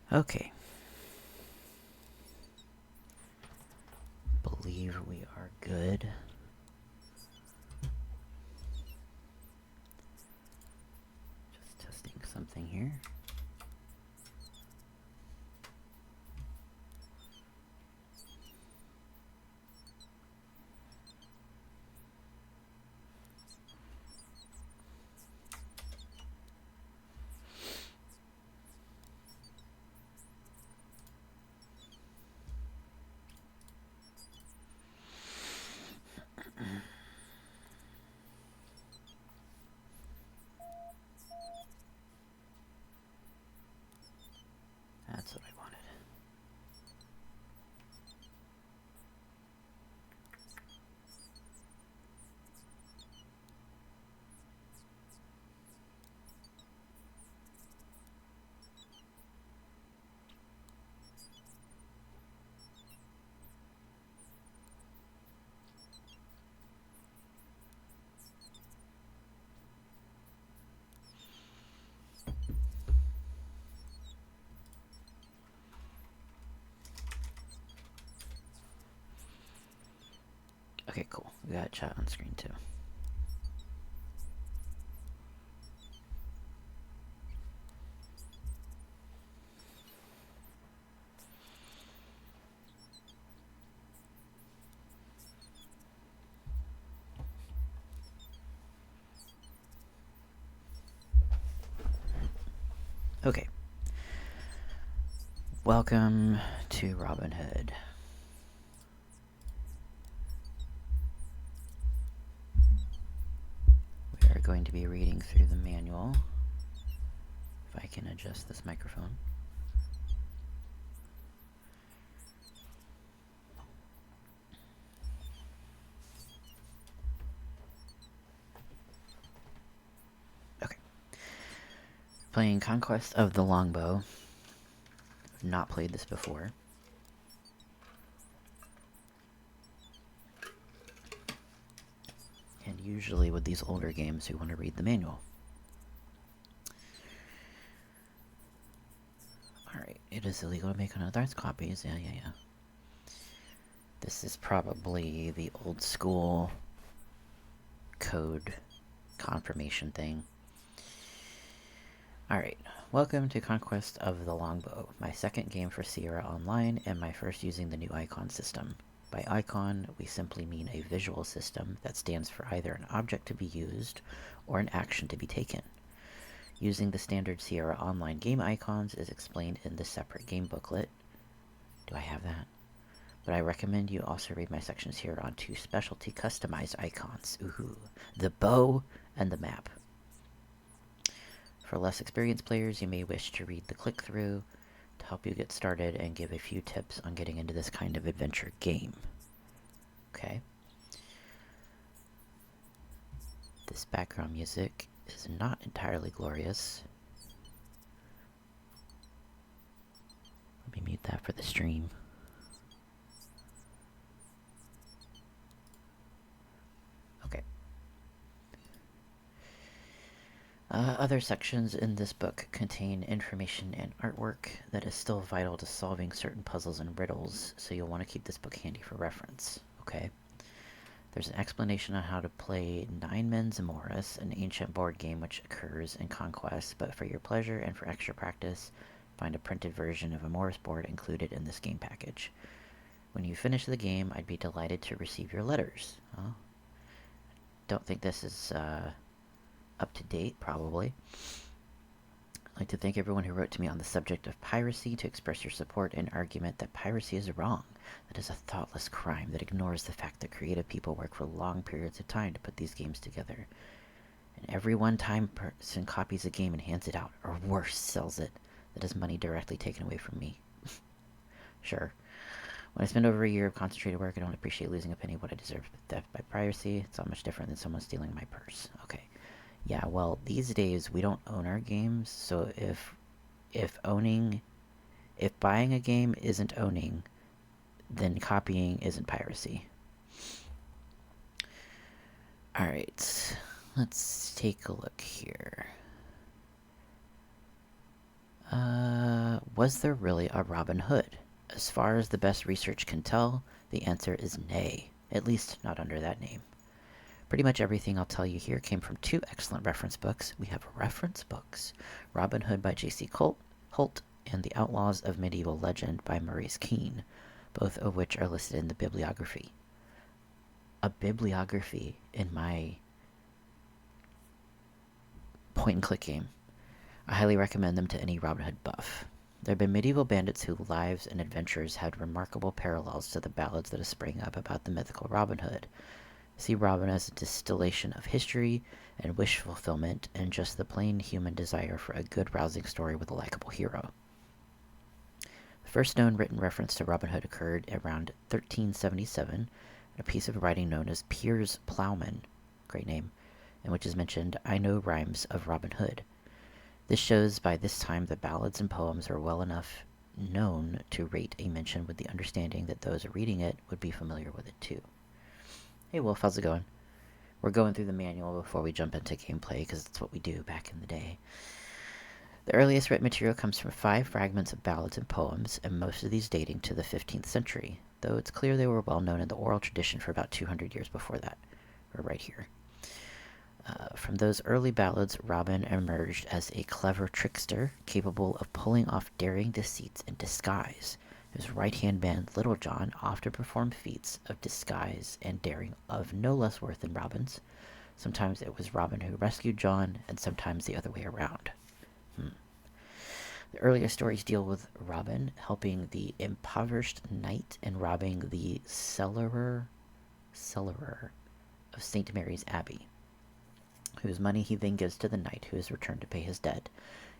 Okay. Believe we are good. Just testing something here. That's what I wanted. Okay, cool. We got chat on screen too. Okay. Welcome to Robin Hood. We are going to be reading through the manual. If I can adjust this microphone. Okay. Playing Conquest of the Longbow. I've not played this before. And usually with these older games, we want to read the manual. Alright, it is illegal to make unauthorized copies. Yeah. This is probably the old school code confirmation thing. Alright, welcome to Conquest of the Longbow, my second game for Sierra Online and my first using the new icon system. By icon, we simply mean a visual system that stands for either an object to be used or an action to be taken. Using the standard Sierra Online game icons is explained in the separate game booklet. Do I have that? But I recommend you also read my sections here on two specialty customized icons. Ooh, the bow and the map. For less experienced players, you may wish to read the click-through to help you get started and give a few tips on getting into this kind of adventure game. Okay. This background music is not entirely glorious. Let me mute that for the stream. Okay. Other sections in this book contain information and artwork that is still vital to solving certain puzzles and riddles, so you'll want to keep this book handy for reference, okay? There's an explanation on how to play Nine Men's Amoris, an ancient board game which occurs in Conquest, but for your pleasure and for extra practice, find a printed version of Amoris board included in this game package. When you finish the game, I'd be delighted to receive your letters. Oh. Don't think this is, up to date, probably. I'd like to thank everyone who wrote to me on the subject of piracy to express your support and argument that piracy is wrong. That is a thoughtless crime that ignores the fact that creative people work for long periods of time to put these games together. And every one-time person copies a game and hands it out, or worse, sells it. That is money directly taken away from me. Sure. When I spend over a year of concentrated work, I don't appreciate losing a penny of what I deserve. But theft by piracy, it's not much different than someone stealing my purse. Okay. Yeah, well, these days we don't own our games, so if owning If buying a game isn't owning, then copying isn't piracy. Alright, let's take a look here. Was there really a Robin Hood? As far as the best research can tell, the answer is nay. At least not under that name. Pretty much everything I'll tell you here came from two excellent reference books. We have reference books. Robin Hood by J.C. Holt and The Outlaws of Medieval Legend by Maurice Keene, both of which are listed in the bibliography. A bibliography in my point-and-click game. I highly recommend them to any Robin Hood buff. There have been medieval bandits whose lives and adventures had remarkable parallels to the ballads that have sprang up about the mythical Robin Hood. See Robin as a distillation of history and wish fulfillment and just the plain human desire for a good rousing story with a likable hero. The first known written reference to Robin Hood occurred around 1377 in a piece of writing known as Piers Plowman, great name, in which is mentioned I Know Rhymes of Robin Hood. This shows by this time the ballads and poems are well enough known to rate a mention with the understanding that those reading it would be familiar with it too. Hey Wolf, how's it going? We're going through the manual before we jump into gameplay because that's what we do back in the day. The earliest written material comes from 5 fragments of ballads and poems, and most of these dating to the 15th century, though it's clear they were well known in the oral tradition for about 200 years before that. We're right here. From those early ballads, Robin emerged as a clever trickster capable of pulling off daring deceits in disguise. His right-hand man, Little John, often performed feats of disguise and daring of no less worth than Robin's. Sometimes it was Robin who rescued John, and sometimes the other way around. The earlier stories deal with Robin helping the impoverished knight and robbing the cellarer of St. Mary's Abbey, whose money he then gives to the knight who is returned to pay his debt,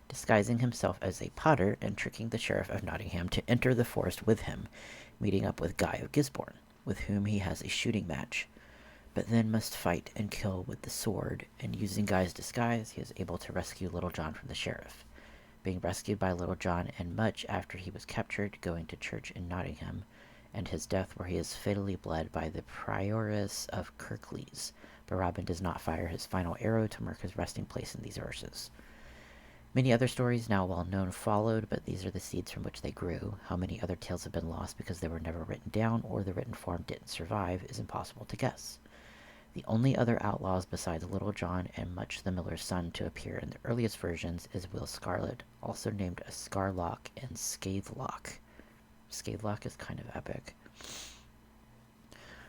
disguising himself as a potter and tricking the Sheriff of Nottingham to enter the forest with him, meeting up with Guy of Gisborne, with whom he has a shooting match, but then must fight and kill with the sword, and using Guy's disguise, he is able to rescue Little John from the Sheriff. Being rescued by Little John and much after he was captured, going to church in Nottingham, and his death where he is fatally bled by the Prioress of Kirklees, but Robin does not fire his final arrow to mark his resting place in these verses. Many other stories now well known followed, but these are the seeds from which they grew. How many other tales have been lost because they were never written down or the written form didn't survive is impossible to guess. The only other outlaws besides Little John and Much the Miller's son to appear in the earliest versions is Will Scarlet, also named as Scarlock and Scathelock. Scathelock is kind of epic.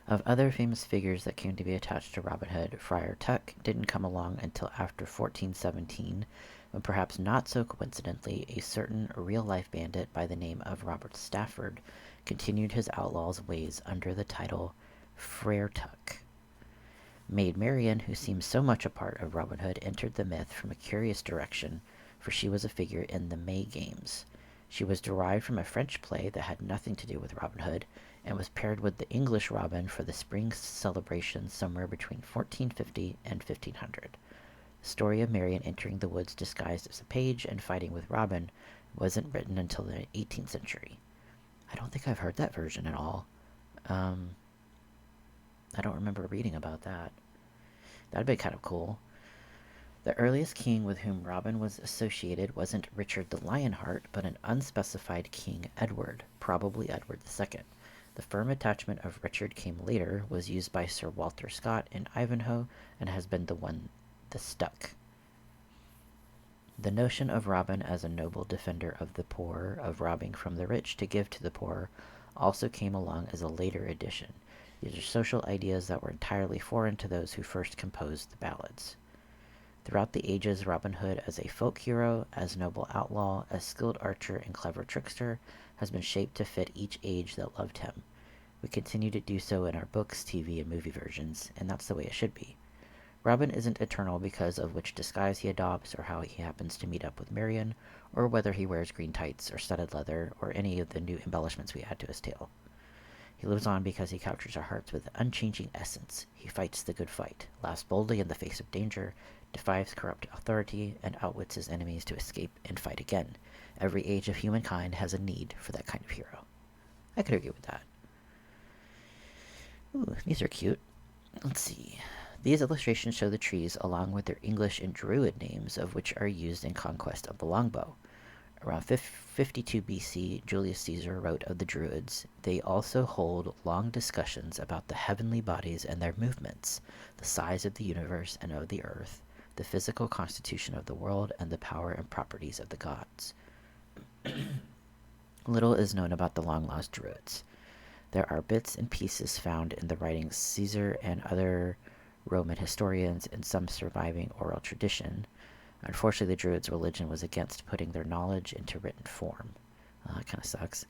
Of other famous figures that came to be attached to Robin Hood, Friar Tuck didn't come along until after 1417, when perhaps not so coincidentally, a certain real-life bandit by the name of Robert Stafford continued his outlaw's ways under the title Frere Tuck. Maid Marian, who seems so much a part of Robin Hood, entered the myth from a curious direction, for she was a figure in the May Games. She was derived from a French play that had nothing to do with Robin Hood, and was paired with the English Robin for the spring celebration somewhere between 1450 and 1500. The story of Marian entering the woods disguised as a page and fighting with Robin wasn't written until the 18th century. I don't think I've heard that version at all. I don't remember reading about that. That'd be kind of cool. The earliest king with whom Robin was associated wasn't Richard the Lionheart, but an unspecified King Edward, probably Edward II. The firm attachment of Richard came later, was used by Sir Walter Scott in Ivanhoe, and has been the one that stuck. The notion of Robin as a noble defender of the poor, of robbing from the rich to give to the poor, also came along as a later addition. These are social ideas that were entirely foreign to those who first composed the ballads. Throughout the ages, Robin Hood as a folk hero, as noble outlaw, as skilled archer and clever trickster, has been shaped to fit each age that loved him. We continue to do so in our books, TV, and movie versions, and that's the way it should be. Robin isn't eternal because of which disguise he adopts, or how he happens to meet up with Marian, or whether he wears green tights or studded leather, or any of the new embellishments we add to his tale. He lives on because he captures our hearts with unchanging essence. He fights the good fight, laughs boldly in the face of danger, defies corrupt authority, and outwits his enemies to escape and fight again. Every age of humankind has a need for that kind of hero. I could agree with that. Ooh, these are cute. Let's see. These illustrations show the trees along with their English and Druid names, of which are used in Conquest of the Longbow. Around 52 BC, Julius Caesar wrote of the Druids. They also hold long discussions about the heavenly bodies and their movements, the size of the universe and of the earth, the physical constitution of the world, and the power and properties of the gods. Little is known about the long-lost Druids. There are bits and pieces found in the writings Caesar and other Roman historians and some surviving oral tradition. Unfortunately, the Druids' religion was against putting their knowledge into written form. That kind of sucks.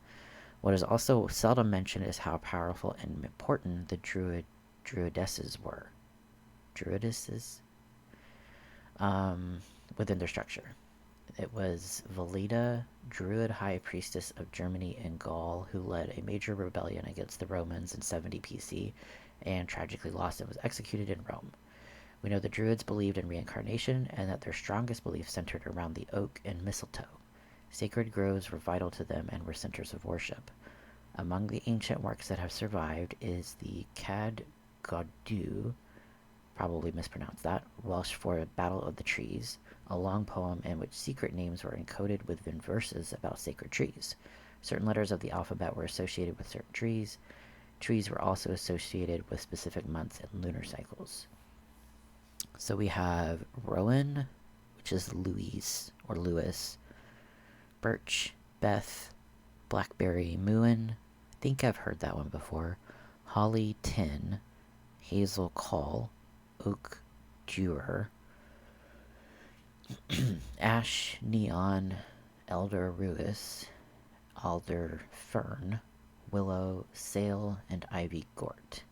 What is also seldom mentioned is how powerful and important the Druidesses were. Druidesses? Within their structure. It was Velida, Druid high priestess of Germany and Gaul, who led a major rebellion against the Romans in 70 BC and tragically lost and was executed in Rome. We know the Druids believed in reincarnation and that their strongest belief centered around the oak and mistletoe. Sacred groves were vital to them and were centers of worship. Among the ancient works that have survived is the Cad Goddu, probably mispronounced that, Welsh for Battle of the Trees, a long poem in which secret names were encoded within verses about sacred trees. Certain letters of the alphabet were associated with certain trees. Trees were also associated with specific months and lunar cycles. So we have Rowan, which is Louise or Lewis, Birch, Beth, Blackberry, Muin. I think I've heard that one before. Holly, Tin, Hazel, Call, Oak, Juror, Ash, Neon, Elder, Ruis, Alder, Fern, Willow, Sail, and Ivy, Gort.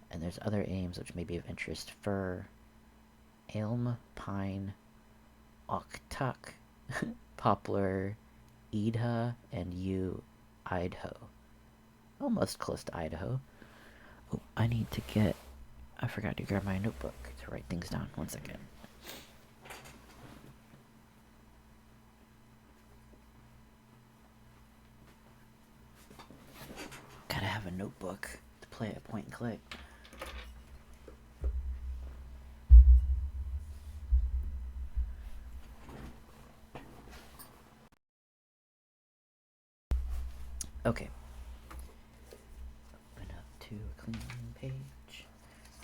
And there's other names which may be of interest. Fir, Elm, Pine, Oktuk, Poplar, Idha, and Yew, Idaho. Almost close to Idaho. Oh, I need to get... I forgot to grab my notebook to write things down. One second. Gotta have a notebook to play at point and click. Okay. Open up to a clean page.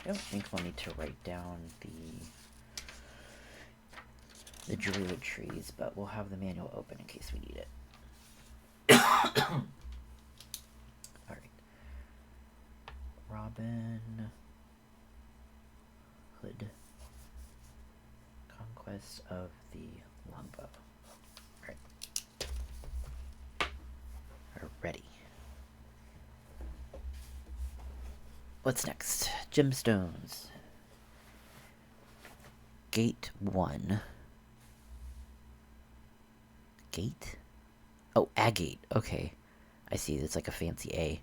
I don't think we'll need to write down the druid trees, but we'll have the manual open in case we need it. Alright. Robin Hood. Conquests of the Longbow. Alright. We're ready. What's next? Gemstones. Gate 1. Gate? Oh, agate. Okay. I see. It's like a fancy A.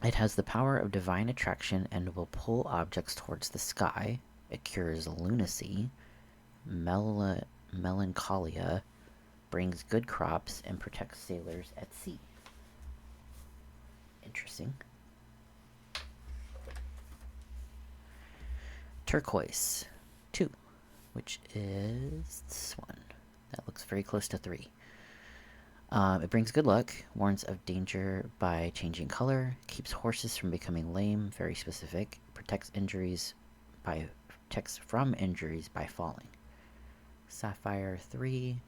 It has the power of divine attraction and will pull objects towards the sky. It cures lunacy, melancholia, brings good crops, and protects sailors at sea. Interesting. Turquoise 2, which is this one. That looks very close to 3. It brings good luck, warns of danger by changing color, keeps horses from becoming lame, very specific, protects from injuries by falling. Sapphire 3,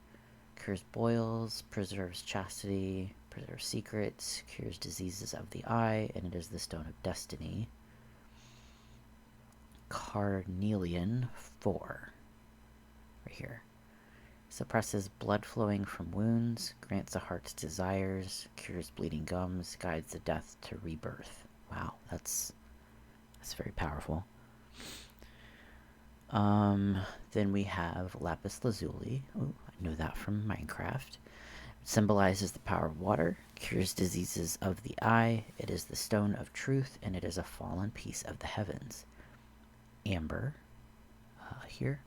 cures boils, preserves chastity, preserves secrets, cures diseases of the eye, and it is the stone of destiny. Carnelian 4, right here. Suppresses blood flowing from wounds, grants a heart's desires, cures bleeding gums, guides the death to rebirth. Wow, that's very powerful. Then we have lapis lazuli. Oh, I know that from Minecraft. It symbolizes the power of water, cures diseases of the eye. It is the stone of truth, and it is a fallen piece of the heavens. Amber here.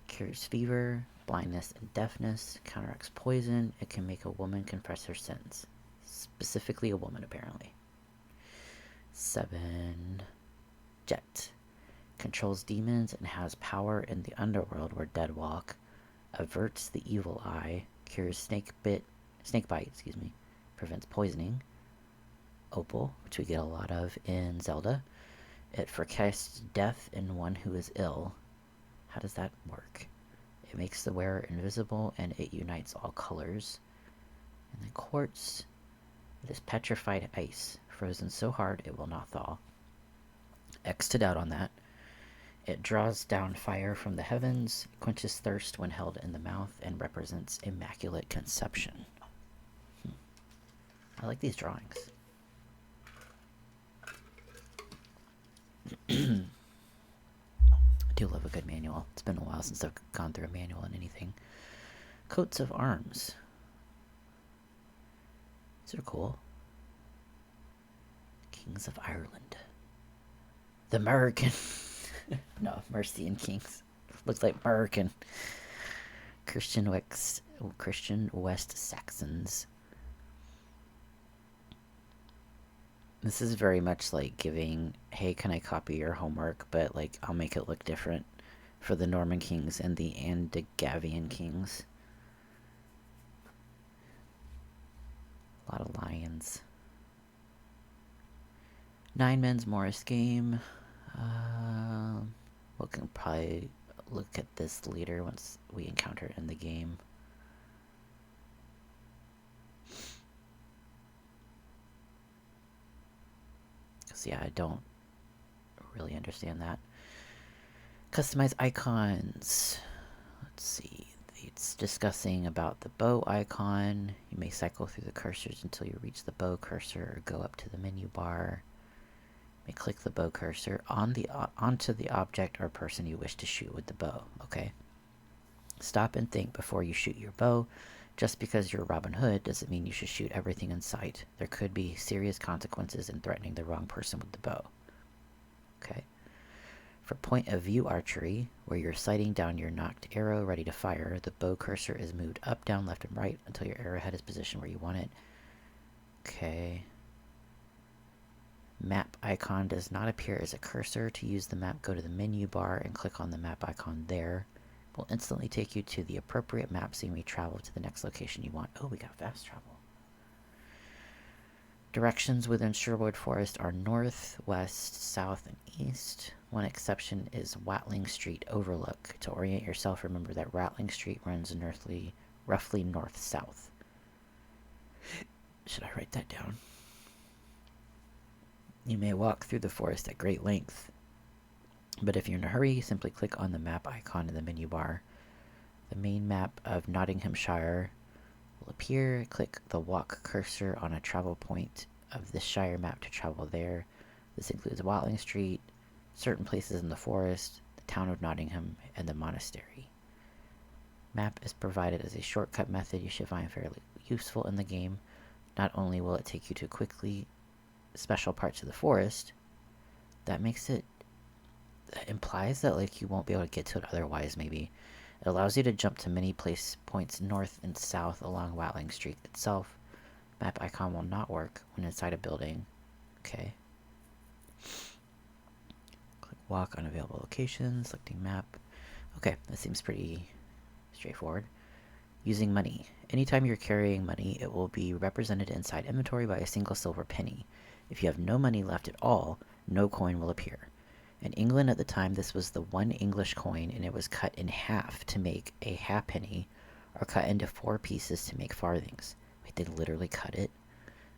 Cures fever, blindness, and deafness. Counteracts poison. It can make a woman confess her sins. Specifically a woman, apparently. 7. Jet. Controls demons and has power in the underworld where dead walk. Averts the evil eye. Cures snake bite, prevents poisoning. Opal, which we get a lot of in Zelda. It forecasts death in one who is ill. How does that work? It makes the wearer invisible and it unites all colors. And then quartz. It is petrified ice, frozen so hard it will not thaw. X'd out on that. It draws down fire from the heavens, quenches thirst when held in the mouth, and represents immaculate conception. I like these drawings. I do love a good manual. It's been a while since I've gone through a manual in anything. Coats of arms. These are cool. Kings of Ireland. The American. No, Mercian Kings. Looks like American. Christian West Saxons. This is very much like giving, hey, can I copy your homework, but like I'll make it look different for the Norman Kings and the Andegavian Kings. A lot of lions. 9 Men's Morris game. We can probably look at this later once we encounter it in the game. Because, yeah, I don't really understand that. Customize icons. Let's see. It's discussing about the bow icon. You may cycle through the cursors until you reach the bow cursor or go up to the menu bar. You may click the bow cursor onto the object or person you wish to shoot with the bow. Okay. Stop and think before you shoot your bow. Just because you're Robin Hood doesn't mean you should shoot everything in sight. There could be serious consequences in threatening the wrong person with the bow. Okay. For point of view archery, where you're sighting down your knocked arrow ready to fire, the bow cursor is moved up, down, left, and right until your arrowhead is positioned where you want it. Okay. Map icon does not appear as a cursor. To use the map, go to the menu bar and click on the map icon there. It will instantly take you to the appropriate map so you may travel to the next location you want. Oh, we got fast travel. Directions within Sherwood Forest are north, west, south, and east. One exception is Watling Street Overlook. To orient yourself, remember that Watling Street runs roughly north-south. Should I write that down? You may walk through the forest at great length, but if you're in a hurry, simply click on the map icon in the menu bar. The main map of Nottinghamshire will appear. Click the walk cursor on a travel point of the Shire map to travel there. This includes Watling Street, certain places in the forest, the town of Nottingham, and the monastery. Map is provided as a shortcut method you should find fairly useful in the game. Not only will it take you to quickly special parts of the forest, that implies that like you won't be able to get to it otherwise. Maybe it allows you to jump to many points north and south along Watling Street itself. Map icon will not work when inside a building. Okay. Click walk on available locations, selecting map. Okay, that seems pretty straightforward. Using money. Anytime you're carrying money, it will be represented inside inventory by a single silver penny. If you have no money left at all, no coin will appear. In England at the time, this was the 1 English coin, and it was cut in half to make a halfpenny, or cut into 4 pieces to make farthings. Wait, they literally cut it?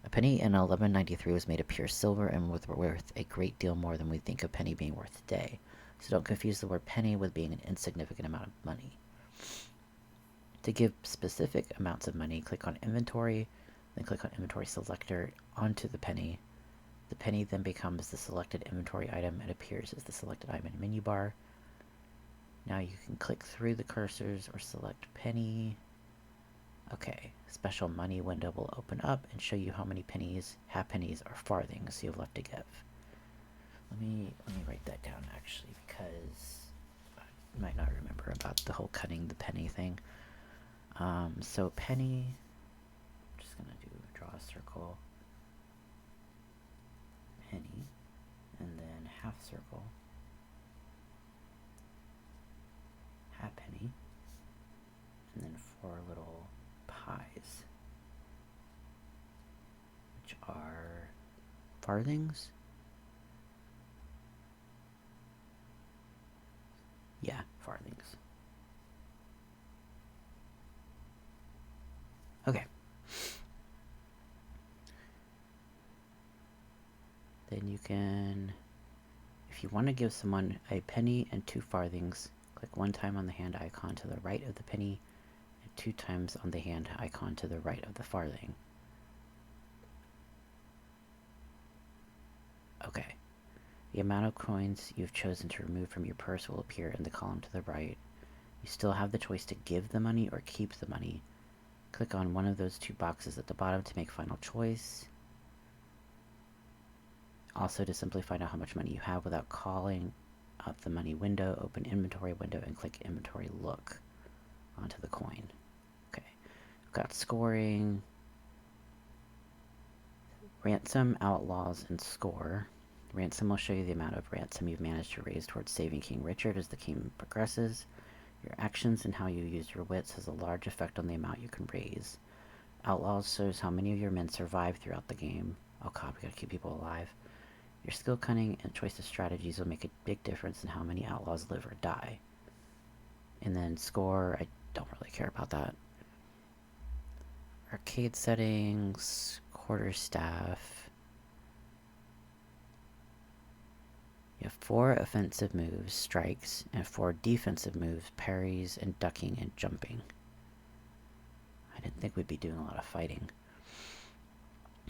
A penny in 1193 was made of pure silver and was worth a great deal more than we think a penny being worth today. So don't confuse the word penny with being an insignificant amount of money. To give specific amounts of money, click on Inventory, then click on Inventory Selector onto the penny. The penny then becomes the selected inventory item and appears as the selected item in the menu bar. Now you can click through the cursors or select penny. Okay, special money window will open up and show you how many pennies, halfpennies, or farthings you have left to give. Let me write that down actually, because might not remember about the whole cutting the penny thing. So penny, I'm just gonna draw a circle, penny, and then half circle, half penny, and then 4 little pies, which are farthings? Yeah, farthings. Okay. Then you can, if you want to give someone a penny and 2 farthings, click 1 time on the hand icon to the right of the penny, and 2 times on the hand icon to the right of the farthing. Okay. The amount of coins you've chosen to remove from your purse will appear in the column to the right. You still have the choice to give the money or keep the money. Click on one of those 2 boxes at the bottom to make final choice. Also, to simply find out how much money you have without calling out the money window, open inventory window and click inventory look onto the coin. Okay, we've got scoring, ransom, outlaws, and score. Ransom will show you the amount of ransom you've managed to raise towards saving King Richard as the game progresses. Your actions and how you use your wits has a large effect on the amount you can raise. Outlaws shows how many of your men survive throughout the game. Oh god, we gotta keep people alive. Your skill, cunning, and choice of strategies will make a big difference in how many outlaws live or die. And then score, I don't really care about that. Arcade settings, quarterstaff. You have 4 offensive moves, strikes, and 4 defensive moves, parries, and ducking and jumping. I didn't think we'd be doing a lot of fighting.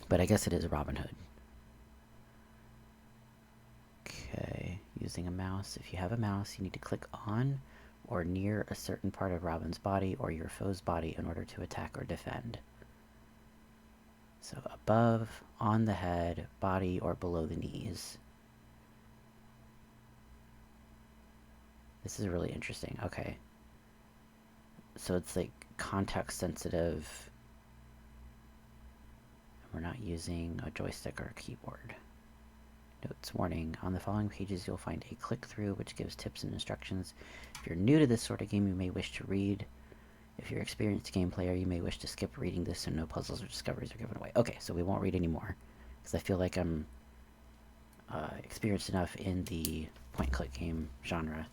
But I guess it is Robin Hood. Okay, using a mouse. If you have a mouse, you need to click on or near a certain part of Robin's body or your foe's body in order to attack or defend. So above, on the head, body, or below the knees. This is really interesting. Okay. So it's like context sensitive. We're not using a joystick or a keyboard. Notes, warning, on the following pages you'll find a click-through which gives tips and instructions. If you're new to this sort of game, you may wish to read. If you're an experienced game player, you may wish to skip reading this so no puzzles or discoveries are given away. Okay, so we won't read anymore, because I feel like I'm experienced enough in the point-click game genre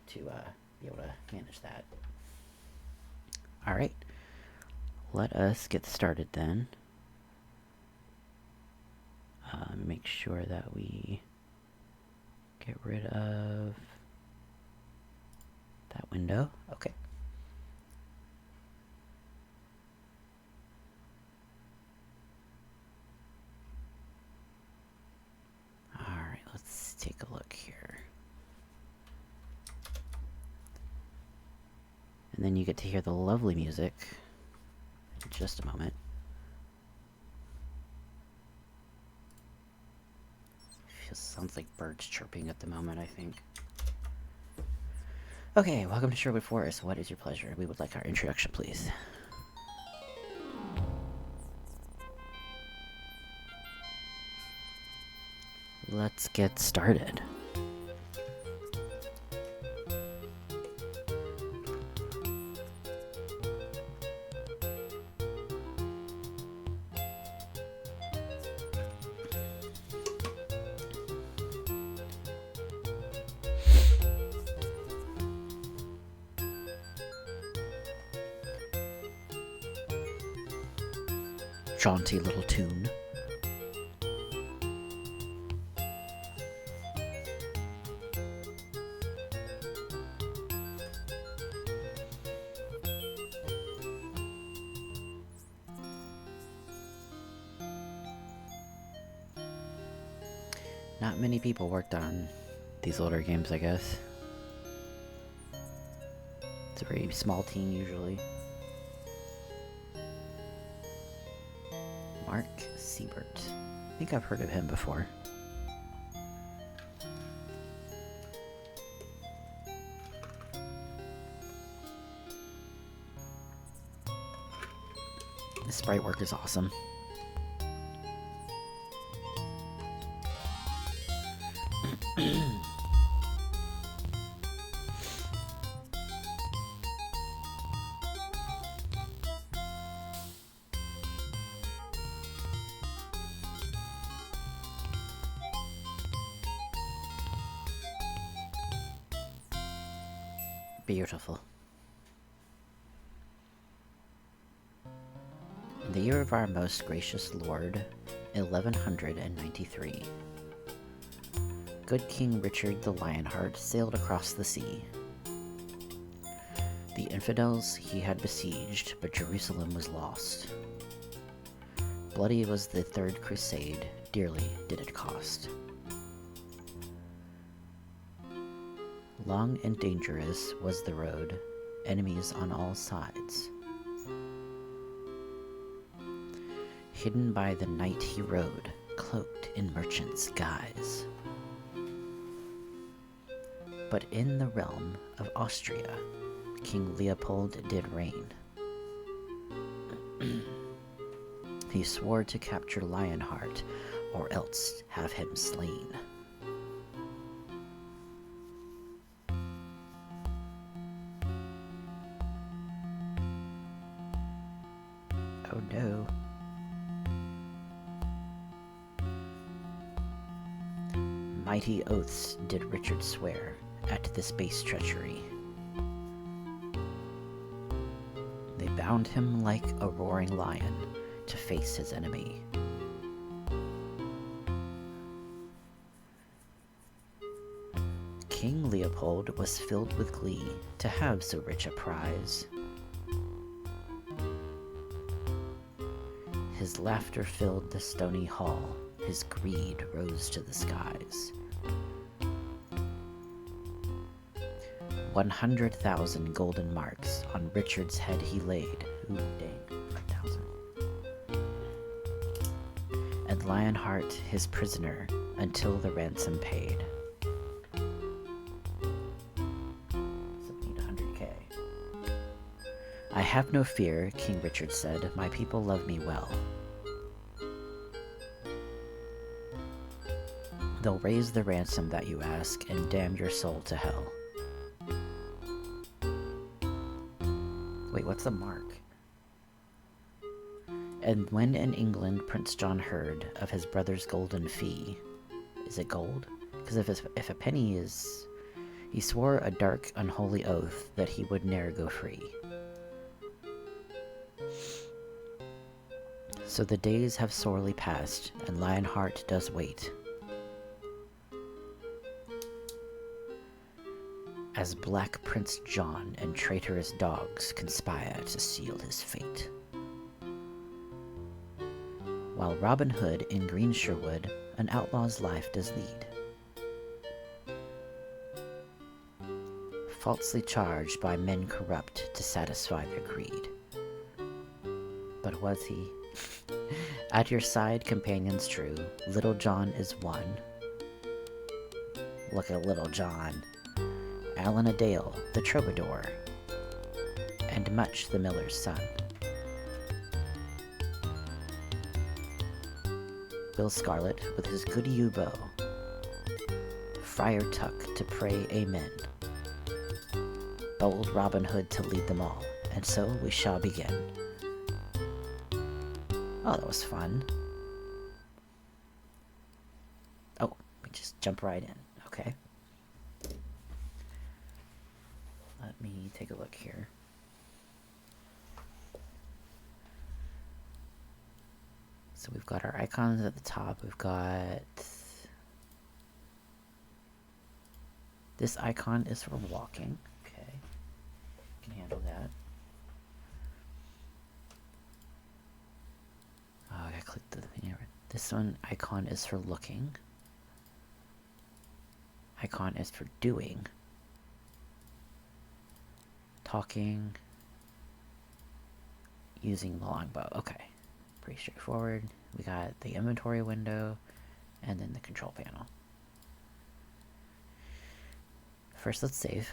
to be able to manage that. Alright, let us get started then. Make sure that we get rid of that window. Okay. Alright, let's take a look here. And then you get to hear the lovely music in just a moment. Sounds like birds chirping at the moment, I think. Okay, welcome to Sherwood Forest. What is your pleasure? We would like our introduction, please. Let's get started. Jaunty little tune. Not many people worked on these older games, I guess. It's a very small team usually. Mark Siebert. I think I've heard of him before. The sprite work is awesome. Beautiful. In the year of our most gracious Lord, 1193, good King Richard the Lionheart sailed across the sea. The infidels he had besieged, but Jerusalem was lost. Bloody was the Third Crusade, dearly did it cost. Long and dangerous was the road, enemies on all sides. Hidden by the night he rode, cloaked in merchant's guise. But in the realm of Austria, King Leopold did reign. He swore to capture Lionheart, or else have him slain. Oh no. Mighty oaths did Richard swear at this base treachery. They bound him like a roaring lion to face his enemy. King Leopold was filled with glee to have so rich a prize. His laughter filled the stony hall, his greed rose to the skies. 100,000 golden marks on Richard's head he laid. Ooh, dang, 1,000. And Lionheart his prisoner until the ransom paid. So we need 100K. I have no fear, King Richard said. My people love me well. They'll raise the ransom that you ask and damn your soul to hell. Wait, what's a mark? And when in England Prince John heard of his brother's golden fee, is it gold? Because if a penny is... He swore a dark, unholy oath that he would ne'er go free. So the days have sorely passed, and Lionheart does wait. As Black Prince John and traitorous dogs conspire to seal his fate. While Robin Hood in Green Sherwood an outlaw's life does lead. Falsely charged by men corrupt to satisfy their greed. But was he? At your side, companions true, Little John is one. Look at Little John. Allan a Dale, the troubadour, and Much the miller's son. Bill Scarlet with his good yew bow, Friar Tuck to pray amen, bold Robin Hood to lead them all, and so we shall begin. Oh, that was fun. Oh, we just jump right in, okay. Let me take a look here. So we've got our icons at the top. We've got... This icon is for walking. Okay. Can handle that. Oh, I gotta click the thing here. This one, icon is for looking. Icon is for doing. Talking, using the longbow. Okay, pretty straightforward. We got the inventory window and then the control panel. First, let's save.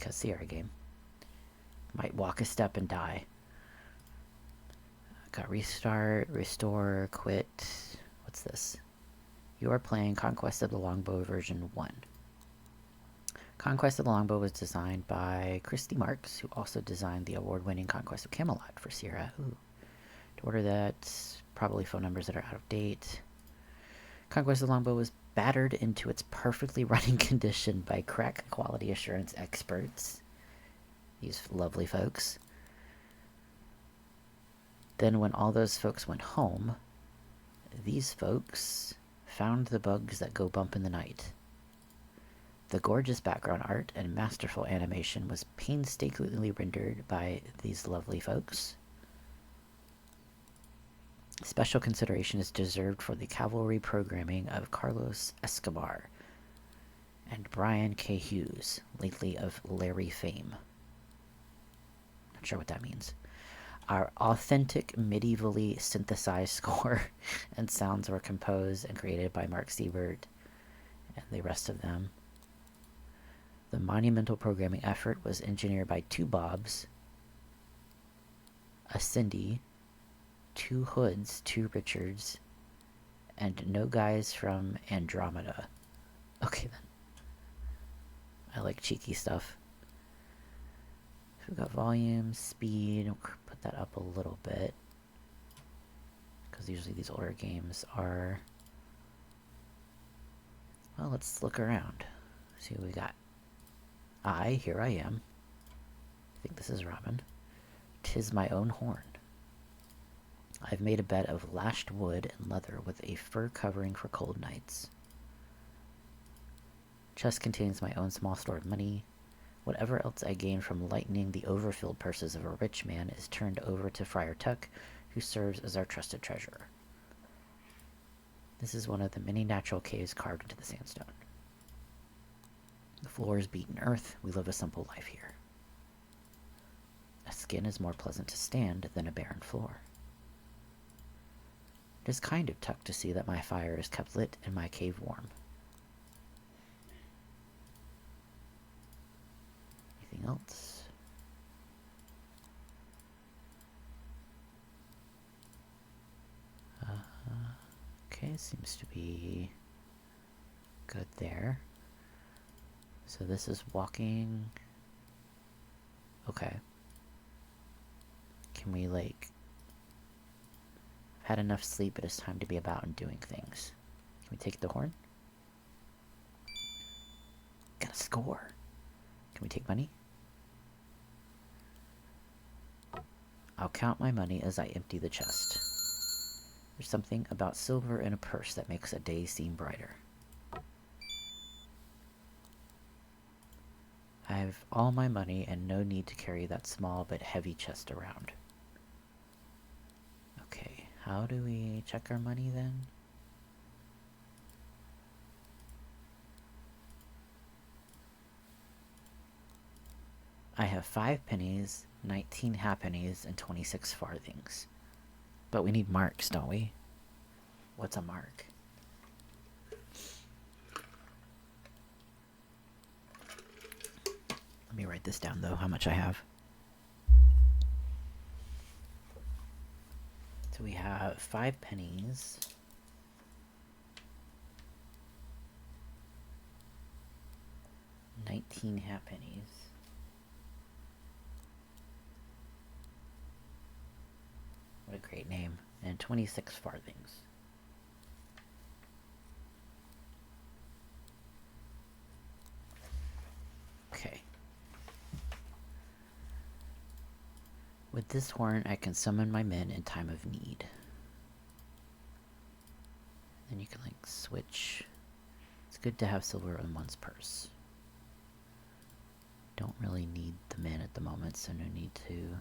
because Sierra game. Might walk a step and die. Got restart, restore, quit. What's this? You are playing Conquest of the Longbow version 1. Conquest of the Longbow was designed by Christy Marks, who also designed the award-winning Conquest of Camelot for Sierra. Ooh. To order that, probably phone numbers that are out of date. Conquest of the Longbow was battered into its perfectly running condition by crack quality assurance experts. These lovely folks. Then when all those folks went home, these folks found the bugs that go bump in the night. The gorgeous background art and masterful animation was painstakingly rendered by these lovely folks. Special consideration is deserved for the cavalry programming of Carlos Escobar and Brian K. Hughes, lately of Larry fame. Not sure what that means. Our authentic, medievally synthesized score and sounds were composed and created by Mark Siebert and the rest of them. The monumental programming effort was engineered by 2 Bobs, a Cindy, 2 Hoods, 2 Richards, and no guys from Andromeda. Okay then. I like cheeky stuff. So we've got volume, speed, we'll put that up a little bit. Because usually these older games are... Well, let's look around. See what we got. Here I am. I think this is Robin. 'Tis my own horn. I've made a bed of lashed wood and leather with a fur covering for cold nights. Chest contains my own small store of money. Whatever else I gain from lightening the overfilled purses of a rich man is turned over to Friar Tuck, who serves as our trusted treasurer. This is one of the many natural caves carved into the sandstone. The floor is beaten earth. We live a simple life here. A skin is more pleasant to stand than a barren floor. It is kind of Tuck to see that my fire is kept lit and my cave warm. Anything else? Okay, seems to be good there. So this is walking. Okay. Can we, like... I've had enough sleep, it is time to be about and doing things. Can we take the horn? Got a score. Can we take money? I'll count my money as I empty the chest. There's something about silver in a purse that makes a day seem brighter. I have all my money and no need to carry that small but heavy chest around. Okay, how do we check our money then? I have 5 pennies, 19 halfpennies, and 26 farthings. But we need marks, don't we? What's a mark? Let me write this down, though, how much I have. So we have 5 pennies. $19 halfpennies. What a great name. And 26 farthings. Okay. With this horn, I can summon my men in time of need. Then you can, like, switch. It's good to have silver in one's purse. Don't really need the men at the moment, so no need to...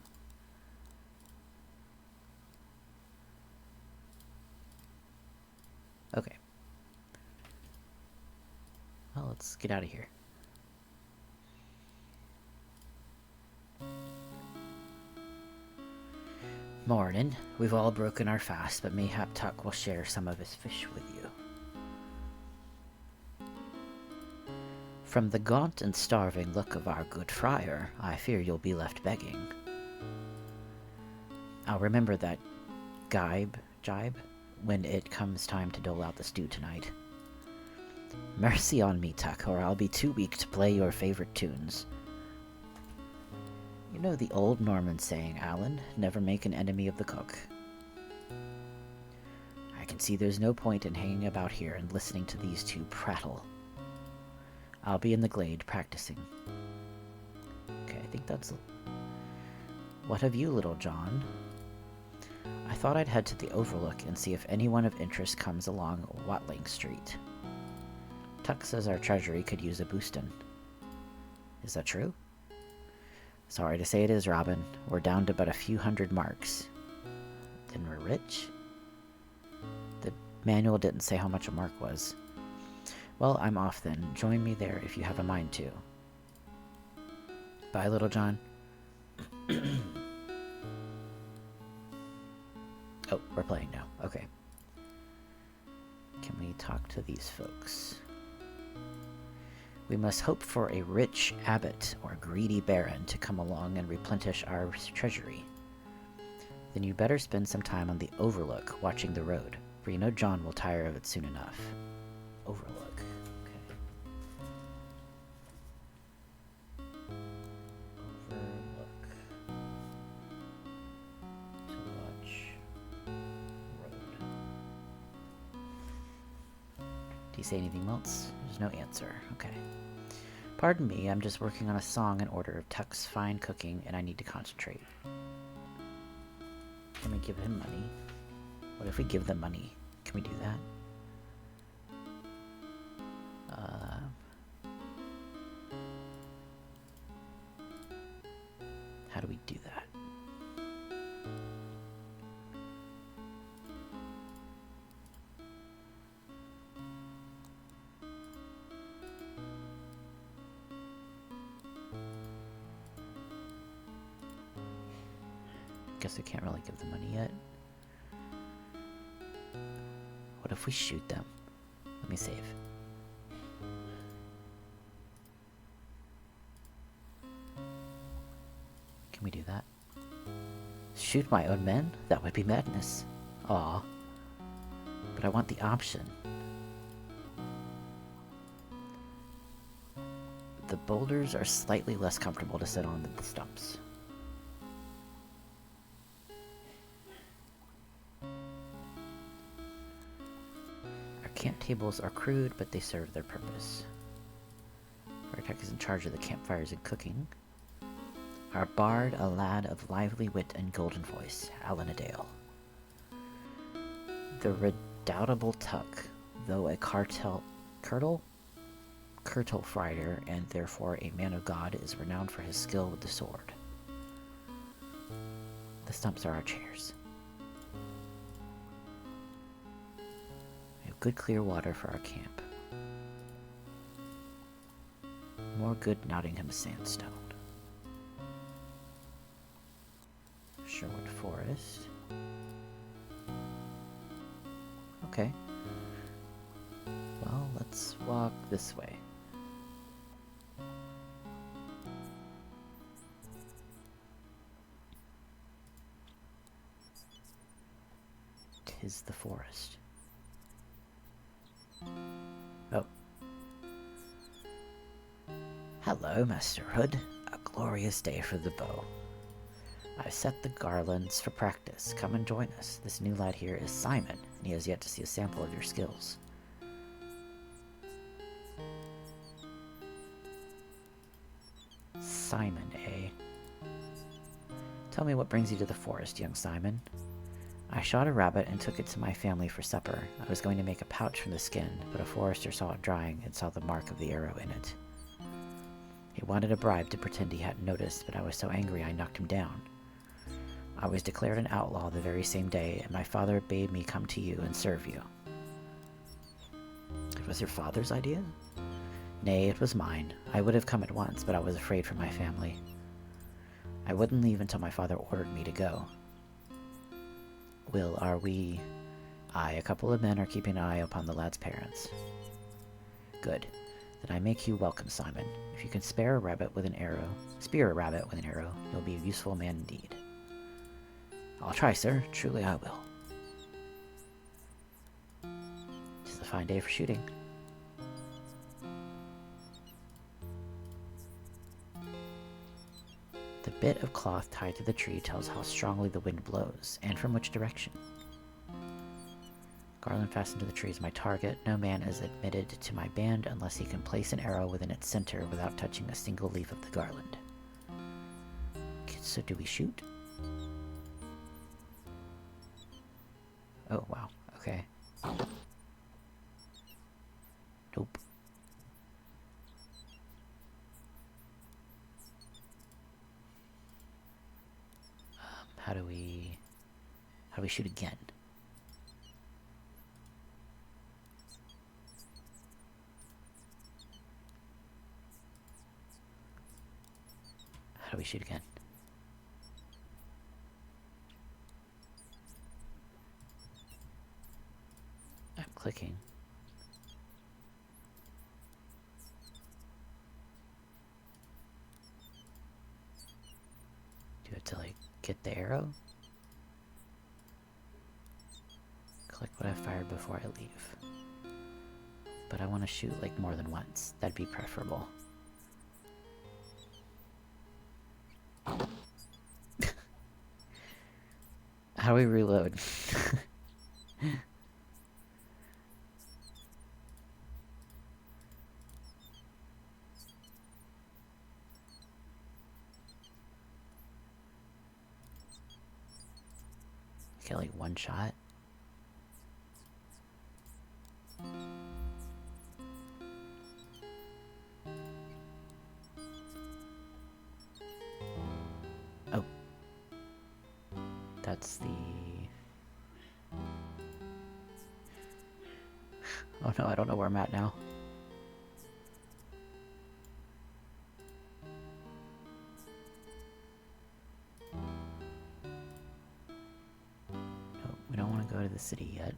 Okay. Well, let's get out of here. Morning. We've all broken our fast, but mayhap Tuck will share some of his fish with you. From the gaunt and starving look of our good friar, I fear you'll be left begging. I'll remember that jibe, when it comes time to dole out the stew tonight. Mercy on me, Tuck, or I'll be too weak to play your favorite tunes. You know the old Norman saying, Alan, never make an enemy of the cook. I can see there's no point in hanging about here and listening to these two prattle. I'll be in the glade practicing. Okay, I think that's... What of you, Little John? I thought I'd head to the Overlook and see if anyone of interest comes along Watling Street. Tuck says our treasury could use a boostin'. Is that true? Sorry to say it is, Robin. We're down to but a few hundred marks. Then we're rich? The manual didn't say how much a mark was. Well, I'm off then. Join me there if you have a mind to. Bye, Little John. Oh, we're playing now. Okay. Can we talk to these folks? We must hope for a rich abbot or greedy baron to come along and replenish our treasury. Then you better spend some time on the Overlook watching the road, for you know John will tire of it soon enough. Overlook. Okay. Overlook. To watch road. Do you say anything else? There's no answer. Okay. Pardon me, I'm just working on a song in order of Tuck's fine cooking, and I need to concentrate. Can we give him money? What if we give them money? Can we do that? How do we do that? Guess I can't really give them money yet. What if we shoot them? Let me save. Can we do that? Shoot my own men? That would be madness. Aw. But I want the option. The boulders are slightly less comfortable to sit on than the stumps. Our camp tables are crude, but they serve their purpose. Bartek is in charge of the campfires and cooking. Our bard, a lad of lively wit and golden voice, Alan Adale. The redoubtable Tuck, though a curtal fighter and therefore a man of God, is renowned for his skill with the sword. The stumps are our chairs. We have good clear water for our camp. More good Nottingham sandstone. Sherwood Forest. Okay. Well, let's walk this way. Tis the forest. Oh. Hello, Master Hood. A glorious day for the bow. I've set the garlands for practice. Come and join us. This new lad here is Simon, and he has yet to see a sample of your skills. Simon, eh? Tell me what brings you to the forest, young Simon. I shot a rabbit and took it to my family for supper. I was going to make a pouch from the skin, but a forester saw it drying and saw the mark of the arrow in it. He wanted a bribe to pretend he hadn't noticed, but I was so angry I knocked him down. I was declared an outlaw the very same day, and my father bade me come to you and serve you. It was your father's idea? Nay, it was mine. I would have come at once, but I was afraid for my family. I wouldn't leave until my father ordered me to go. Will, are we... Aye, a couple of men are keeping an eye upon the lad's parents. Good. Then I make you welcome, Simon. If you can spear a rabbit with an arrow, you'll be a useful man indeed. I'll try, sir. Truly I will. It's a fine day for shooting. The bit of cloth tied to the tree tells how strongly the wind blows, and from which direction. Garland fastened to the tree is my target. No man is admitted to my band unless he can place an arrow within its center without touching a single leaf of the garland. Okay, so do we shoot? Oh, wow. Okay. Nope. How do we shoot again? How do we shoot again? I'm clicking. Do you have to, like, get the arrow? Click what I fired before I leave. But I want to shoot, like, more than once. That'd be preferable. How do we reload? Okay, like one shot. Oh. That's the... Oh no, I don't know where I'm at now. No, we don't want to go to the city yet.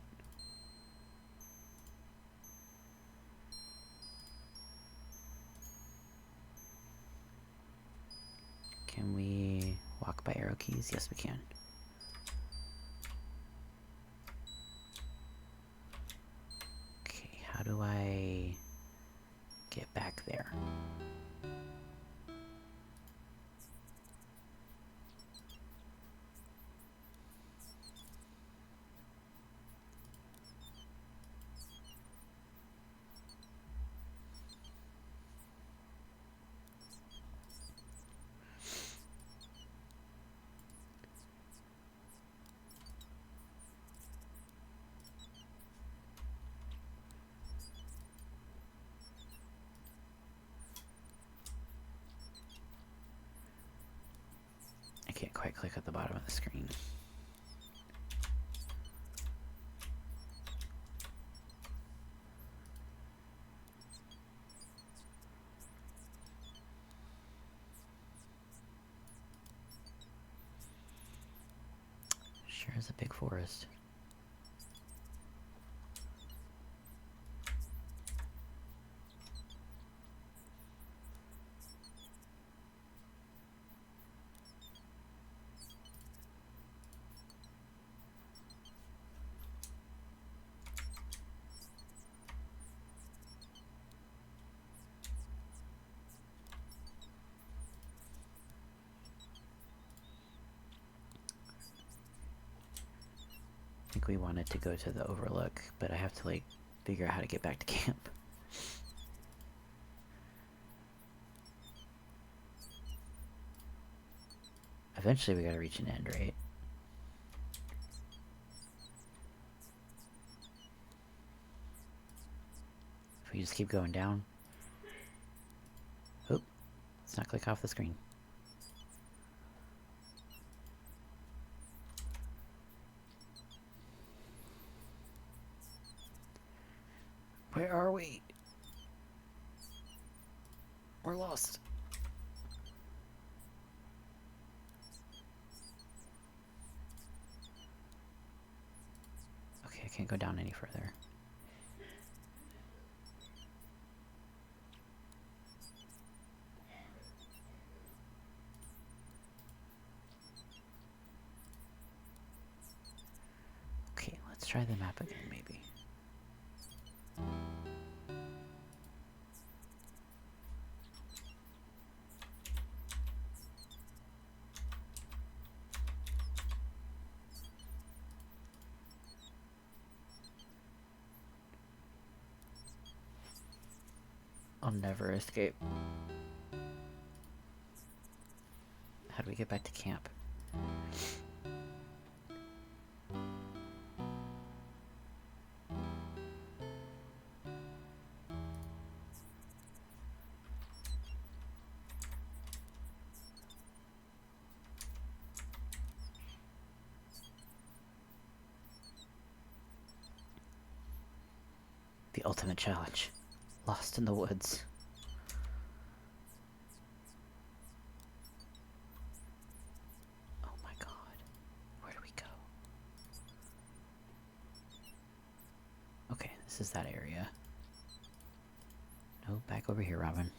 Can we walk by arrow keys? Yes, we can. Okay, how do I get back there? I can't quite click at the bottom of the screen. Sure is a big forest. I think we wanted to go to the overlook, but I have to, like, figure out how to get back to camp. Eventually we gotta reach an end, right? If we just keep going down. Oh, let's not click off the screen. Where are we? We're lost. Okay, I can't go down any further. try the map again, maybe. I'll never escape. How do we get back to camp? The ultimate challenge. Lost in the woods. Oh my god. Where do we go? Okay, this is that area. No, back over here, Robin.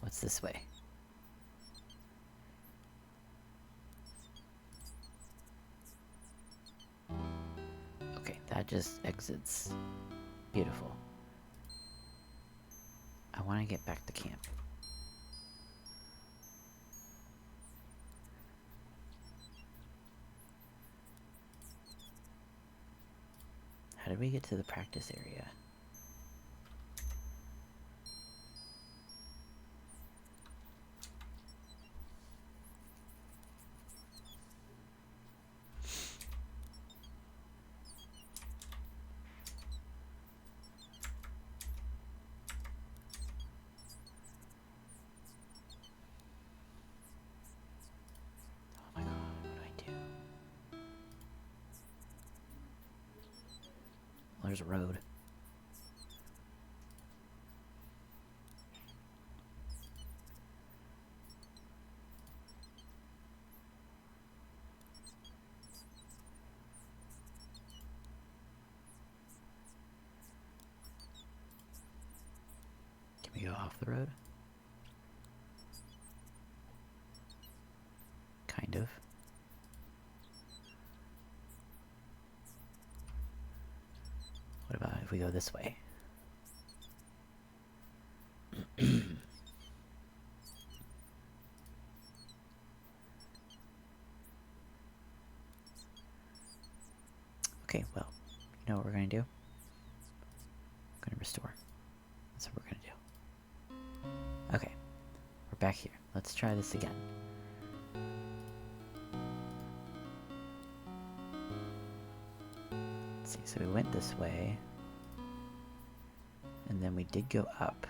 What's this way? Okay, that just exits. Beautiful. I want to get back to camp. How did we get to the practice area? Oh my god, what do I do? Well, there's a road. Can we go off the road? Kind of. What about if we go this way? Okay, well, you know what we're gonna do? We're gonna restore. That's what we're gonna do. Okay, we're back here. Let's try this again. Let's see, so we went this way. And then we did go up.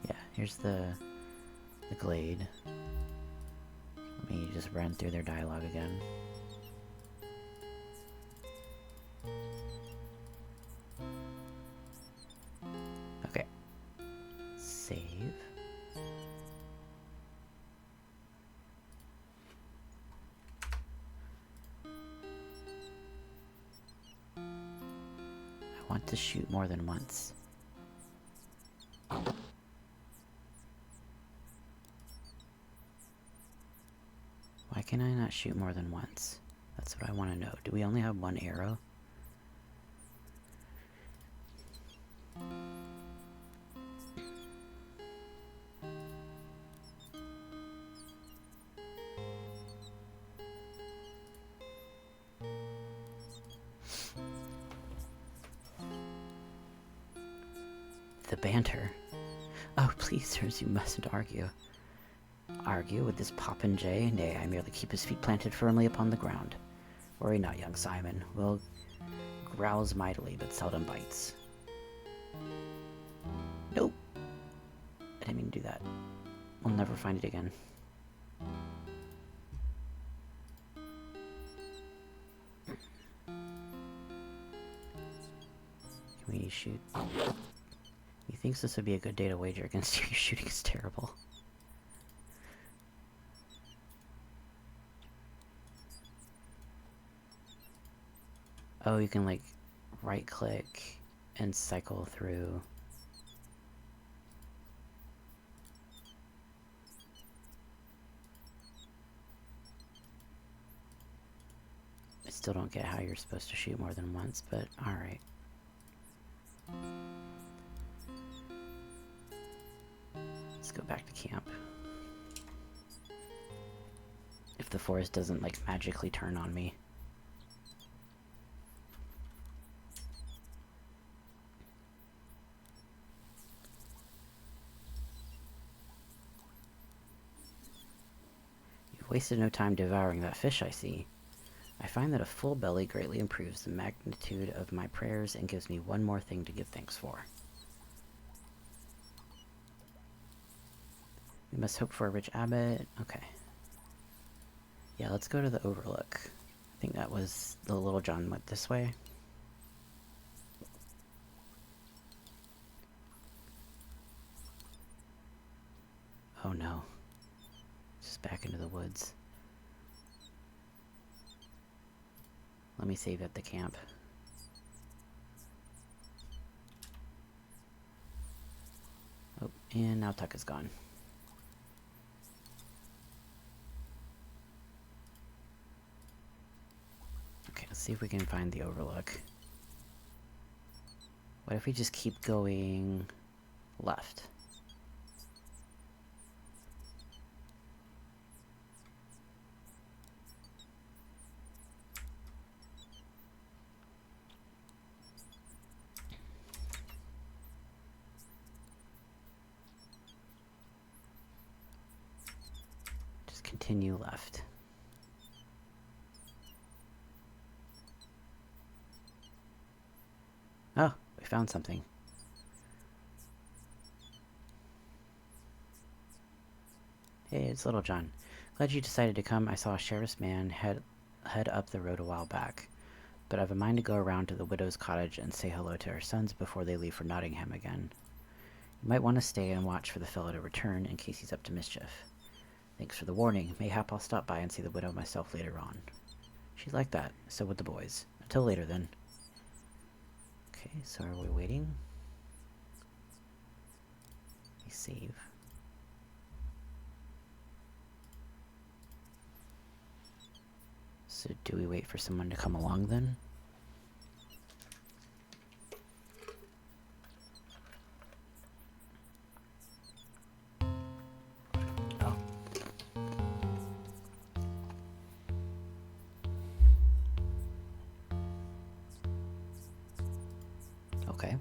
Yeah, here's the glade. Let me just run through their dialogue again. Okay. Save. I want to shoot more than once. Why can I not shoot more than once? That's what I want to know. Do we only have one arrow? The banter. Oh, please, sirs, you mustn't argue. Argue with this popinjay? Nay, I merely keep his feet planted firmly upon the ground. Worry not, young Simon. Will growls mightily, but seldom bites. Nope. I didn't mean to do that. We'll never find it again. Can we shoot? He thinks this would be a good day to wager against you. Your shooting is terrible. Oh, you can like right click and cycle through. still don't get how you're supposed to shoot more than once, but alright. Let's go back to camp. If the forest doesn't, like, magically turn on me. You've wasted no time devouring that fish, I see. I find that a full belly greatly improves the magnitude of my prayers and gives me one more thing to give thanks for. We must hope for a rich abbot. Okay. Yeah, let's go to the overlook. I think that was the Little John went this way. Oh no. Just back into the woods. Let me save at the camp. Oh, and now Tuck is gone. Okay, let's see if we can find the overlook. What if we just keep going left? Just continue left. Oh, we found something. Hey, it's Little John. Glad you decided to come. I saw a sheriff's man head up the road a while back. But I've a mind to go around to the widow's cottage and say hello to her sons before they leave for Nottingham again. You might want to stay and watch for the fellow to return in case he's up to mischief. Thanks for the warning. Mayhap I'll stop by and see the widow myself later on. She's like that. So would the boys. Until later, then. Okay, so are we waiting? We save. So do we wait for someone to come along then? Oh. Okay.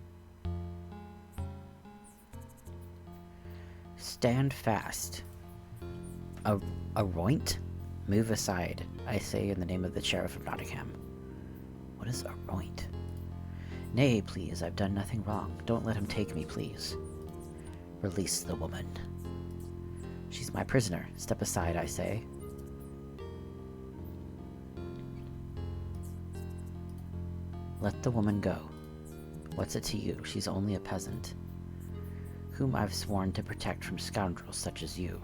Stand fast. A roint? Move aside, I say in the name of the Sheriff of Nottingham. What is a roint? Nay, please, I've done nothing wrong. Don't let him take me, please. Release the woman. She's my prisoner. Step aside, I say. Let the woman go. What's it to you? She's only a peasant, whom I've sworn to protect from scoundrels such as you.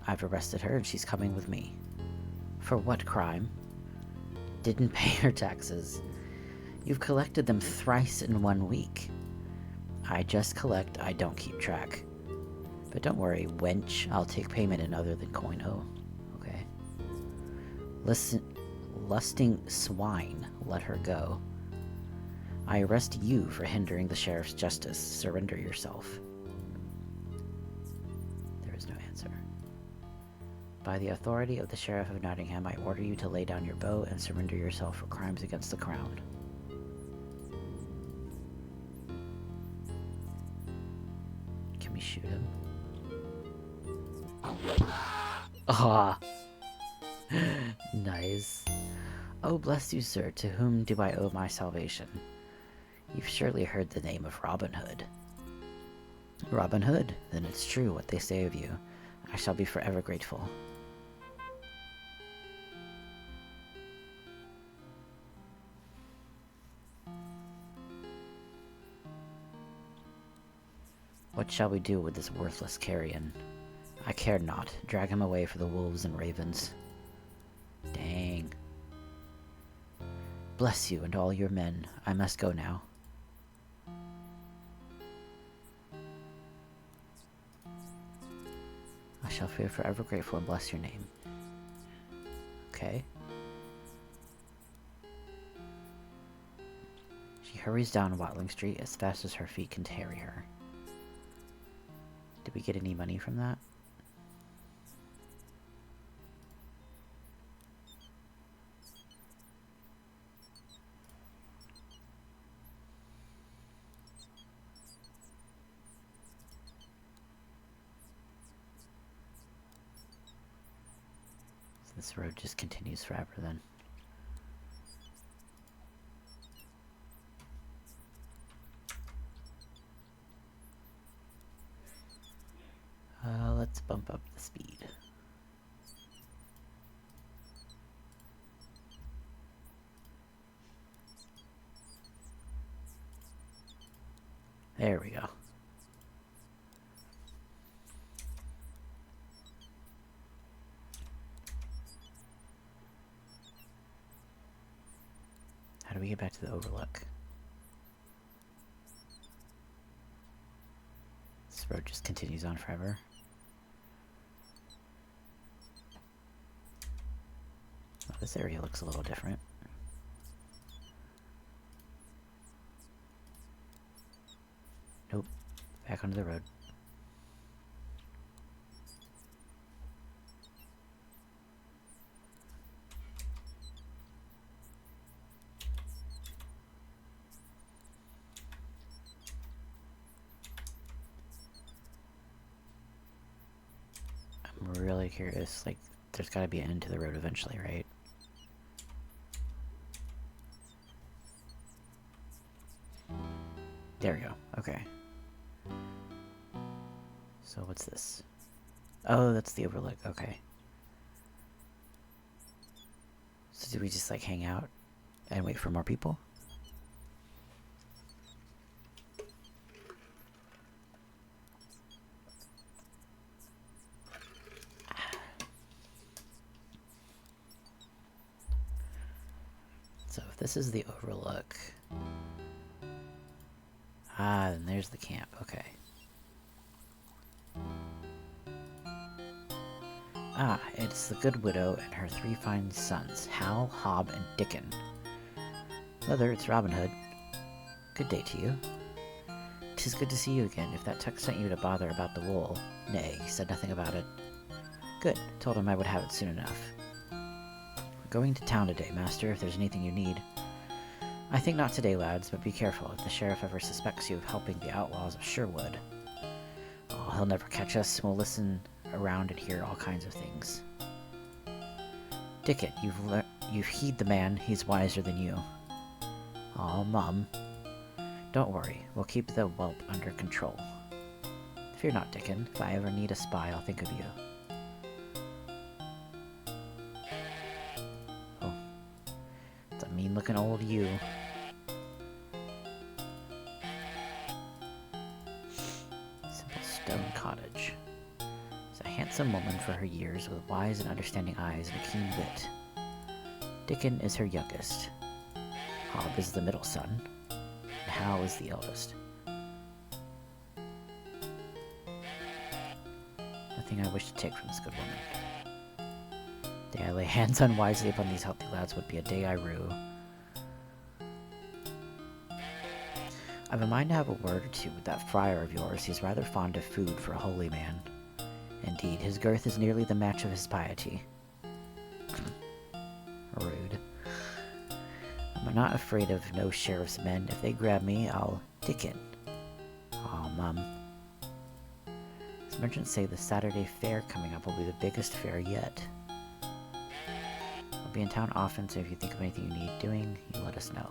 I've arrested her and she's coming with me. For what crime? Didn't pay her taxes. You've collected them thrice in 1 week. I just collect, I don't keep track. But don't worry, wench, I'll take payment in other than coin. Oh, okay. Listen, lusting swine, let her go. I arrest you for hindering the sheriff's justice. Surrender yourself. There is no answer. By the authority of the Sheriff of Nottingham, I order you to lay down your bow and surrender yourself for crimes against the crown. Can we shoot him? Ah! Nice. Oh, bless you, sir. To whom do I owe my salvation? You've surely heard the name of Robin Hood. Robin Hood? Then it's true what they say of you. I shall be forever grateful. What shall we do with this worthless carrion? I care not. Drag him away for the wolves and ravens. Dang. Bless you and all your men. I must go now. I shall feel forever grateful and bless your name. Okay. She hurries down Watling Street as fast as her feet can carry her. Did we get any money from that? So this road just continues forever then. Let's bump up the speed. There we go. How do we get back to the Overlook? This road just continues on forever. Oh, this area looks a little different. Nope. Back onto the road. I'm really curious, like, there's gotta be an end to the road eventually, right? There we go. Okay. So what's this? Oh, that's the Overlook. Okay. So do we just, like, hang out and wait for more people? So if this is the Overlook... Ah, then there's the camp. Okay. Ah, it's the Good Widow and her 3 fine sons, Hal, Hob, and Dickon. Mother, it's Robin Hood. Good day to you. 'Tis good to see you again. If that Tuck sent you to bother about the wool... Nay, he said nothing about it. Good. Told him I would have it soon enough. We're going to town today, master, if there's anything you need. I think not today, lads, but be careful if the sheriff ever suspects you of helping the outlaws of Sherwood. Oh, he'll never catch us. We'll listen around and hear all kinds of things. Dickon, you've heed the man. He's wiser than you. Aw, Mum. Don't worry. We'll keep the whelp under control. Fear not, Dickon. If I ever need a spy, I'll think of you. Oh. It's a mean-looking old you. Simple stone cottage. It's a handsome woman for her years, with wise and understanding eyes and a keen wit. Dickon is her youngest. Hob is the middle son. And Hal is the eldest. Nothing I wish to take from this good woman. The day I lay hands unwisely upon these healthy lads would be a day I rue. I've a mind to have a word or two with that friar of yours. He's rather fond of food for a holy man. Indeed, his girth is nearly the match of his piety. Rude. I'm not afraid of no sheriff's men. If they grab me, I'll Dickon. Aw, Mum. These merchants say the Saturday fair coming up will be the biggest fair yet. I'll be in town often, so if you think of anything you need doing, you let us know.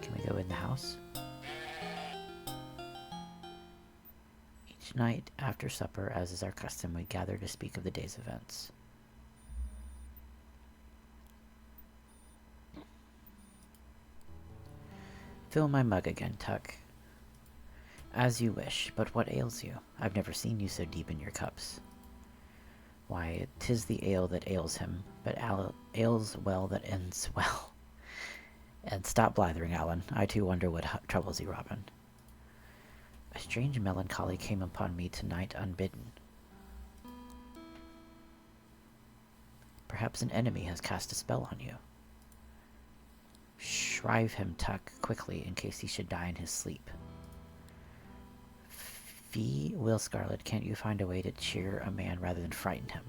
Can we go in the house? Each night after supper, as is our custom, we gather to speak of the day's events. Fill my mug again, Tuck. As you wish, but what ails you? I've never seen you so deep in your cups. Why, 'tis the ale that ails him, but ales well that ends well. And stop blithering, Alan. I too wonder what troubles you, Robin. A strange melancholy came upon me tonight unbidden. Perhaps an enemy has cast a spell on you. Shh, Shrive him tuck quickly in case he should die in his sleep. Fee, Will Scarlet, can't you find a way to cheer a man rather than frighten him?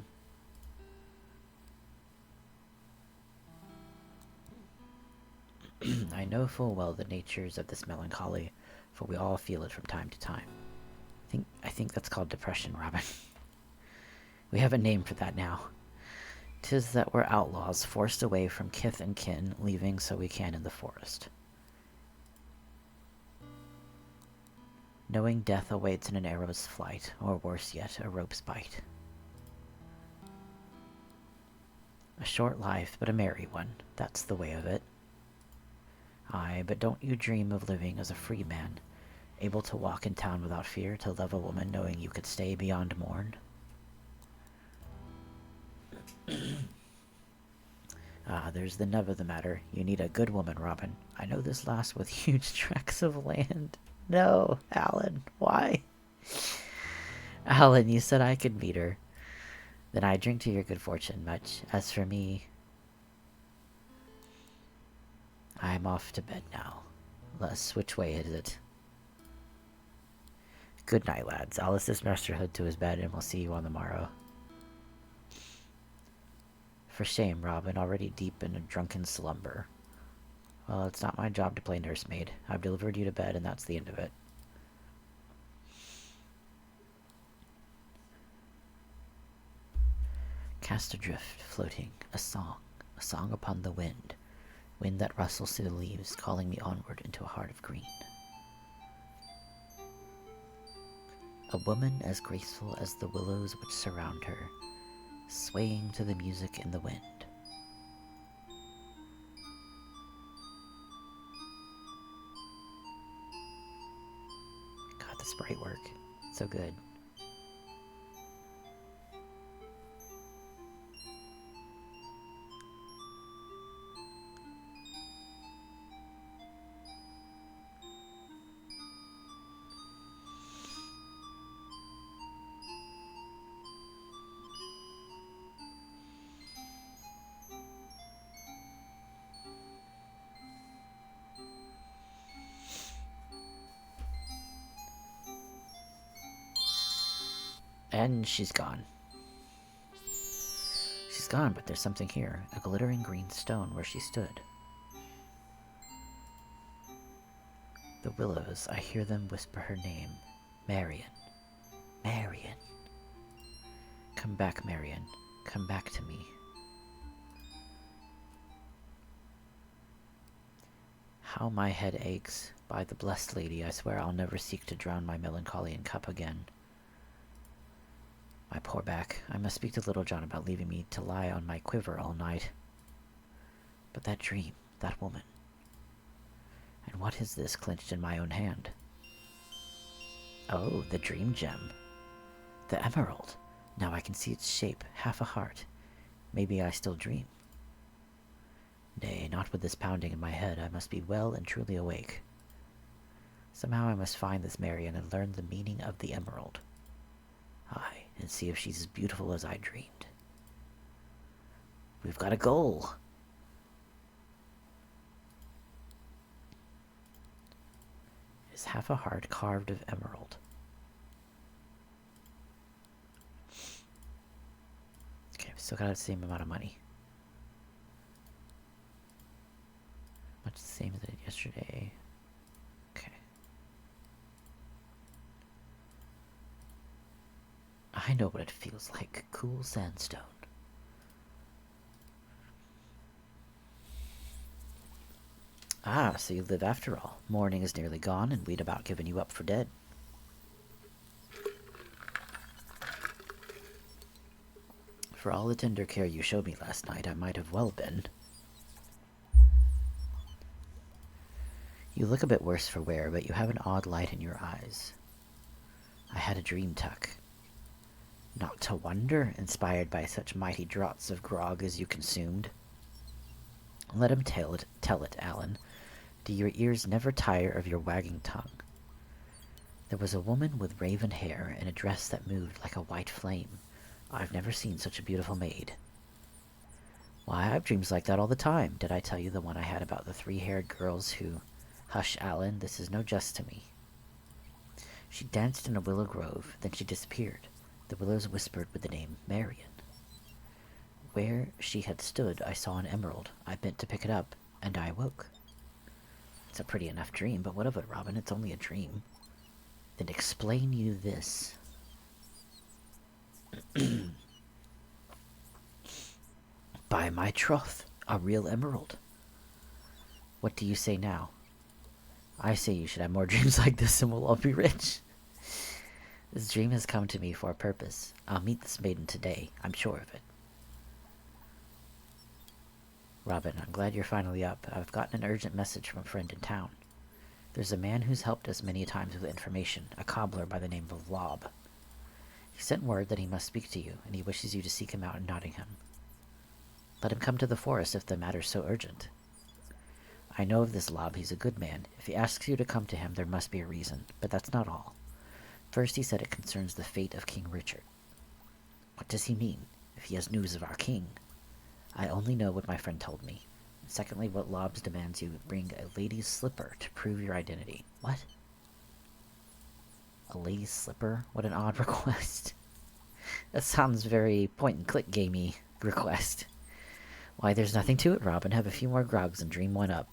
I know full well the natures of this melancholy, for we all feel it from time to time. I think that's called depression, Robin. We have a name for that now. 'Tis that we're outlaws, forced away from kith and kin, leaving so we can in the forest. Knowing death awaits in an arrow's flight, or worse yet, a rope's bite. A short life, but a merry one, that's the way of it. Aye, but don't you dream of living as a free man, able to walk in town without fear, to love a woman knowing you could stay beyond morn? There's the nub of the matter. You need a good woman, Robin. I know this lass with huge tracts of land. No, Alan, why? Alan, you said I could meet her. Then I drink to your good fortune much. As for me, I'm off to bed now. Les, which way is it? Good night, lads. I'll assist Master Hood to his bed, and we'll see you on the morrow. For shame, Robin, already deep in a drunken slumber. Well, it's not my job to play nursemaid. I've delivered you to bed, and that's the end of it. Cast adrift, floating, a song upon the wind that rustles through the leaves, calling me onward into a heart of green. A woman as graceful as the willows which surround her, swaying to the music in the wind. God, the sprite work. So good. And she's gone. She's gone, but there's something here. A glittering green stone where she stood. The willows, I hear them whisper her name. Marion. Marion. Come back, Marion. Come back to me. How my head aches. By the blessed lady, I swear I'll never seek to drown my melancholy in cup again. My poor back. I must speak to Little John about leaving me to lie on my quiver all night. But that dream, that woman. And what is this clenched in my own hand? Oh, the dream gem. The emerald. Now I can see its shape, half a heart. Maybe I still dream. Nay, not with this pounding in my head. I must be well and truly awake. Somehow I must find this Marion and learn the meaning of the emerald. Aye, and see if she's as beautiful as I dreamed. We've got a goal! It is half a heart carved of emerald. Okay, we still got the same amount of money. Much the same as I did yesterday. Okay. I know what it feels like. Cool sandstone. Ah, so you live after all. Morning is nearly gone, and we'd about given you up for dead. For all the tender care you showed me last night, I might have well been. You look a bit worse for wear, but you have an odd light in your eyes. I had a dream, Tuck. Not to wonder, inspired by such mighty draughts of grog as you consumed. Let him tell it, Alan. Do your ears never tire of your wagging tongue? There was a woman with raven hair in a dress that moved like a white flame. I've never seen such a beautiful maid. Why, I have dreams like that all the time. Did I tell you the one I had about the three-haired girls who... Hush, Alan, this is no jest to me. She danced in a willow grove, then she disappeared. The willows whispered with the name Marion. Where she had stood, I saw an emerald. I bent to pick it up, and I awoke. It's a pretty enough dream, but what of it, Robin? It's only a dream. Then explain you this. By my troth, a real emerald. What do you say now? I say you should have more dreams like this and we'll all be rich. This dream has come to me for a purpose. I'll meet this maiden today, I'm sure of it. Robin, I'm glad you're finally up. I've gotten an urgent message from a friend in town. There's a man who's helped us many times with information, a cobbler by the name of Lob. He sent word that he must speak to you, and he wishes you to seek him out in Nottingham. Let him come to the forest if the matter's so urgent. I know of this Lob, he's a good man. If he asks you to come to him, there must be a reason, but that's not all. First, he said it concerns the fate of King Richard. What does he mean, if he has news of our king? I only know what my friend told me. Secondly, what Lobbs demands you bring a lady's slipper to prove your identity. What? A lady's slipper? What an odd request. That sounds very point-and-click gamey request. Why, there's nothing to it, Robin. Have a few more grogs and dream one up.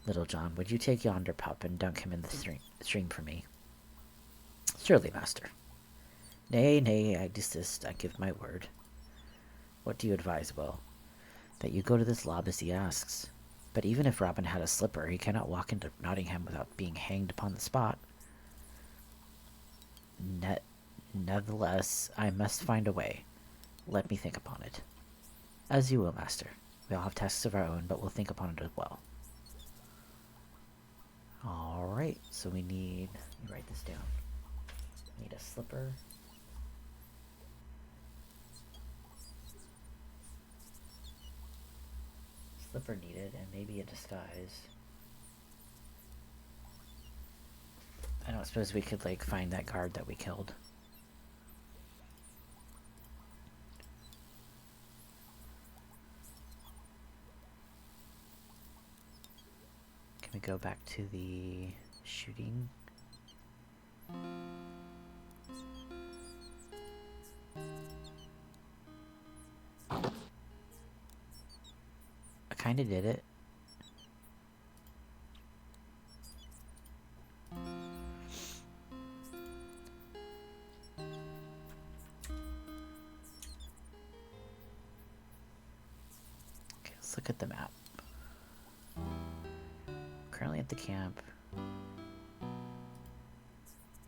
Little John, would you take yonder pup and dunk him in the stream for me? Surely, master. Nay, nay, I desist. I give my word. What do you advise, Will? That you go to this Lob as he asks. But even if Robin had a slipper, he cannot walk into Nottingham without being hanged upon the spot. Nevertheless, I must find a way. Let me think upon it. As you will, master. We all have tasks of our own, but we'll think upon it as well. Alright, so we need... Let me write this down. We need a slipper. Slipper needed, and maybe a disguise. I don't suppose we could, like, find that guard that we killed. Can we go back to the shooting? I kinda did it. Okay, let's look at the map. Currently at the camp.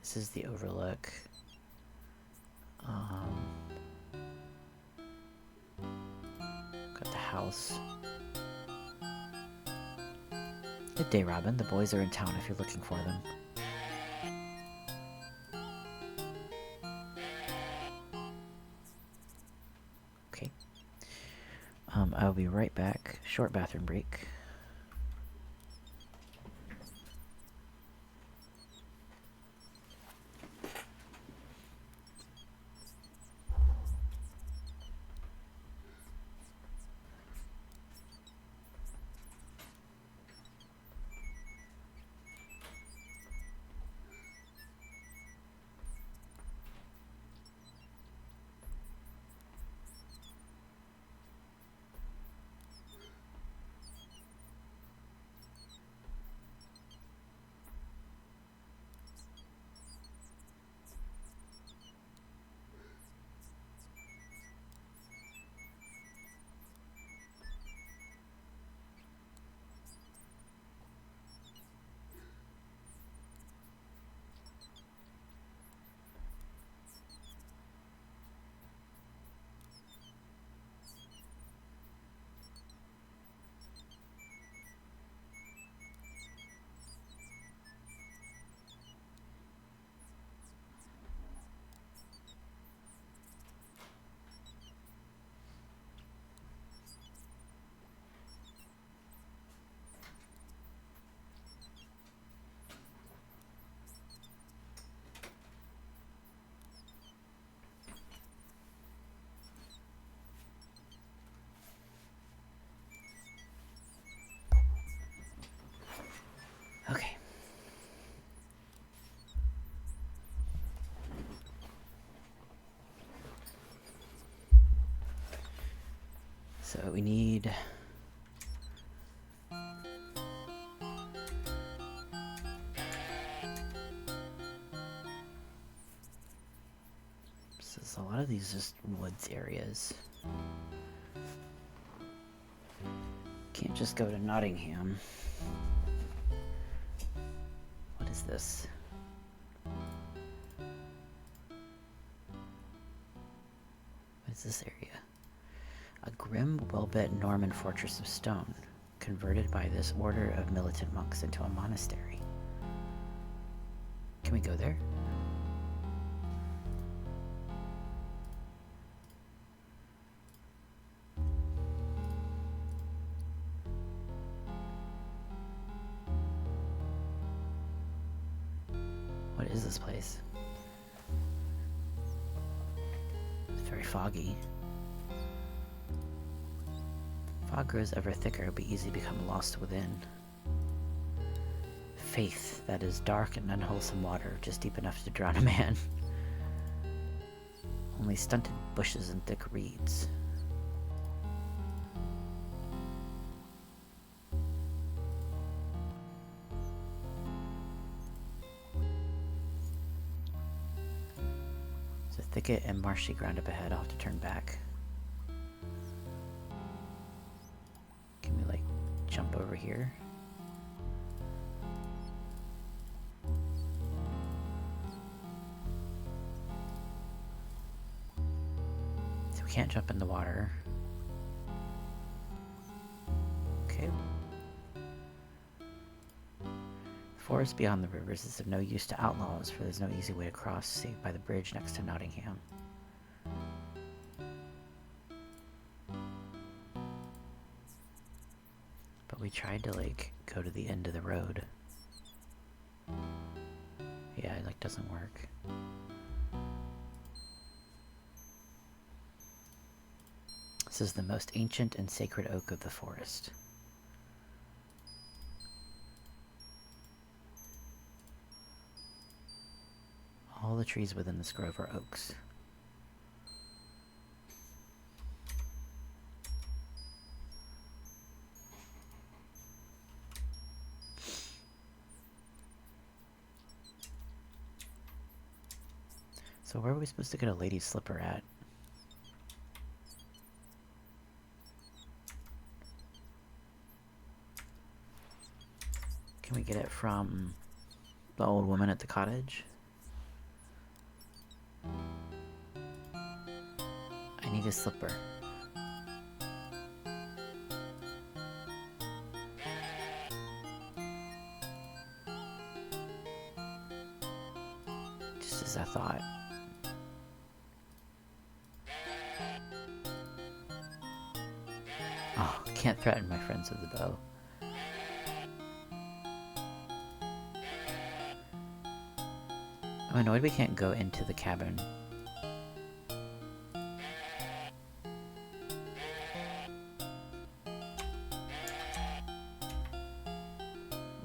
This is the overlook. Got the house. Good day, Robin. The boys are in town if you're looking for them. Okay. I'll be right back. Short bathroom break. So we need... So a lot of these just woods areas. Can't just go to Nottingham. What is this? What is this area? A grim, well-built Norman fortress of stone, converted by this order of militant monks into a monastery. Can we go there? What is this place? It's very foggy. Fog grows ever thicker, but easily become lost within. Faith, that is dark and unwholesome water, just deep enough to drown a man. Only stunted bushes and thick reeds. There's a thicket and marshy ground up ahead. I'll have to turn back. Can we, like, jump over here? So we can't jump in the water. Okay. The forest beyond the rivers is of no use to outlaws, for there's no easy way to cross, save by the bridge next to Nottingham. But we tried to, like, go to the end of the road. Yeah, it, like, doesn't work. This is the most ancient and sacred oak of the forest. All the trees within this grove are oaks. So where are we supposed to get a lady's slipper at? Can we get it from the old woman at the cottage? I need a slipper. Just as I thought. Oh, can't threaten my friends with the bow. I'm annoyed we can't go into the cabin.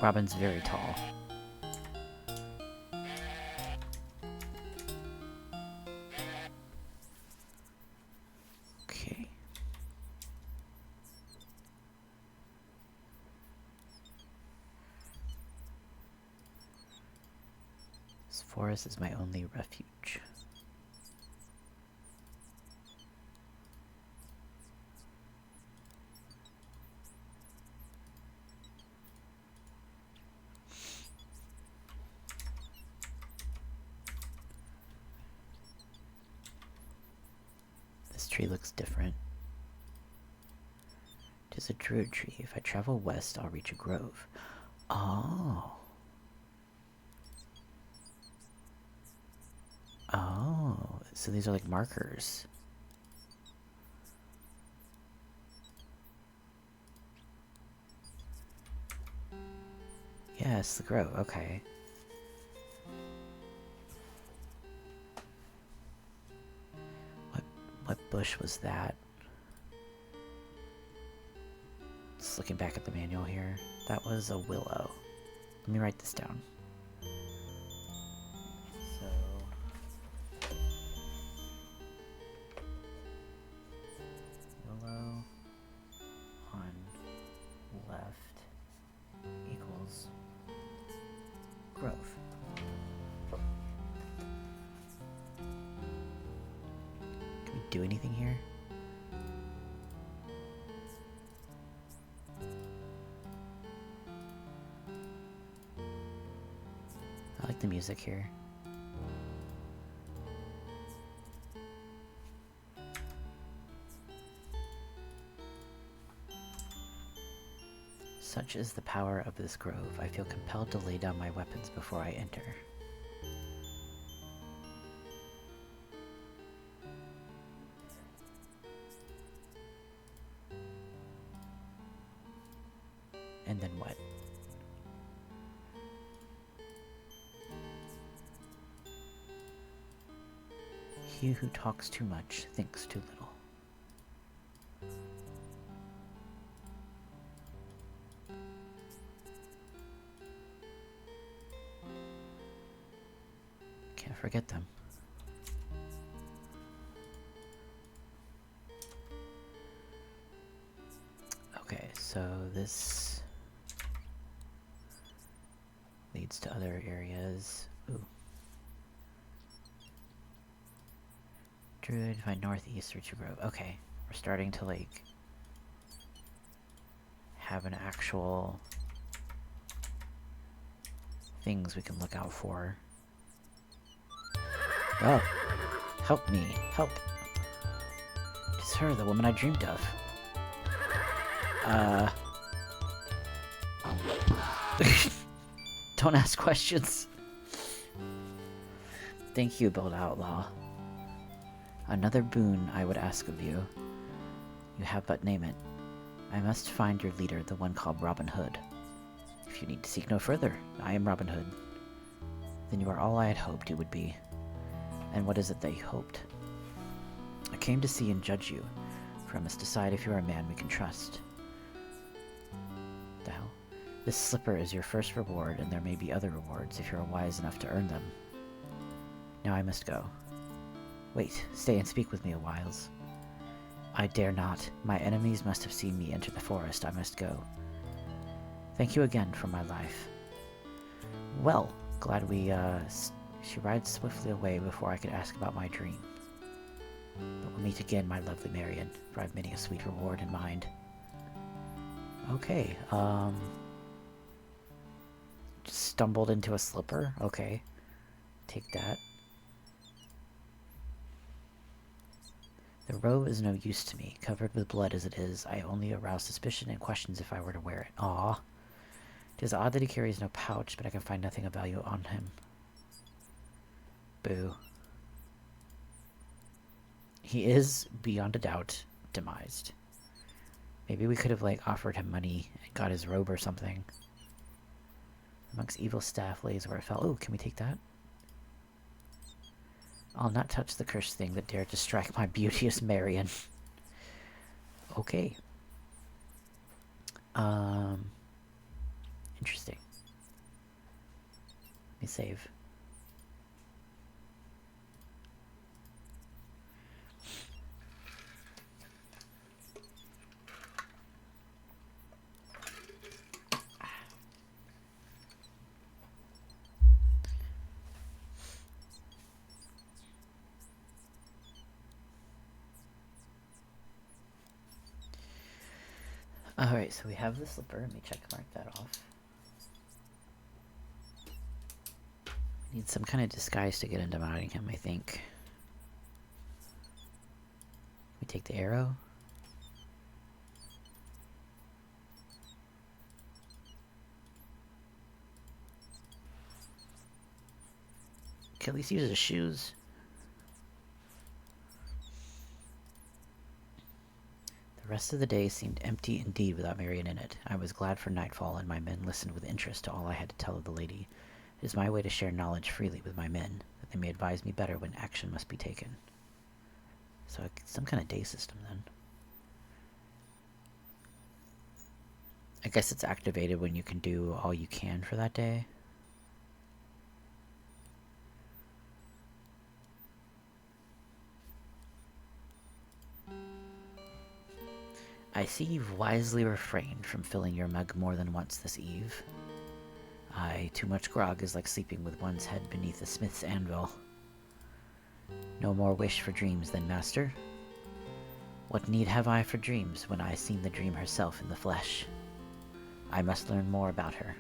Robin's very tall. Okay. This forest is my only refuge. This tree looks different. It is a druid tree. If I travel west, I'll reach a grove. Oh. Oh, so these are like markers. Yes, the grove, okay. What bush was that? Just looking back at the manual here. That was a willow. Let me write this down. Willow. like the music here. Such is the power of this grove, I feel compelled to lay down my weapons before I enter. And then what? He who talks too much thinks too little. Can't forget them. Okay, so this leads to other areas. Ooh. Druid, find northeast or to grove. Okay, we're starting to like have an actual things we can look out for. Oh, help me, help. It's her, the woman I dreamed of. Don't ask questions. Thank you, Bold Outlaw. Another boon I would ask of you. You have but name it. I must find your leader, the one called Robin Hood. If you need to seek no further, I am Robin Hood. Then you are all I had hoped you would be. And what is it that you hoped? I came to see and judge you, for I must decide if you are a man we can trust. The hell? This slipper is your first reward, and there may be other rewards if you are wise enough to earn them. Now I must go. Wait, stay and speak with me a whiles. I dare not. My enemies must have seen me enter the forest. I must go. Thank you again for my life. Well, glad we, she rides swiftly away before I could ask about my dream. But we'll meet again, my lovely Marion, for I've many a sweet reward in mind. Okay, just stumbled into a slipper? Okay. Take that. The robe is no use to me. Covered with blood as it is, I only arouse suspicion and questions if I were to wear it. Aw. It is odd that he carries no pouch, but I can find nothing of value on him. Boo. He is, beyond a doubt, demised. Maybe we could have, like, offered him money and got his robe or something. The monk's evil staff lays where it fell. Oh, can we take that? I'll not touch the cursed thing that dared to strike my beauteous Marion. Okay. Interesting. Let me save. Alright, so we have the slipper. Let me check mark that off. We need some kind of disguise to get into Nottingham, I think. We take the arrow. Can at least use his shoes. The rest of the day seemed empty indeed without Marion in it. I was glad for nightfall, and my men listened with interest to all I had to tell of the lady. It is my way to share knowledge freely with my men, that they may advise me better when action must be taken. So some kind of day system, then. I guess it's activated when you can do all you can for that day. I see you've wisely refrained from filling your mug more than once this eve. Aye, too much grog is like sleeping with one's head beneath a smith's anvil. No more wish for dreams then, master? What need have I for dreams when I seen the dream herself in the flesh? I must learn more about her.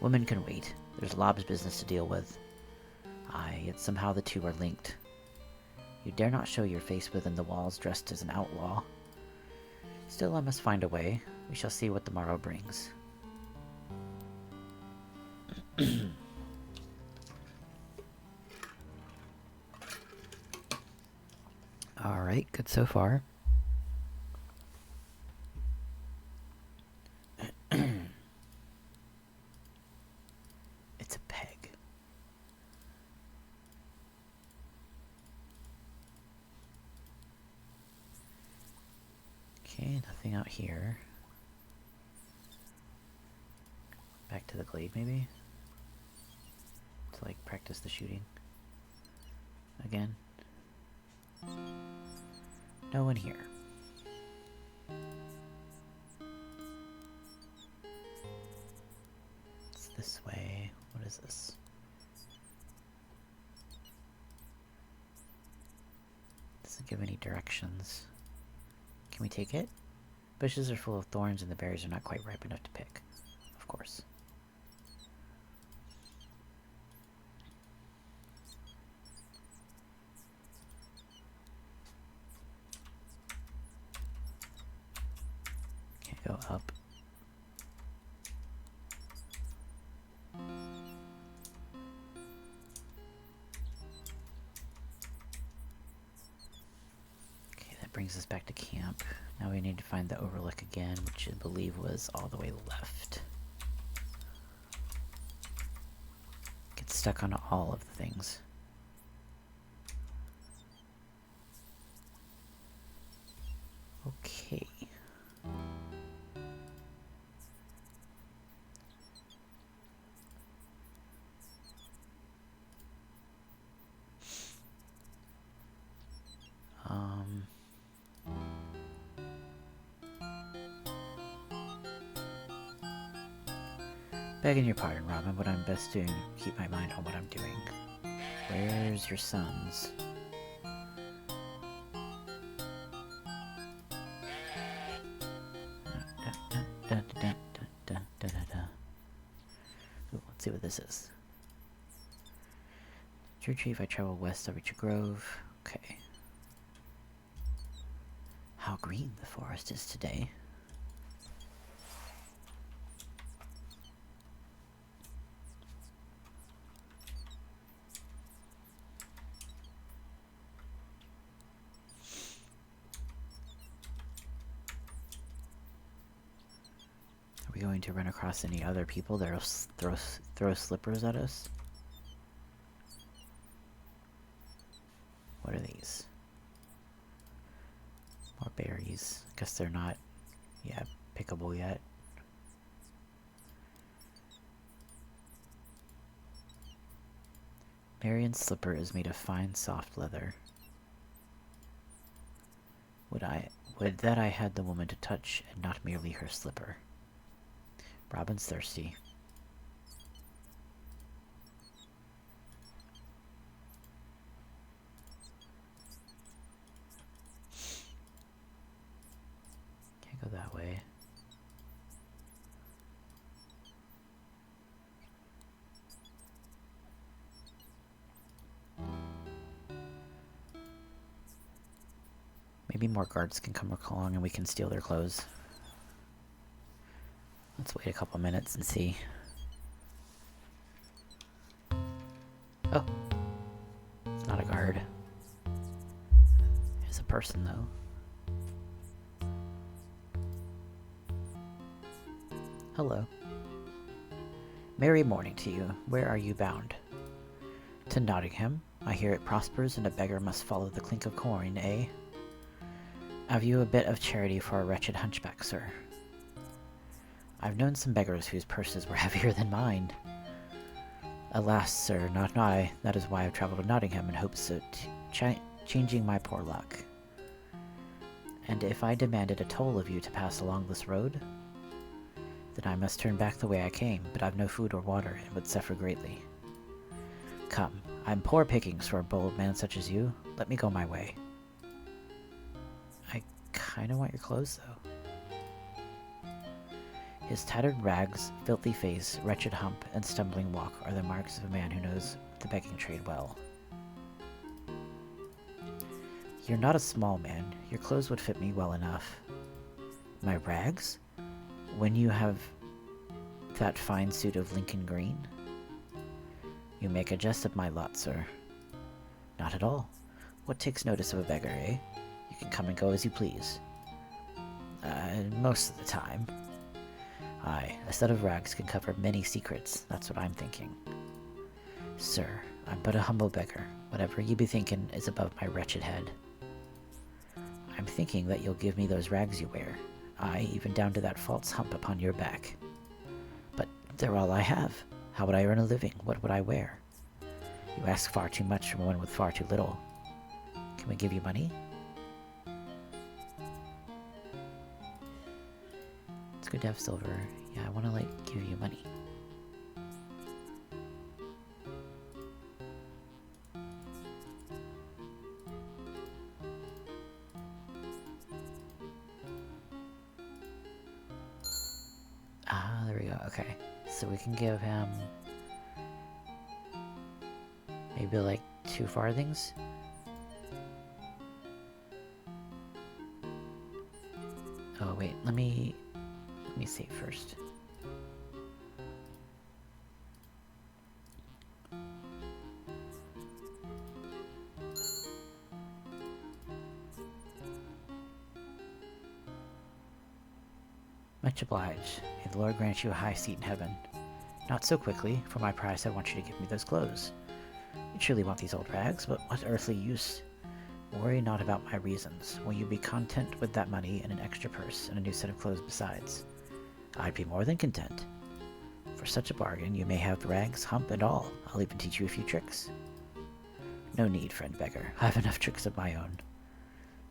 Women can wait. There's Lob's business to deal with. Aye, yet somehow the two are linked. You dare not show your face within the walls dressed as an outlaw. Still, I must find a way. We shall see what the morrow brings. Alright, good so far. It's a peg. Okay, nothing out here. Back to the glade, maybe? To, like, practice the shooting. Again. No one here. It's this way. What is this? Doesn't give any directions. Can we take it? Bushes are full of thorns and the berries are not quite ripe enough to pick. Of course. Can't go up. Okay, that brings us back to camp. Now we need to find the overlook again, which I believe was all the way left. Get stuck on all of the things. Okay. Begging your pardon, Robin, but I'm best to keep my mind on what I'm doing. Where's your sons? Ooh, let's see what this is. True tree, if I travel west, I'll reach a grove. Okay. How green the forest is today. Are we going to run across any other people that'll throw slippers at us? What are these? More berries. Guess they're not, pickable yet. Marion's slipper is made of fine, soft leather. Would that I had the woman to touch, and not merely her slipper. Robin's thirsty. Can't go that way. Maybe more guards can come along and we can steal their clothes. Let's wait a couple minutes and see. Oh. It's not a guard. It's a person, though. Hello. Merry morning to you. Where are you bound? To Nottingham. I hear it prospers and a beggar must follow the clink of coin, eh? Have you a bit of charity for a wretched hunchback, sir? I've known some beggars whose purses were heavier than mine. Alas, sir, not I. That is why I've traveled to Nottingham in hopes of changing my poor luck. And if I demanded a toll of you to pass along this road, then I must turn back the way I came, but I've no food or water and would suffer greatly. Come, I'm poor pickings for a bold man such as you. Let me go my way. I kinda want your clothes, though. His tattered rags, filthy face, wretched hump, and stumbling walk are the marks of a man who knows the begging trade well. You're not a small man. Your clothes would fit me well enough. My rags? When you have that fine suit of Lincoln green? You make a jest of my lot, sir. Not at all. What takes notice of a beggar, eh? You can come and go as you please. Most of the time. Aye, a set of rags can cover many secrets, that's what I'm thinking. Sir, I'm but a humble beggar. Whatever you be thinking is above my wretched head. I'm thinking that you'll give me those rags you wear. Aye, even down to that false hump upon your back. But they're all I have. How would I earn a living? What would I wear? You ask far too much from one with far too little. Can we give you money? It's good to have silver. Yeah, I want to, like, give you money. Ah, there we go. Okay. So we can give him maybe like 2 farthings. Oh wait, let me save first. Much obliged. May the Lord grant you a high seat in heaven. Not so quickly. For my price I want you to give me those clothes. You surely want these old rags, but what earthly use? Worry not about my reasons. Will you be content with that money and an extra purse and a new set of clothes besides? I'd be more than content. For such a bargain you may have rags, hump, and all. I'll even teach you a few tricks. No need, friend beggar. I have enough tricks of my own.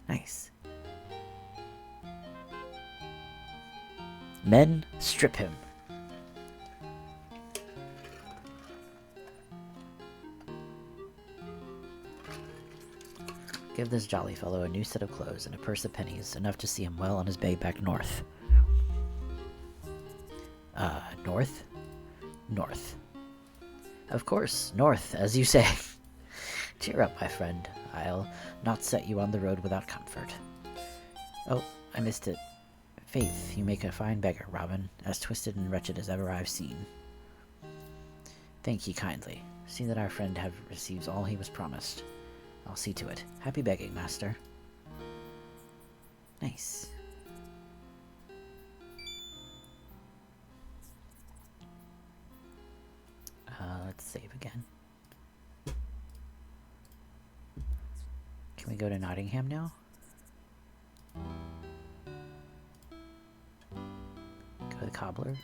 Nice. Men, strip him. Give this jolly fellow a new set of clothes and a purse of pennies, enough to see him well on his way back north. North? North. Of course, north, as you say. Cheer up, my friend. I'll not set you on the road without comfort. Oh, I missed it. Faith, you make a fine beggar, Robin, as twisted and wretched as ever I've seen. Thank ye kindly. See that our friend receives all he was promised. I'll see to it. Happy begging, master. Nice. Let's save again. Can we go to Nottingham now? Go to the cobbler.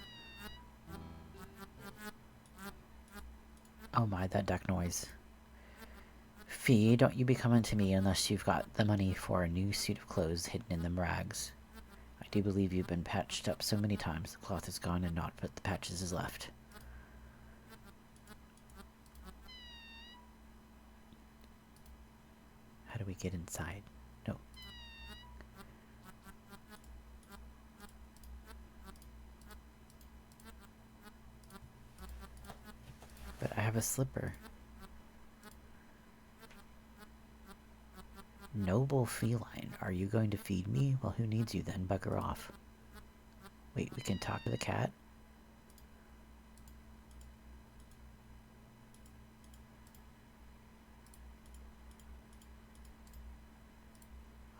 Oh my, that duck noise. Fee, don't you be coming to me unless you've got the money for a new suit of clothes hidden in them rags. I do believe you've been patched up so many times the cloth is gone and naught but the patches is left. How do we get inside? No. But I have a slipper. Noble feline, are you going to feed me? Well, who needs you then? Bugger off. Wait, we can talk to the cat?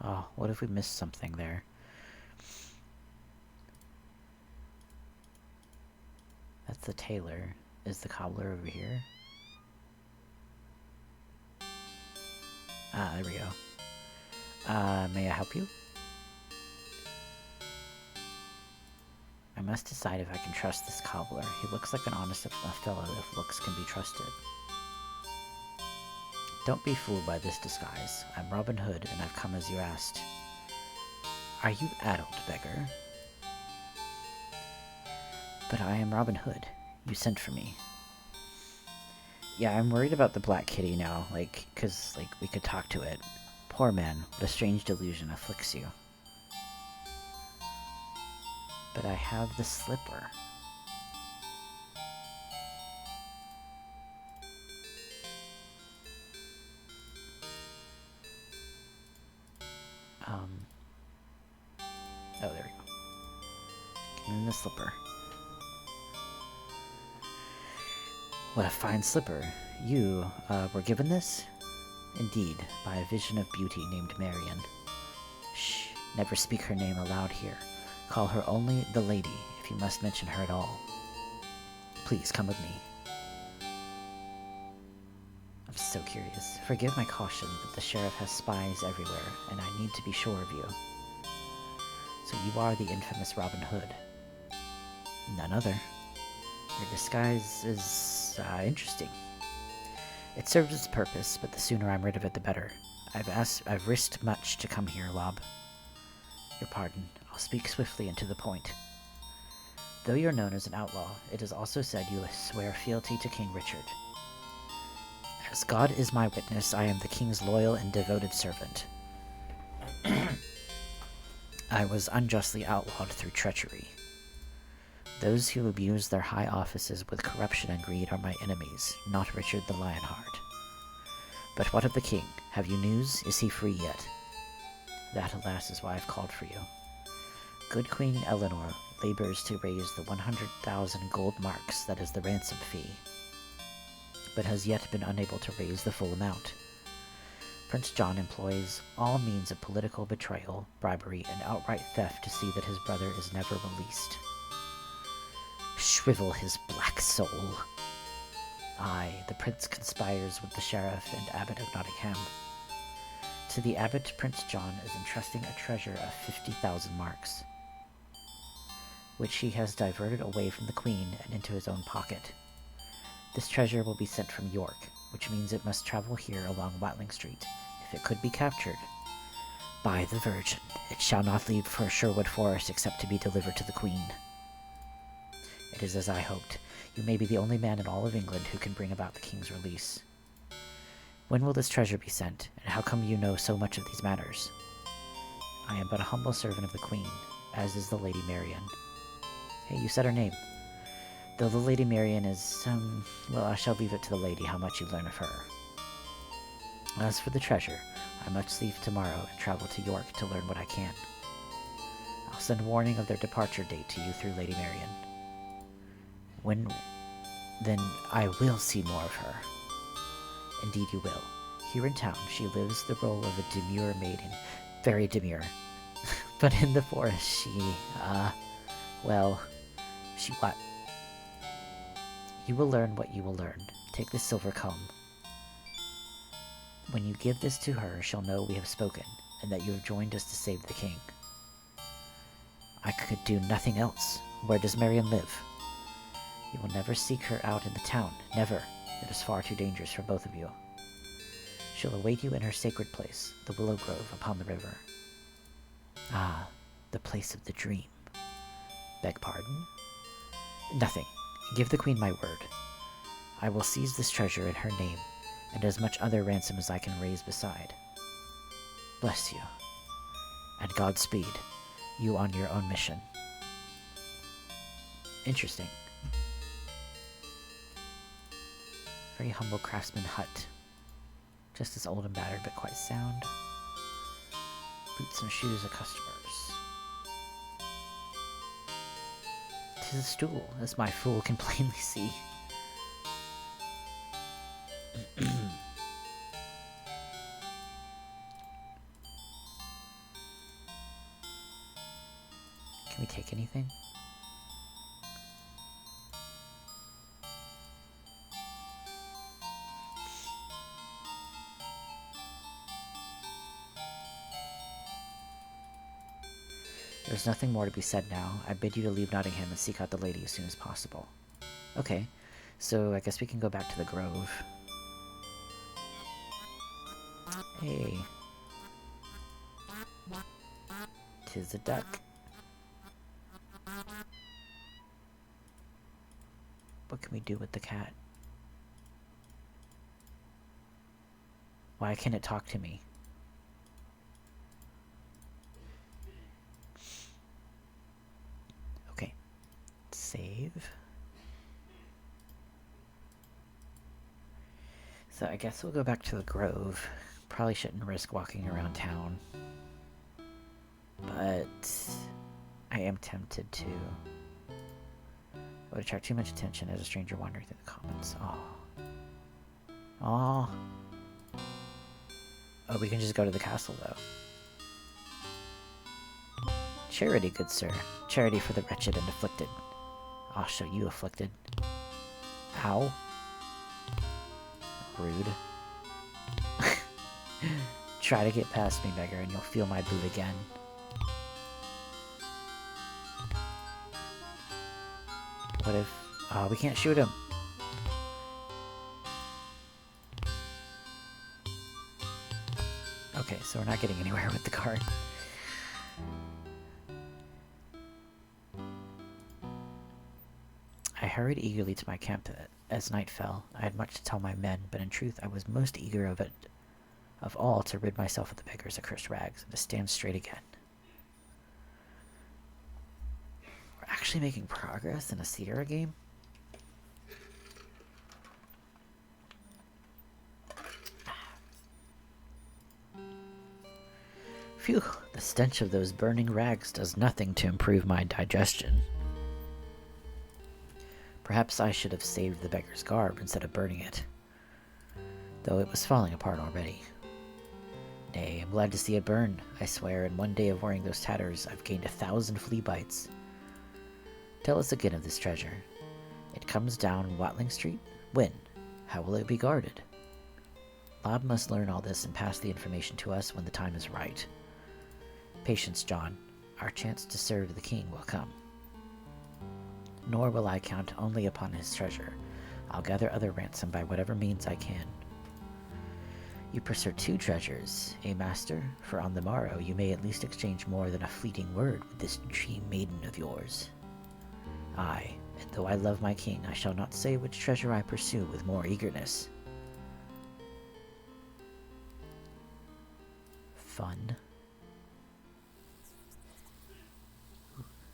Oh, what if we missed something there? That's the tailor. Is the cobbler over here? Ah, there we go. May I help you? I must decide if I can trust this cobbler. He looks like an honest enough fellow if looks can be trusted. Don't be fooled by this disguise. I'm Robin Hood, and I've come as you asked. Are you adult, beggar? But I am Robin Hood. You sent for me. Yeah, I'm worried about the black kitty now, like, 'cause, like, we could talk to it. Poor man, what a strange delusion afflicts you. But I have the slipper. Oh, there we go. Give me the slipper. What a fine slipper. You, were given this? Indeed, by a vision of beauty named Marion. Shh, never speak her name aloud here. Call her only the lady, if you must mention her at all. Please, come with me. I'm so curious. Forgive my caution, but the sheriff has spies everywhere, and I need to be sure of you. So you are the infamous Robin Hood. None other. Your disguise is, interesting. It serves its purpose, but the sooner I'm rid of it, the better. I've risked much to come here, Lob. Your pardon. I'll speak swiftly and to the point. Though you're known as an outlaw, it is also said you swear fealty to King Richard. As God is my witness, I am the king's loyal and devoted servant. I was unjustly outlawed through treachery. Those who abuse their high offices with corruption and greed are my enemies, not Richard the Lionheart. But what of the king? Have you news? Is he free yet? That, alas, is why I've called for you. Good Queen Eleanor labors to raise the 100,000 gold marks that is the ransom fee, but has yet been unable to raise the full amount. Prince John employs all means of political betrayal, bribery, and outright theft to see that his brother is never released. Shrivel his black soul. Aye, the prince conspires with the sheriff and abbot of Nottingham. To the abbot, Prince John is entrusting a treasure of 50,000 marks, which he has diverted away from the queen and into his own pocket. This treasure will be sent from York, which means it must travel here along Watling Street, if it could be captured. By the Virgin, it shall not leave for Sherwood Forest except to be delivered to the queen. It is as I hoped. You may be the only man in all of England who can bring about the king's release. When will this treasure be sent, and how come you know so much of these matters? I am but a humble servant of the queen, as is the Lady Marion. Hey, you said her name. Though the Lady Marion is, well, I shall leave it to the lady how much you learn of her. As for the treasure, I must leave tomorrow and travel to York to learn what I can. I'll send warning of their departure date to you through Lady Marion. Then I will see more of her. Indeed you will. Here in town, she lives the role of a demure maiden. Very demure. But in the forest, she, well, she what? You will learn what you will learn. Take this silver comb. When you give this to her, she'll know we have spoken, and that you have joined us to save the king. I could do nothing else. Where does Marion live? You will never seek her out in the town. Never. It is far too dangerous for both of you. She'll await you in her sacred place, the Willow Grove upon the river. Ah, the place of the dream. Beg pardon? Nothing. Give the queen my word. I will seize this treasure in her name, and as much other ransom as I can raise beside. Bless you. And Godspeed, you on your own mission. Interesting. Very humble craftsman hut. Just as old and battered, but quite sound. Boots and shoes of customers. 'Tis a stool, as my fool can plainly see. Can we take anything? There's nothing more to be said now. I bid you to leave Nottingham and seek out the lady as soon as possible. Okay, so I guess we can go back to the grove. Hey. 'Tis a duck. What can we do with the cat? Why can't it talk to me? save. So I guess we'll go back to the Grove. Probably shouldn't risk walking around town. But I am tempted to. It would attract too much attention as a stranger wandering through the commons. Oh, we can just go to the castle, though. Charity, good sir. Charity for the wretched and afflicted. I'll show you afflicted. Ow. Rude. Try to get past me, beggar, and you'll feel my boot again. What if... we can't shoot him. Okay, so we're not getting anywhere with the card. I hurried eagerly to my camp as night fell. I had much to tell my men, but in truth I was most eager of all to rid myself of the beggar's accursed rags and to stand straight again. We're actually making progress in a Sierra game? Phew, the stench of those burning rags does nothing to improve my digestion. Perhaps I should have saved the beggar's garb instead of burning it, though it was falling apart already. Nay, I'm glad to see it burn. I swear, in one day of wearing those tatters, I've gained 1,000 flea bites. Tell us again of this treasure. It comes down Watling Street? When? How will it be guarded? Bob must learn all this and pass the information to us when the time is right. Patience, John. Our chance to serve the king will come. Nor will I count only upon his treasure. I'll gather other ransom by whatever means I can. You pursue 2 treasures, eh, master? For on the morrow you may at least exchange more than a fleeting word with this dream maiden of yours. Aye, and though I love my king, I shall not say which treasure I pursue with more eagerness. Fun.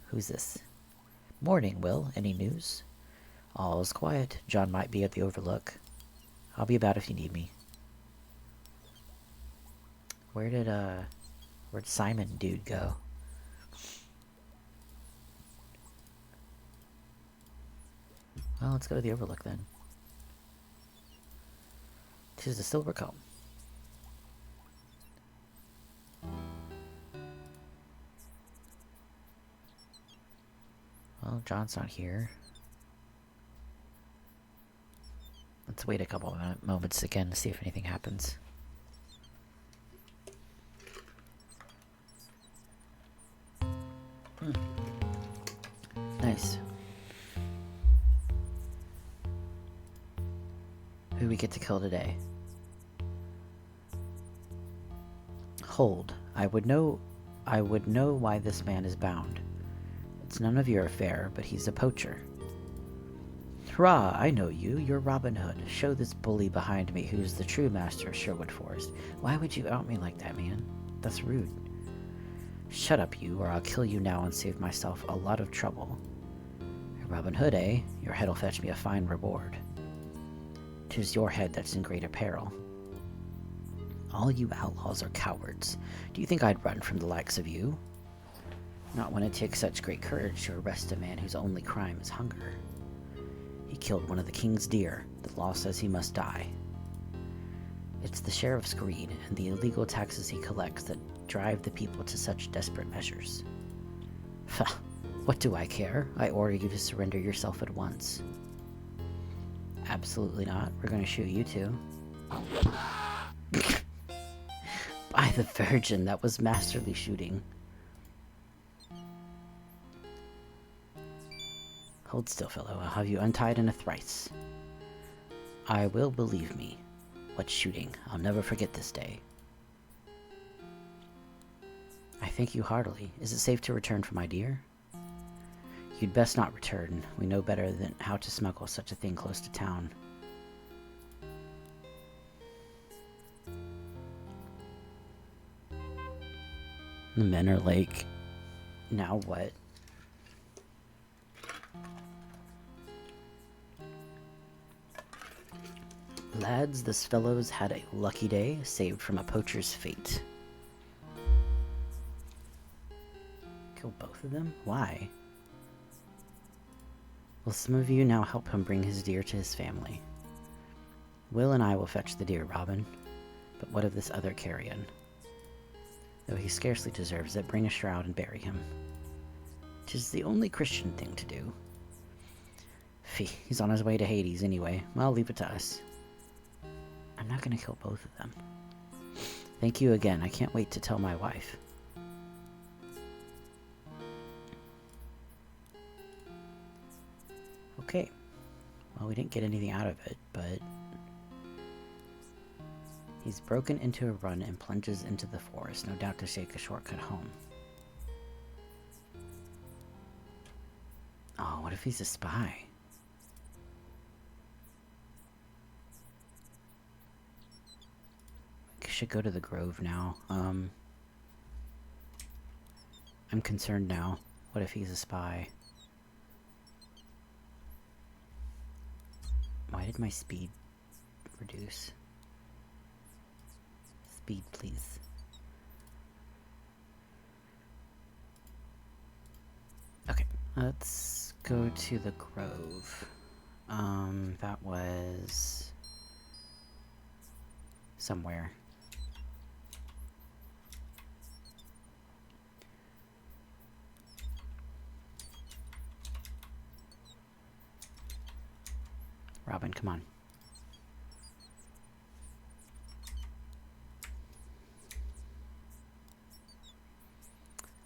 Who's this? Morning, Will. Any news? All is quiet. John might be at the Overlook. I'll be about if you need me. Where'd Simon dude go? Well, let's go to the Overlook then. 'Tis the Silver Comb. Well, John's not here. Let's wait a couple of moments again to see if anything happens. Nice. Who we get to kill today? Hold. I would know why this man is bound. It's none of your affair, but he's a poacher. Hurrah, I know you. You're Robin Hood. Show this bully behind me who's the true master of Sherwood Forest. Why would you out me like that, man? That's rude. Shut up, you, or I'll kill you now and save myself a lot of trouble. Robin Hood, eh? Your head'll fetch me a fine reward. 'Tis your head that's in greater peril. All you outlaws are cowards. Do you think I'd run from the likes of you? Not when it takes such great courage to arrest a man whose only crime is hunger. He killed one of the king's deer. The law says he must die. It's the sheriff's greed and the illegal taxes he collects that drive the people to such desperate measures. What do I care? I order you to surrender yourself at once. Absolutely not. We're going to shoot you too. By the Virgin, that was masterly shooting. Hold still, fellow. I'll have you untied in a thrice. I will, believe me. What shooting? I'll never forget this day. I thank you heartily. Is it safe to return for my dear? You'd best not return. We know better than how to smuggle such a thing close to town. The men are like, now what? Lads, this fellow's had a lucky day, saved from a poacher's fate. Kill both of them? Why? Will some of you now help him bring his deer to his family? Will and I will fetch the deer, Robin. But what of this other carrion? Though he scarcely deserves it, bring a shroud and bury him. 'Tis the only Christian thing to do. Fee, he's on his way to Hades anyway. Well, leave it to us. I'm not gonna kill both of them. Thank you again. I can't wait to tell my wife. Okay. Well, we didn't get anything out of it, but... He's broken into a run and plunges into the forest, no doubt to take a shortcut home. Oh, what if he's a spy? We should go to the grove now. I'm concerned now. What if he's a spy? Why did my speed reduce? Speed, please. Okay, let's go to the grove. That was... somewhere. Robin, come on.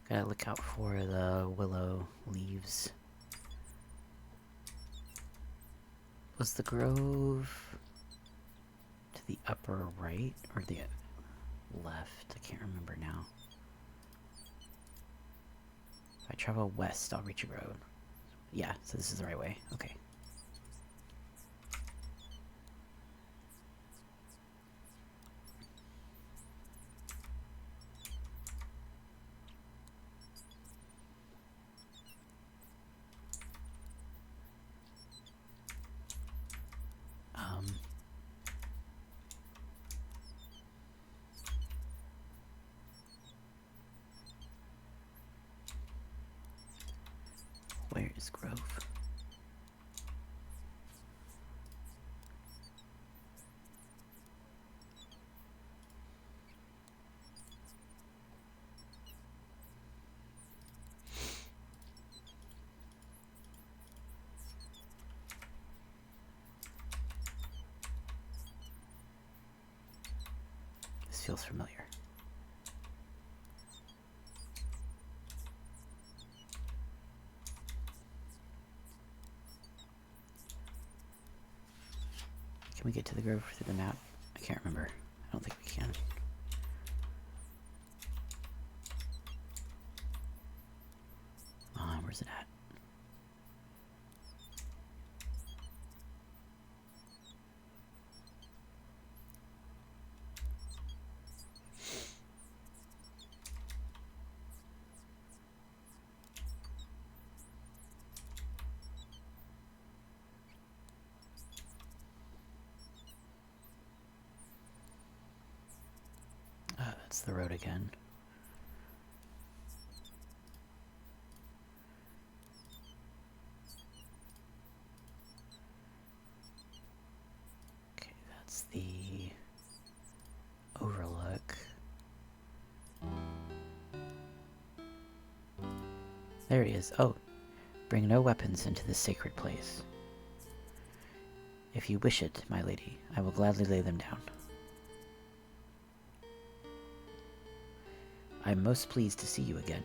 Gotta look out for the willow leaves. Was the grove to the upper right or the left? I can't remember now. If I travel west, I'll reach a road. Yeah, so this is the right way. Okay. Where is Grove? This feels familiar. Can we get to the grove through the map? I can't remember. I don't think we can. Where's it at? That's the road again. Okay, that's the overlook. There he is. Oh, bring no weapons into this sacred place. If you wish it, my lady, I will gladly lay them down. I am most pleased to see you again.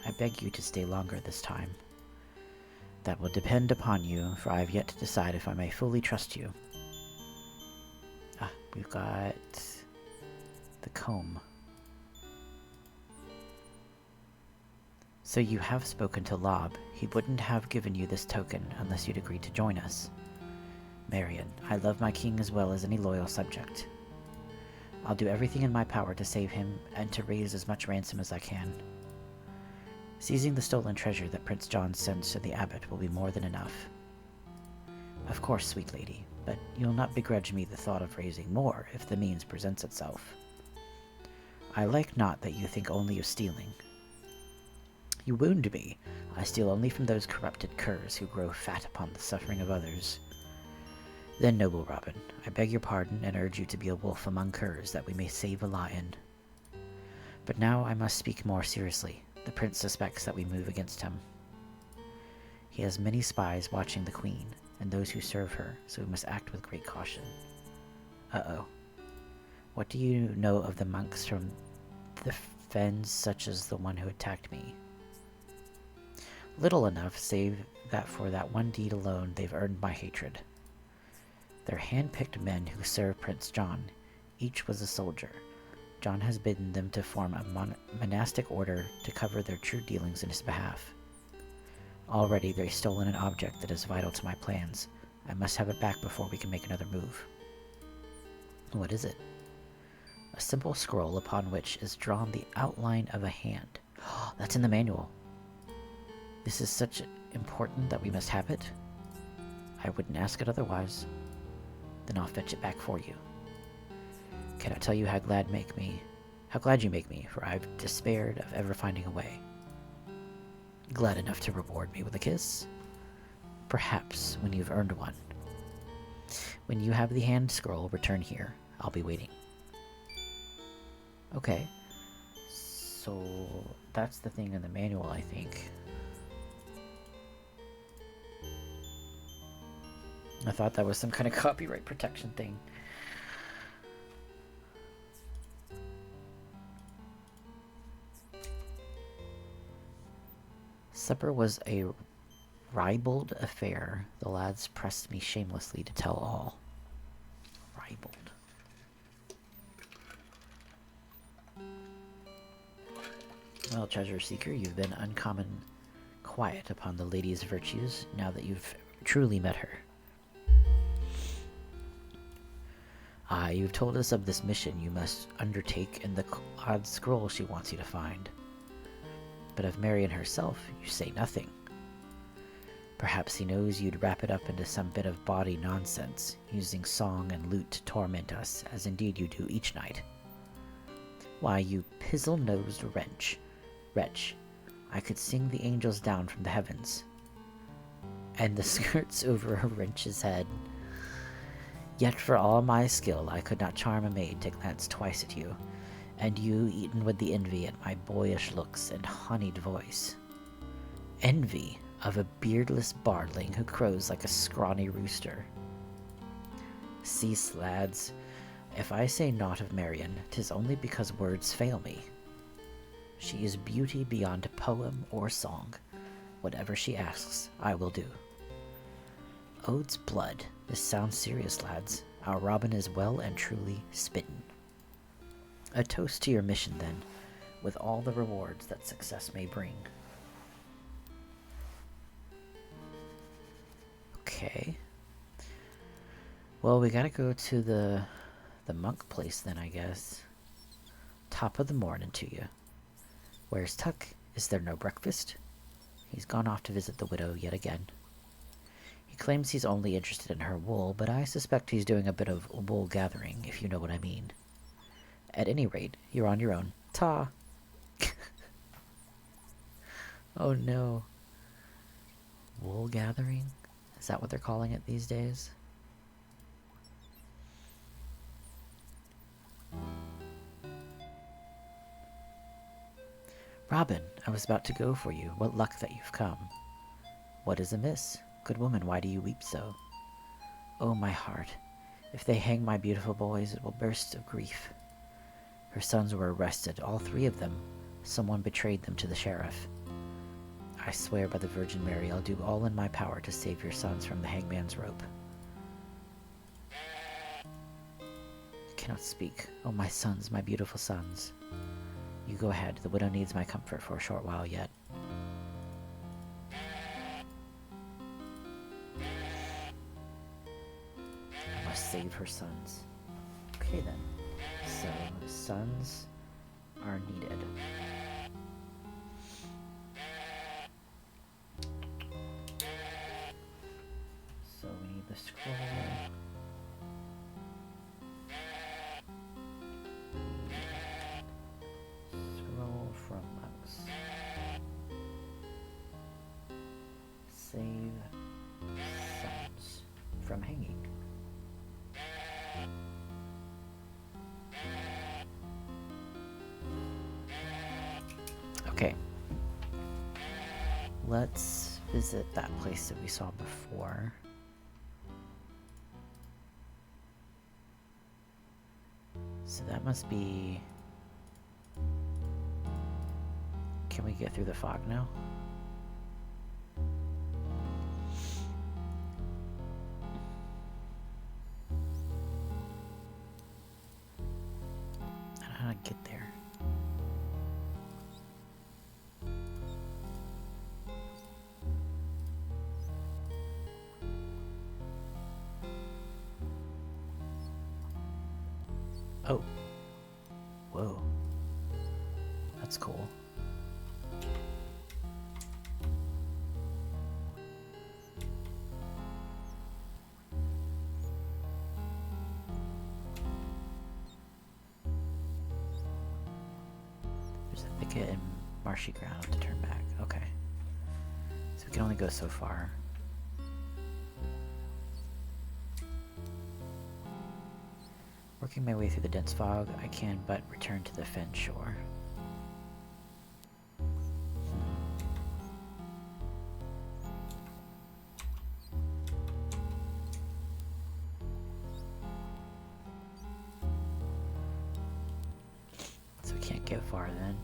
I beg you to stay longer this time. That will depend upon you, for I have yet to decide if I may fully trust you. Ah, we've got the comb. So you have spoken to Lob. He wouldn't have given you this token unless you'd agreed to join us. Marion, I love my king as well as any loyal subject. I'll do everything in my power to save him and to raise as much ransom as I can. Seizing the stolen treasure that Prince John sends to the abbot will be more than enough. Of course, sweet lady, but you'll not begrudge me the thought of raising more if the means presents itself. I like not that you think only of stealing. You wound me. I steal only from those corrupted curs who grow fat upon the suffering of others. Then, noble Robin, I beg your pardon and urge you to be a wolf among curs, that we may save a lion. But now I must speak more seriously. The prince suspects that we move against him. He has many spies watching the queen, and those who serve her, so we must act with great caution. Uh-oh. What do you know of the monks from the fens such as the one who attacked me? Little enough, save that for that one deed alone they've earned my hatred. They're hand-picked men who serve Prince John. Each was a soldier. John has bidden them to form a monastic order to cover their true dealings in his behalf. Already they've stolen an object that is vital to my plans. I must have it back before we can make another move. What is it? A simple scroll upon which is drawn the outline of a hand. That's in the manual. This is such important that we must have it? I wouldn't ask it otherwise. Then I'll fetch it back for you. Cannot tell you how glad you make me, for I've despaired of ever finding a way. Glad enough to reward me with a kiss? Perhaps when you've earned one. When you have the hand scroll, return here. I'll be waiting. Okay. So that's the thing in the manual, I think. I thought that was some kind of copyright protection thing. Supper was a ribald affair. The lads pressed me shamelessly to tell all. Ribald. Well, treasure seeker, you've been uncommon quiet upon the lady's virtues now that you've truly met her. You've told us of this mission you must undertake and the odd scroll she wants you to find. But of Marion herself, you say nothing. Perhaps he knows you'd wrap it up into some bit of bawdy nonsense, using song and lute to torment us, as indeed you do each night. Why, you pizzle-nosed wretch, I could sing the angels down from the heavens, and the skirts over a wretch's head. Yet for all my skill, I could not charm a maid to glance twice at you, and you eaten with the envy at my boyish looks and honeyed voice. Envy of a beardless bardling who crows like a scrawny rooster. Cease, lads. If I say naught of Marion, 'tis only because words fail me. She is beauty beyond poem or song. Whatever she asks, I will do. Ode's blood. This sounds serious, lads. Our Robin is well and truly smitten. A toast to your mission, then, with all the rewards that success may bring. Okay. Well, we gotta go to the monk place then, I guess. Top of the morning to you. Where's Tuck? Is there no breakfast? He's gone off to visit the widow yet again. He claims he's only interested in her wool, but I suspect he's doing a bit of wool gathering, if you know what I mean. At any rate, you're on your own. Ta! Oh no. Wool gathering? Is that what they're calling it these days? Robin, I was about to go for you. What luck that you've come. What is amiss? Good woman, why do you weep so? Oh, my heart. If they hang my beautiful boys, it will burst of grief. Her sons were arrested, all three of them. Someone betrayed them to the sheriff. I swear by the Virgin Mary I'll do all in my power to save your sons from the hangman's rope. I cannot speak. Oh, my sons, my beautiful sons. You go ahead. The widow needs my comfort for a short while yet. I must save her sons. Okay then. So, sons are needed. So we need the scroll. Save sons from hanging. Okay. Let's visit that place that we saw before. So that must be... Can we get through the fog now? I don't know how to get there. Oh. Whoa. That's cool. There's a thicket and marshy ground to turn back. Okay. So we can only go so far. Working my way through the dense fog, I can but return to the fen shore. So we can't get far then.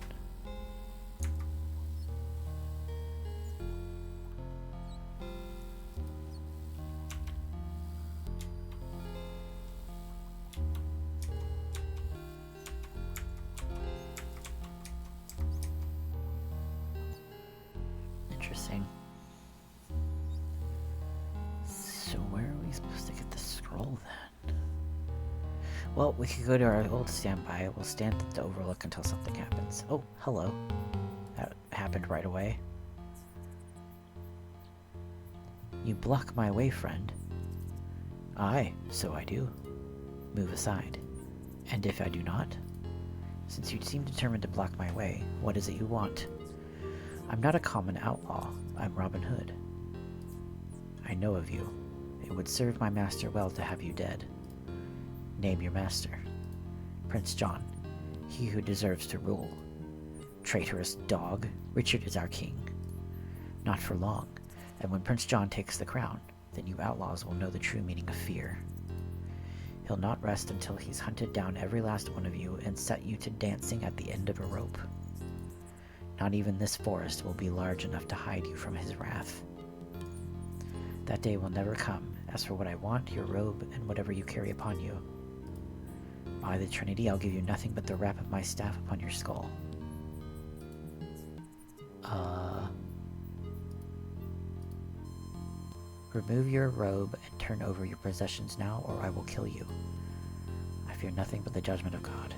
Interesting. So where are we supposed to get the scroll then? Well, we could go to our old standby. We'll stand at the overlook until something happens. Oh, hello. That happened right away. You block my way, friend. Aye, so I do. Move aside. And if I do not? Since you seem determined to block my way, what is it you want? I'm not a common outlaw. I'm Robin Hood. I know of you. It would serve my master well to have you dead. Name your master. Prince John, he who deserves to rule. Traitorous dog, Richard is our king. Not for long, and when Prince John takes the crown, then you outlaws will know the true meaning of fear. He'll not rest until he's hunted down every last one of you and set you to dancing at the end of a rope. Not even this forest will be large enough to hide you from his wrath. That day will never come. As for what I want, your robe and whatever you carry upon you. By the Trinity, I'll give you nothing but the wrap of my staff upon your skull. Remove your robe and turn over your possessions now, or I will kill you. I fear nothing but the judgment of God.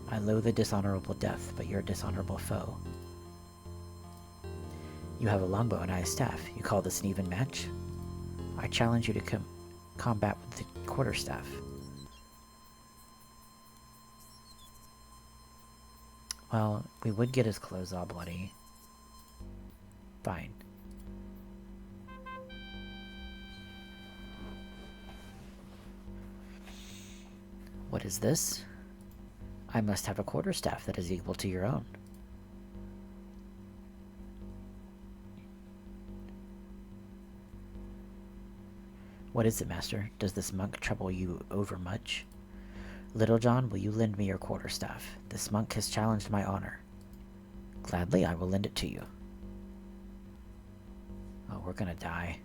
I loathe a dishonorable death, but you're a dishonorable foe. You have a longbow and I a staff. You call this an even match? I challenge you to combat with the quarterstaff. Well, we would get his clothes all bloody. Fine. What is this? I must have a quarterstaff that is equal to your own. What is it, master? Does this monk trouble you overmuch? Little John, will you lend me your quarterstaff? This monk has challenged my honor. Gladly, I will lend it to you. Oh, we're gonna die.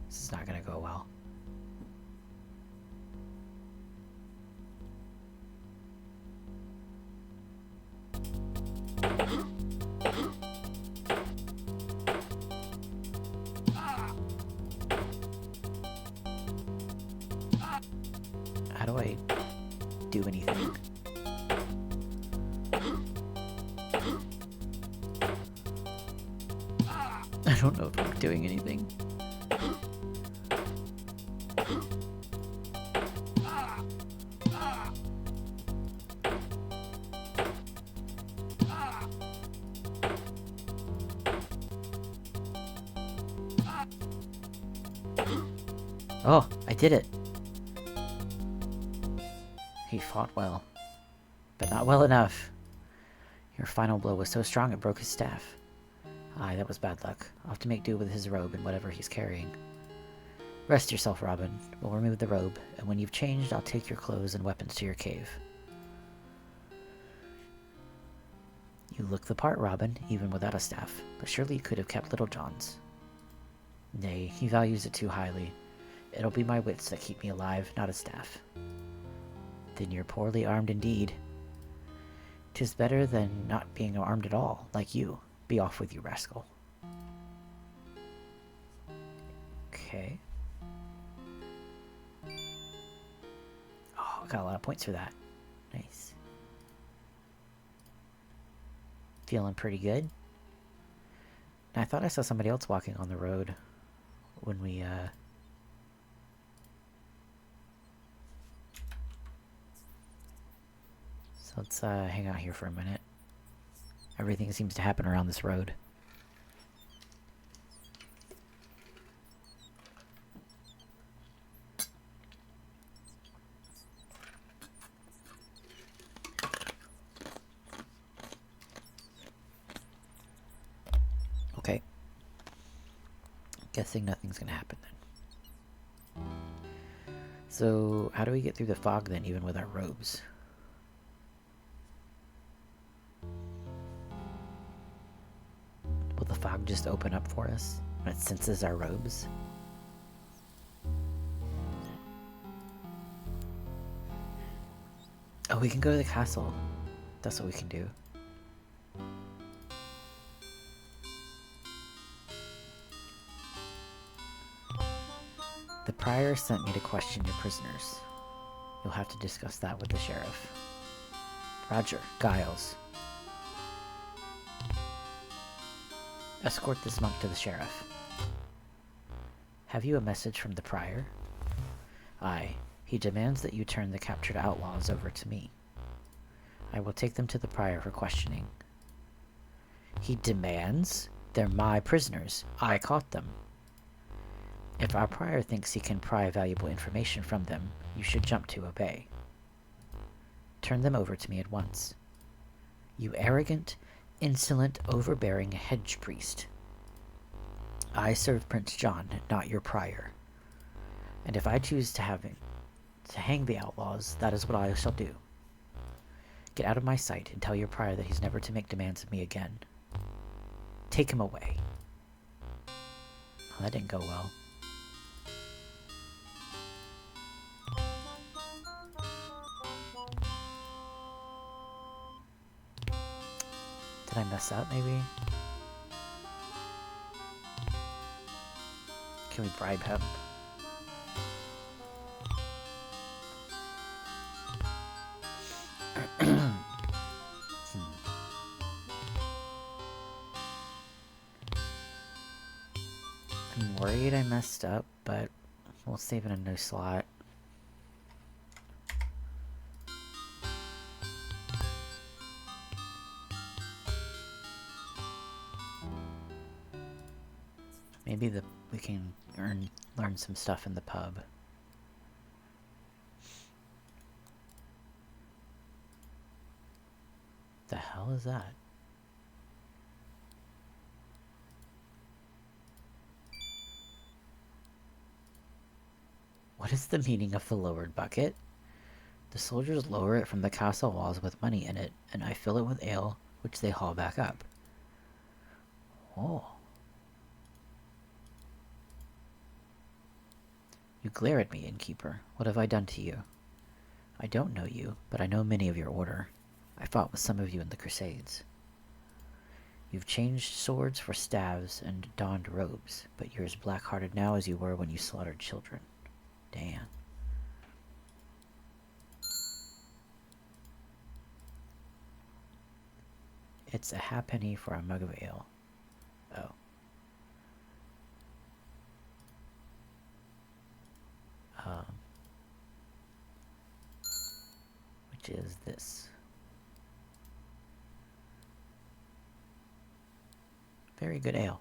This is not gonna go well. How do I do anything? I don't know if I'm doing anything. Oh, I did it! He fought well, but not well enough. Your final blow was so strong it broke his staff. Aye, that was bad luck. I'll have to make do with his robe and whatever he's carrying. Rest yourself, Robin. We'll remove the robe, and when you've changed, I'll take your clothes and weapons to your cave. You look the part, Robin, even without a staff, but surely you could have kept Little John's. Nay, he values it too highly. It'll be my wits that keep me alive, not a staff. Then you're poorly armed indeed. 'Tis better than not being armed at all, like you. Be off with you, rascal. Okay. Oh, got a lot of points for that. Nice. Feeling pretty good. I thought I saw somebody else walking on the road when we, So let's, hang out here for a minute. Everything seems to happen around this road. Okay. Guessing nothing's gonna happen then. So, how do we get through the fog then, even with our robes? Will the fog just open up for us when it senses our robes? Oh, we can go to the castle. That's what we can do. The prior sent me to question your prisoners. You'll have to discuss that with the sheriff. Roger, Giles. Escort this monk to the sheriff. Have you a message from the prior? Aye. He demands that you turn the captured outlaws over to me. I will take them to the prior for questioning. He demands? They're my prisoners. I caught them. If our prior thinks he can pry valuable information from them, you should jump to obey. Turn them over to me at once. You arrogant, insolent, overbearing hedge priest. I serve Prince John, not your prior. And if I choose to hang the outlaws, that is what I shall do. Get out of my sight and tell your prior that he's never to make demands of me again. Take him away. Oh, that didn't go well. Did I mess up, maybe? Can we bribe him? I'm worried I messed up, but we'll save it in a new slot. Maybe we can learn some stuff in the pub. The hell is that? What is the meaning of the lowered bucket? The soldiers lower it from the castle walls with money in it, and I fill it with ale, which they haul back up. Oh. You glare at me, innkeeper. What have I done to you? I don't know you, but I know many of your order. I fought with some of you in the Crusades. You've changed swords for staves and donned robes, but you're as black-hearted now as you were when you slaughtered children. Damn. It's a halfpenny for a mug of ale. Oh. Which is this. Very good ale.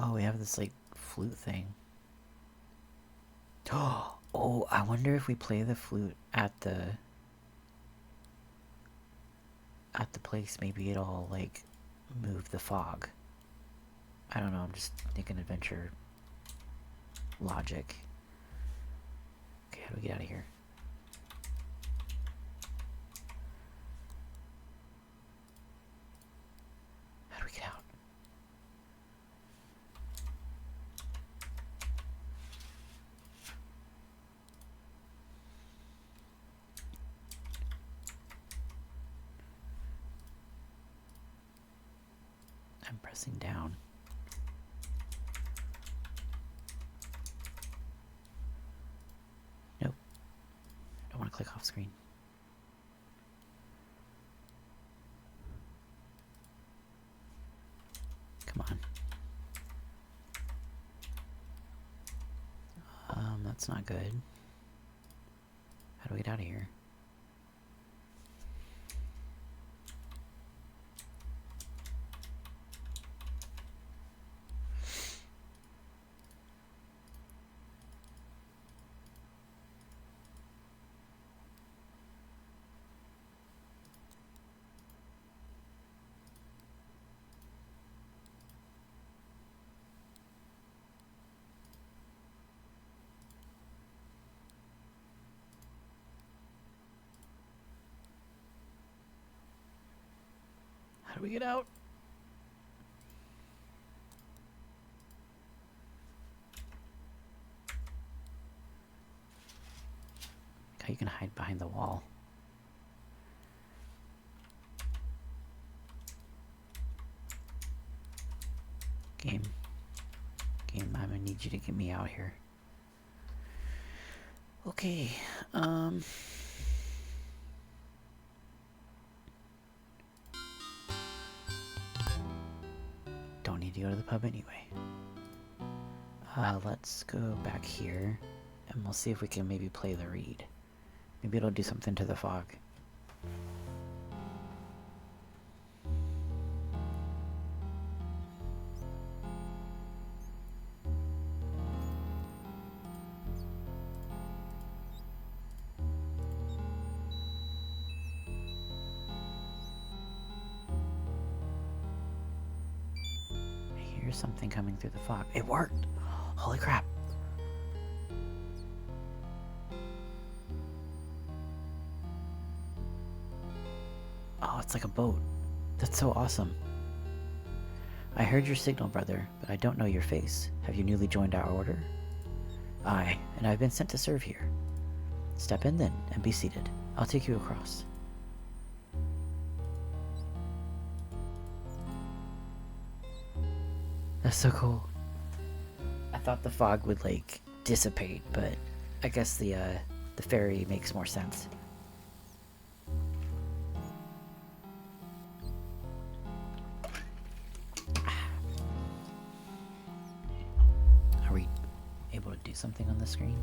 Oh, we have this like flute thing. Oh, I wonder if we play the flute at the place, maybe it'll like move the fog. I don't know, I'm just thinking adventure logic. Okay, how do we get out of here? How do we get out? I'm pressing down. Nope. I don't want to click off screen. Come on. That's not good. How do we get out of here? How do we get out? How you can hide behind the wall? Game, I'm gonna need you to get me out here. Okay, don't need to go to the pub anyway. Let's go back here, and we'll see if we can maybe play the reed. Maybe it'll do something to the fog. I hear something coming through the fog. It worked! Holy crap! Oh, it's like a boat. That's so awesome. I heard your signal, brother, but I don't know your face. Have you newly joined our order? Aye, and I've been sent to serve here. Step in then, and be seated. I'll take you across. That's so cool. I thought the fog would, like, dissipate, but I guess the ferry makes more sense. Are we able to do something on the screen?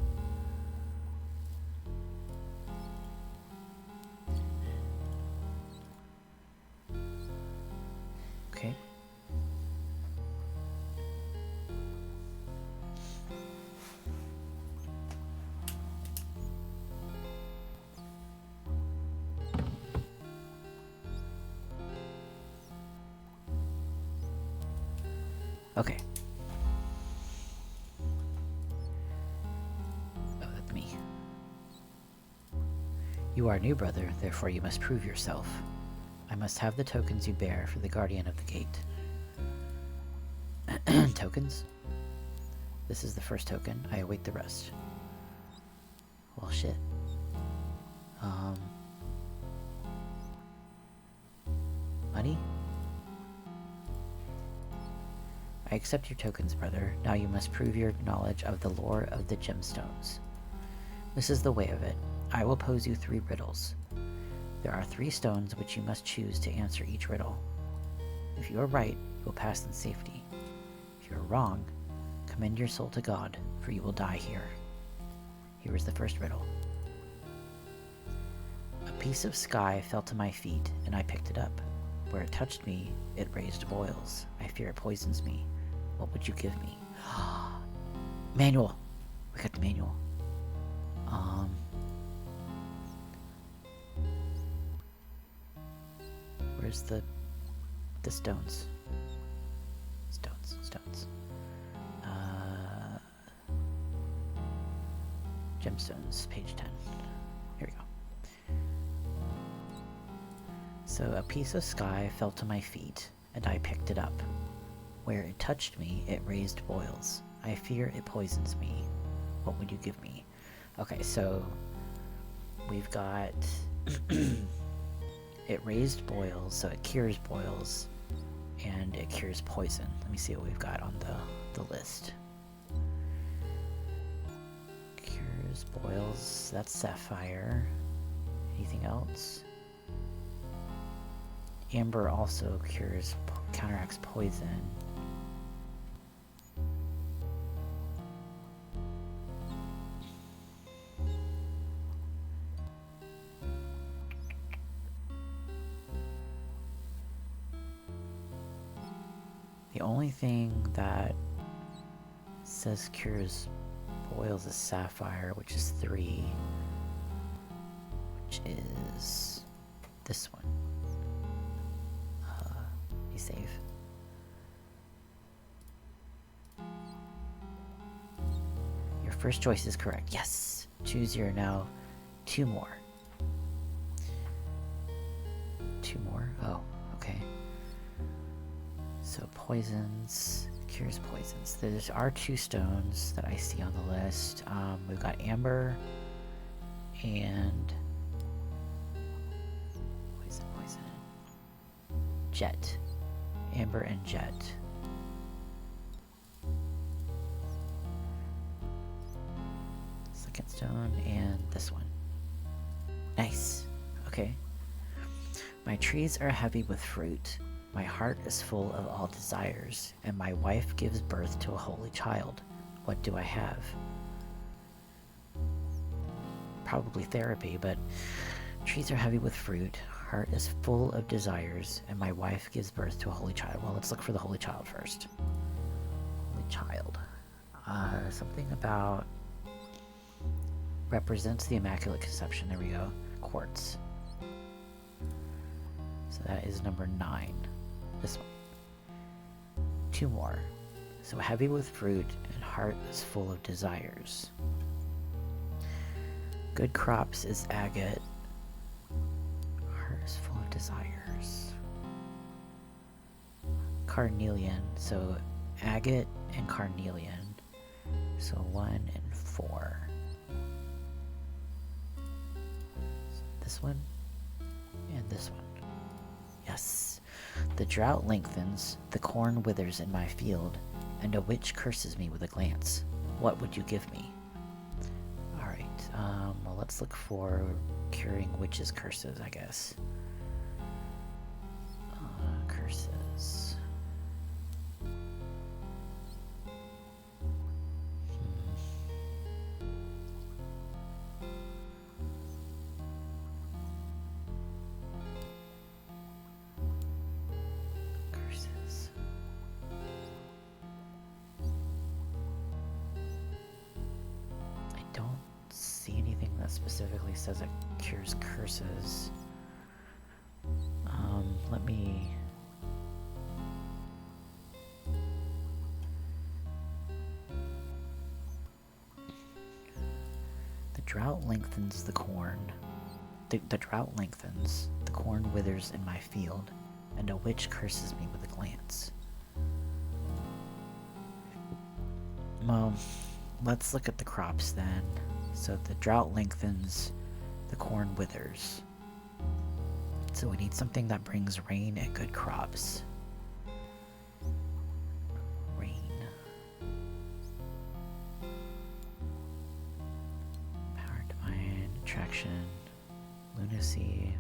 Okay. Okay. Oh, that's me. You are new, brother, therefore you must prove yourself. I must have the tokens you bear for the guardian of the gate. Tokens? This is the first token. I await the rest. Well, shit. Money? I accept your tokens, brother. Now you must prove your knowledge of the lore of the gemstones. This is the way of it. I will pose you 3 riddles. There are 3 stones which you must choose to answer each riddle. If you are right, you will pass in safety. If you are wrong, commend your soul to God, for you will die here. Here is the first riddle. A piece of sky fell to my feet, and I picked it up. Where it touched me, it raised boils. I fear it poisons me. What would you give me? Manual! We got the manual. Where's the stones? Stones. Gemstones, page 10. Here we go. So a piece of sky fell to my feet, and I picked it up. Where it touched me, it raised boils. I fear it poisons me. What would you give me? Okay, so we've got it raised boils, so it cures boils, and it cures poison. Let me see what we've got on the list. Cures boils, that's sapphire. Anything else? Amber also counteracts poison. The only thing that says cures boils is sapphire, which is 3, which is this one. Be safe. Your first choice is correct. Yes! Choose your now 2 more. 2 more? Oh, okay. So poisons, cures poisons. There are 2 stones that I see on the list. We've got amber and poison. Jet. Amber and jet. Second stone and this one. Nice. Okay. My trees are heavy with fruit. My heart is full of all desires, and my wife gives birth to a holy child. What do I have? Probably therapy, but trees are heavy with fruit. Heart is full of desires, and my wife gives birth to a holy child. Well, let's look for the holy child first. Holy child. Something about represents the Immaculate Conception. There we go. Quartz. So that is number 9. This one. 2 more. So heavy with fruit and heart is full of desires. Good crops is agate. Heart is full of desires. Carnelian. So agate and carnelian. So 1 and 4. So this one and this one. Yes. The drought lengthens, the corn withers in my field, and a witch curses me with a glance. What would you give me? Alright, well, let's look for curing witches' curses, I guess. Curses. Curses. I don't see anything that specifically says it cures curses. Let me... The drought lengthens the corn. The drought lengthens, the corn withers in my field, and a witch curses me with a glance. Well, let's look at the crops then. So the drought lengthens, the corn withers. So we need something that brings rain and good crops. Rain. Power, divine, attraction, lunacy.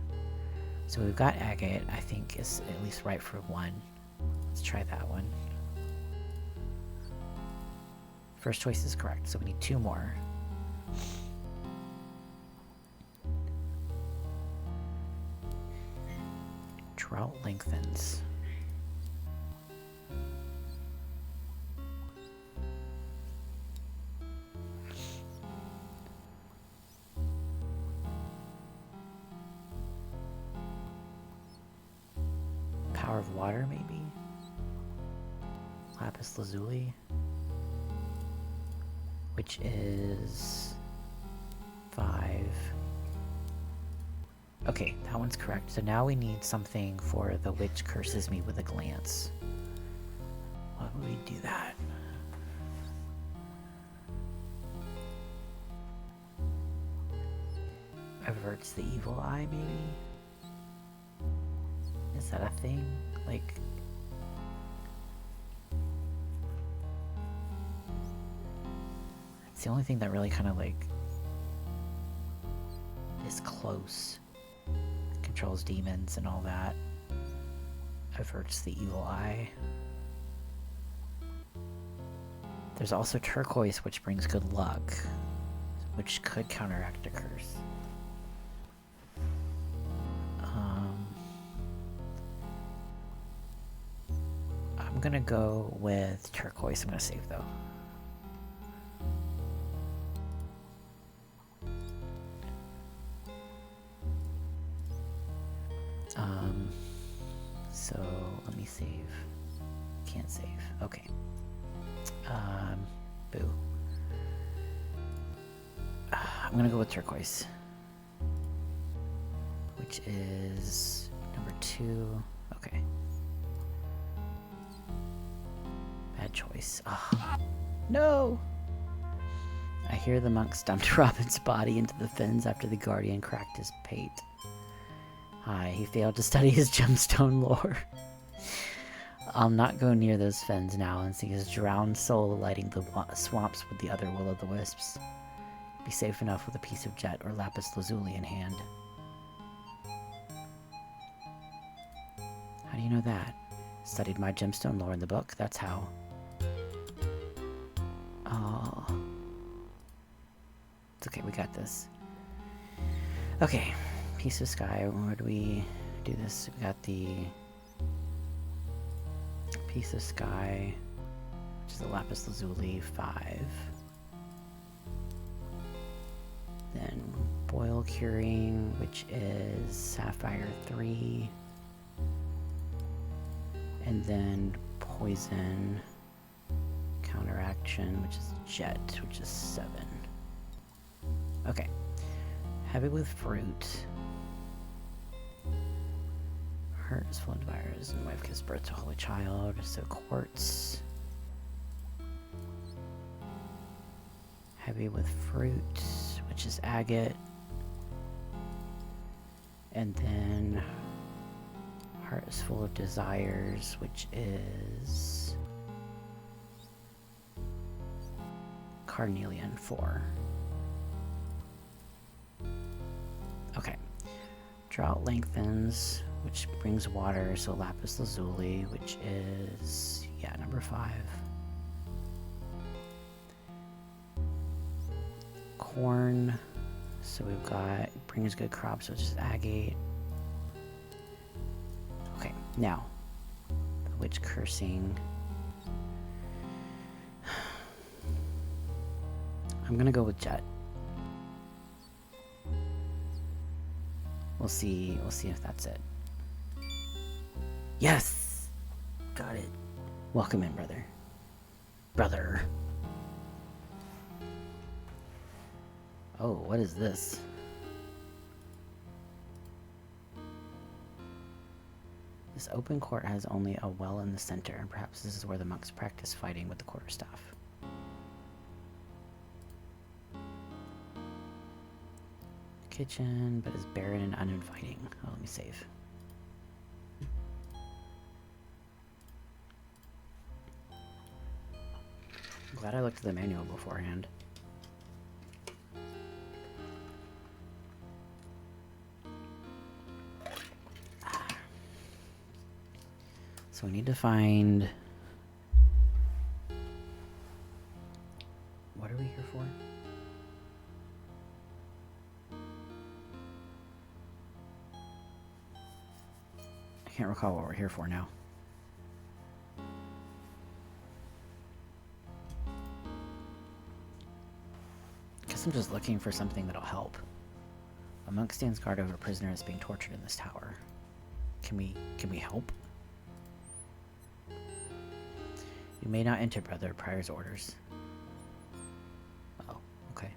So we've got agate, I think is at least right for 1. Let's try that one. First choice is correct, so we need 2 more. Drought lengthens. Power of Water, maybe? Lapis Lazuli. Which is 5. Okay, that one's correct. So now we need something for the witch curses me with a glance. Why would we do that? Averts the evil eye, maybe? Is that a thing? Like... it's the only thing that really kind of, like... is close. Controls demons and all that. Averts the evil eye. There's also turquoise, which brings good luck, which could counteract a curse. I'm gonna go with turquoise. I'm gonna save though. So let me save. Can't save. Okay. Boo. I'm gonna go with turquoise, which is number 2. Okay. Bad choice. Oh. No! I hear the monk stumped Robin's body into the fens after the guardian cracked his pate. He failed to study his gemstone lore. I'll not go near those fens now and see his drowned soul lighting the swamps with the other will-o'-the-wisps. Be safe enough with a piece of jet or lapis lazuli in hand. How do you know that? Studied my gemstone lore in the book, that's how. Oh. It's okay, we got this. Okay. Piece of sky, where do we do this? We got the piece of sky, which is the lapis lazuli 5. Then boil curing, which is sapphire 3. And then poison counteraction, which is jet, which is 7. Okay. Heavy with fruit. Heart is full of virus, and wife gives birth to a holy child, so quartz. Heavy with fruit, which is agate. And then heart is full of desires, which is carnelian 4. Okay. Drought lengthens, which brings water, so lapis lazuli, which is, yeah, number 5. Corn, so we've got brings good crops, which is agate. Okay, now, the witch cursing. I'm gonna go with jet. We'll see if that's it. Yes! Got it. Welcome in, brother. Brother. Oh, what is this? This open court has only a well in the center, and perhaps this is where the monks practice fighting with the quarterstaff. Kitchen, but is barren and uninviting. Oh, let me save. I'm glad I looked at the manual beforehand. So we need to find... What are we here for? I can't recall what we're here for now. Guess I'm just looking for something that'll help. A monk stands guard over a prisoner that's being tortured in this tower. Can we help? You may not enter, brother. Prior's orders. Oh, okay.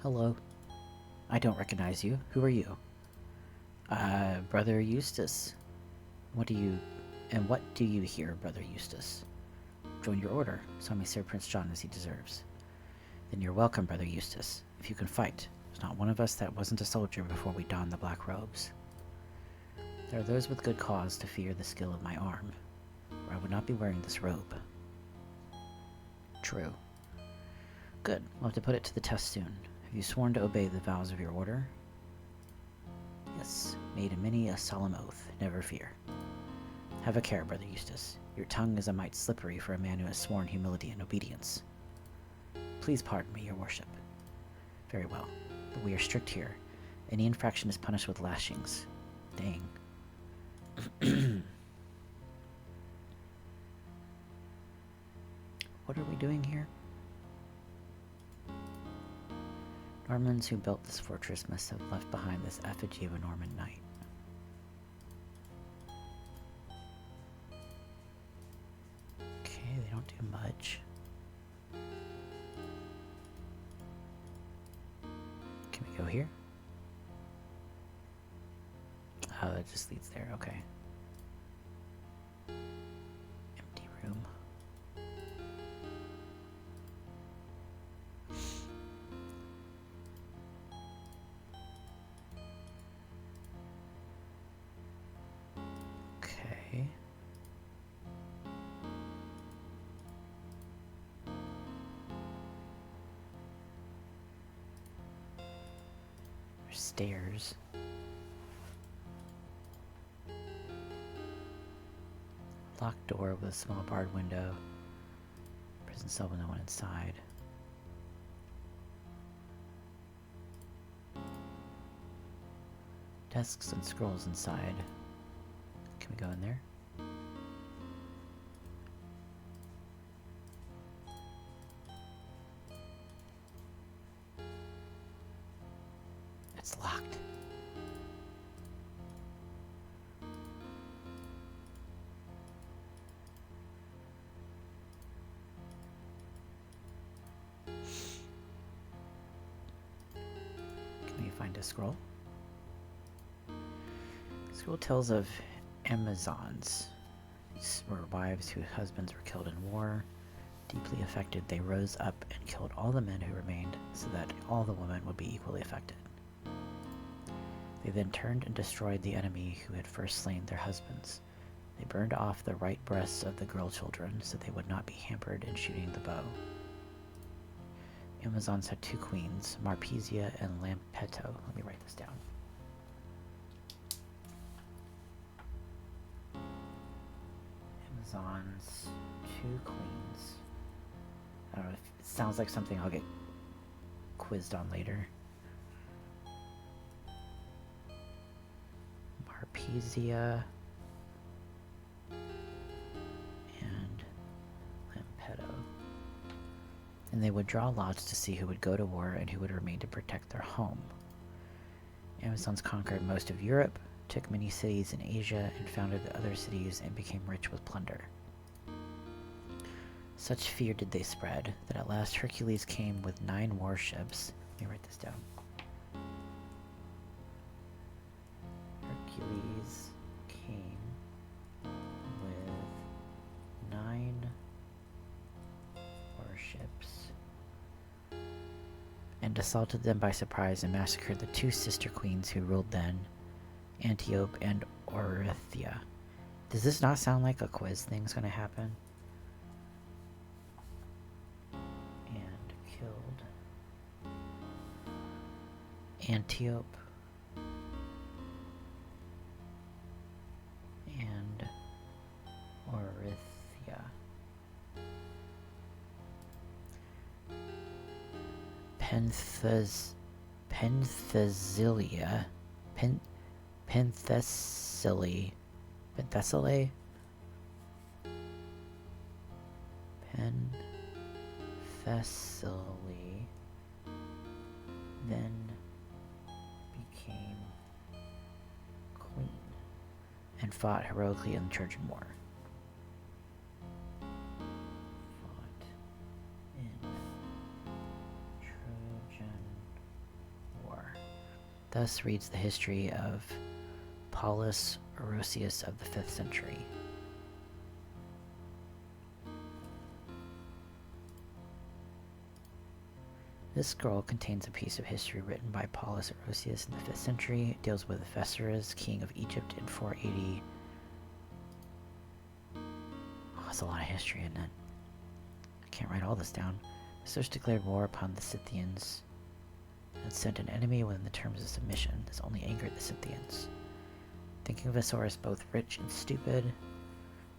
Hello. I don't recognize you. Who are you? Brother Eustace. What do you hear, Brother Eustace? Join your order. Some may serve Prince John as he deserves. Then you're welcome, Brother Eustace. If you can fight. There's not one of us that wasn't a soldier before we donned the black robes. There are those with good cause to fear the skill of my arm, or I would not be wearing this robe. True. Good. We'll have to put it to the test soon. Have you sworn to obey the vows of your order? Yes. Made in many a solemn oath. Never fear. Have a care, Brother Eustace. Your tongue is a mite slippery for a man who has sworn humility and obedience. Please pardon me, your worship. Very well, but we are strict here. Any infraction is punished with lashings. Dang. What are we doing here? Normans who built this fortress must have left behind this effigy of a Norman knight. Okay, they don't do much. Can we go here? Oh, that just leads there, okay. Empty room. Okay. There's stairs. Locked door with a small barred window. Prison cell with no one inside. Desks and scrolls inside. Can we go in there? It's locked. Can we find a scroll? The scroll tells of Amazons. These were wives whose husbands were killed in war. Deeply affected, they rose up and killed all the men who remained, so that all the women would be equally affected. They then turned and destroyed the enemy who had first slain their husbands. They burned off the right breasts of the girl children, so they would not be hampered in shooting the bow. Amazons had two queens, Marpesia and Lampeto. Let me write this down. Amazons, two queens. I don't know if it sounds like something I'll get quizzed on later. Marpesia and Lampeto. And they would draw lots to see who would go to war and who would remain to protect their home. Amazons conquered most of Europe, took many cities in Asia, and founded other cities and became rich with plunder. Such fear did they spread that at last Hercules came with 9 warships. Let me write this down. Hercules came with 9 warships and assaulted them by surprise and massacred the 2 sister queens who ruled then, Antiope and Orythia. Does this not sound like a quiz thing's gonna happen? And killed Antiope and Orythia. Penthesilia. Penthesile. Penthesile? Thessaly then became queen and fought heroically in the Trojan War. Thus reads the history of Paulus Orosius of the 5th century. This scroll contains a piece of history written by Paulus Orosius in the 5th century. It deals with Phasaelus, king of Egypt in 480. Oh, that's a lot of history, isn't it? I can't write all this down. Zeus declared war upon the Scythians and sent an enemy within the terms of submission. This only angered the Scythians. Thinking Phasaelus both rich and stupid,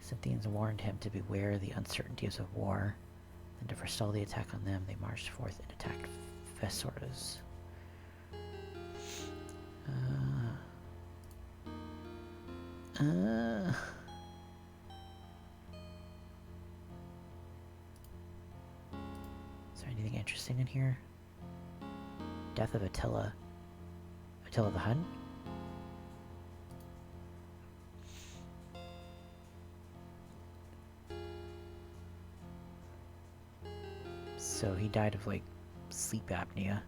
Scythians warned him to beware the uncertainties of war. Then to forestall the attack on them, they marched forth and attacked Phasaelus. Is there anything interesting in here? Death of Attila. Attila the Hun? So he died of, like, sleep apnea.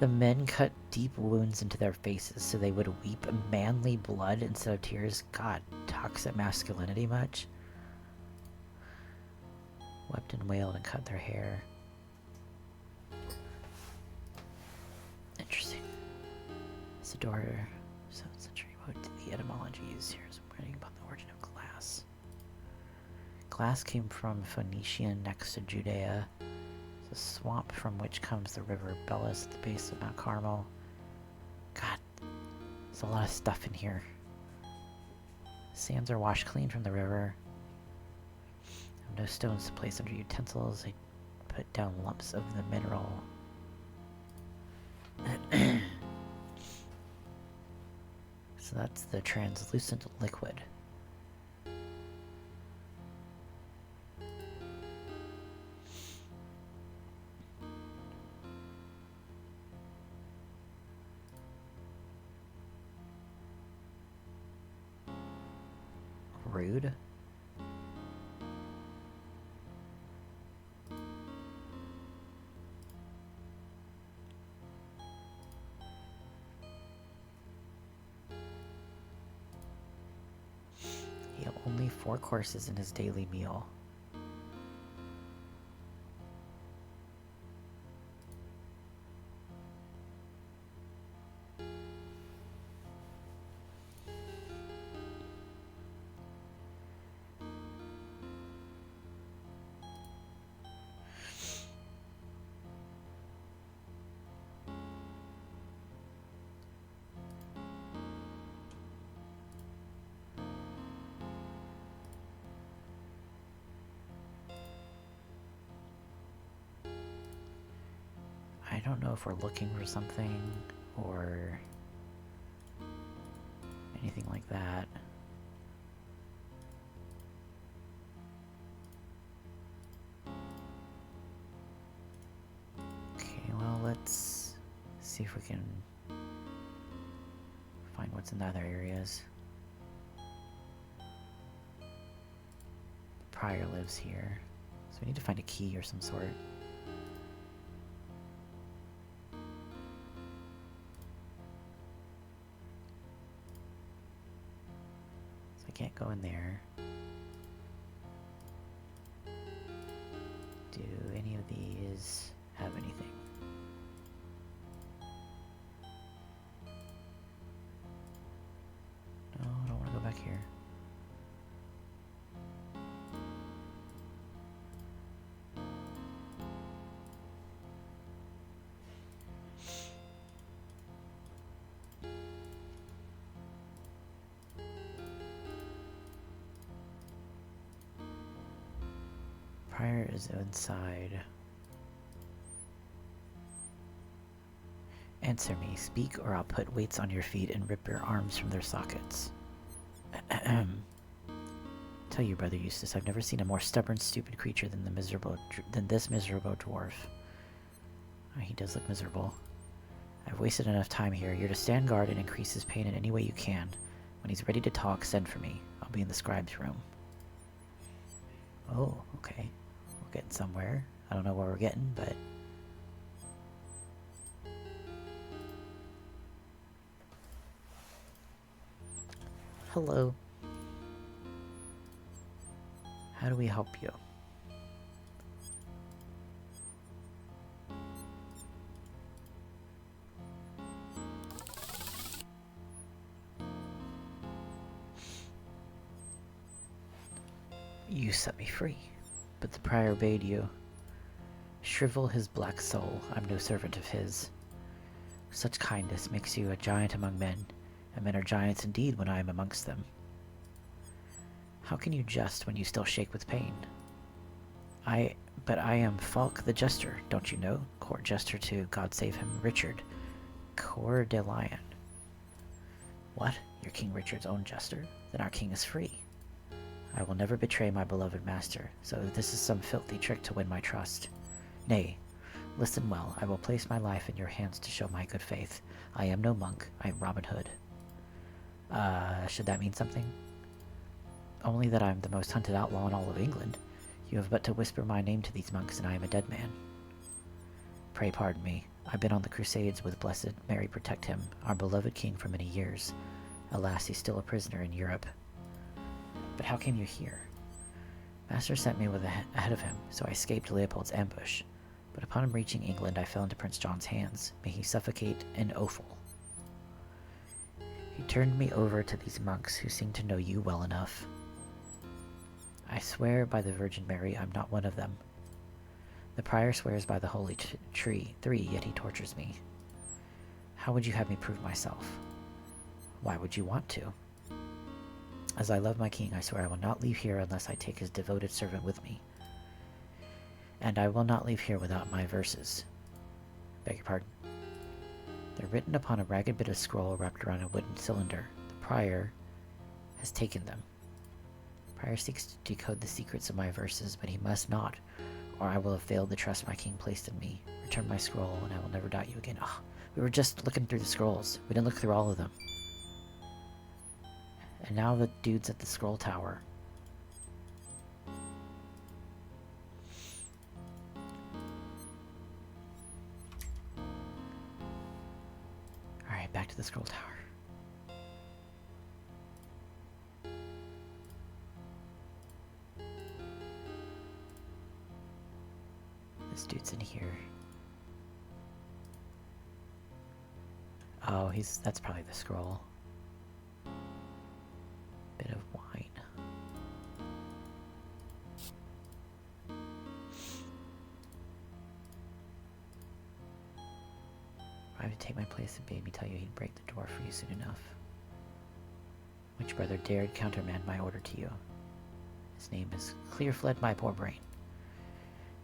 The men cut deep wounds into their faces so they would weep manly blood instead of tears. God, toxic masculinity much? Wept and wailed and cut their hair. Interesting. Isidore, 7th century. What did the etymologies? Here's writing about the origin of glass. Glass came from Phoenician next to Judea. It's a swamp from which comes the river Belus at the base of Mount Carmel. God, there's a lot of stuff in here. Sands are washed clean from the river. No stones to place under utensils. They put down lumps of the mineral. So that's the translucent liquid. Rude. He had only 4 courses in his daily meal. I don't know if we're looking for something or anything like that. Okay, well, let's see if we can find what's in the other areas. The prior lives here, so we need to find a key or some sort. Can't go in there. Do any of these have anything? No, I don't want to go back here. Prior is inside. Answer me, speak, or I'll put weights on your feet and rip your arms from their sockets. Tell you, Brother Eustace, I've never seen a more stubborn, stupid creature than this miserable dwarf. Oh, he does look miserable. I've wasted enough time here. You're to stand guard and increase his pain in any way you can. When he's ready to talk, send for me. I'll be in the scribe's room. Oh, okay. We're getting somewhere. I don't know where we're getting, but... Hello. How do we help you? You set me free, but the prior bade you. Shrivel his black soul, I'm no servant of his. Such kindness makes you a giant among men, and men are giants indeed when I am amongst them. How can you jest when you still shake with pain? But I am Falk the Jester, don't you know? Court Jester to, God save him, Richard. Coeur de Lion. What? You're King Richard's own jester? Then our king is free. I will never betray my beloved master, so this is some filthy trick to win my trust. Nay, listen well, I will place my life in your hands to show my good faith. I am no monk, I am Robin Hood. Should that mean something? Only that I am the most hunted outlaw in all of England. You have but to whisper my name to these monks and I am a dead man. Pray pardon me. I've been on the Crusades with Blessed Mary protect him, our beloved king for many years. Alas, he's still a prisoner in Europe. But how came you here? Master sent me ahead of him, so I escaped Leopold's ambush. But upon reaching England, I fell into Prince John's hands. May he suffocate in offal. He turned me over to these monks who seem to know you well enough. I swear by the Virgin Mary I'm not one of them. The prior swears by the holy tree, 3, yet he tortures me. How would you have me prove myself? Why would you want to? As I love my king, I swear I will not leave here unless I take his devoted servant with me. And I will not leave here without my verses. Beg your pardon. They're written upon a ragged bit of scroll wrapped around a wooden cylinder. The prior has taken them. The prior seeks to decode the secrets of my verses, but he must not, or I will have failed the trust my king placed in me. Return my scroll, and I will never doubt you again. Ah, we were just looking through the scrolls. We didn't look through all of them. And now the dude's at the scroll tower. Alright, back to the scroll tower. This dude's in here. Oh, that's probably the scroll. Bit of wine. I would take my place and bade me tell you he'd break the door for you soon enough. Which brother dared countermand my order to you? His name is Clear Fled my poor brain.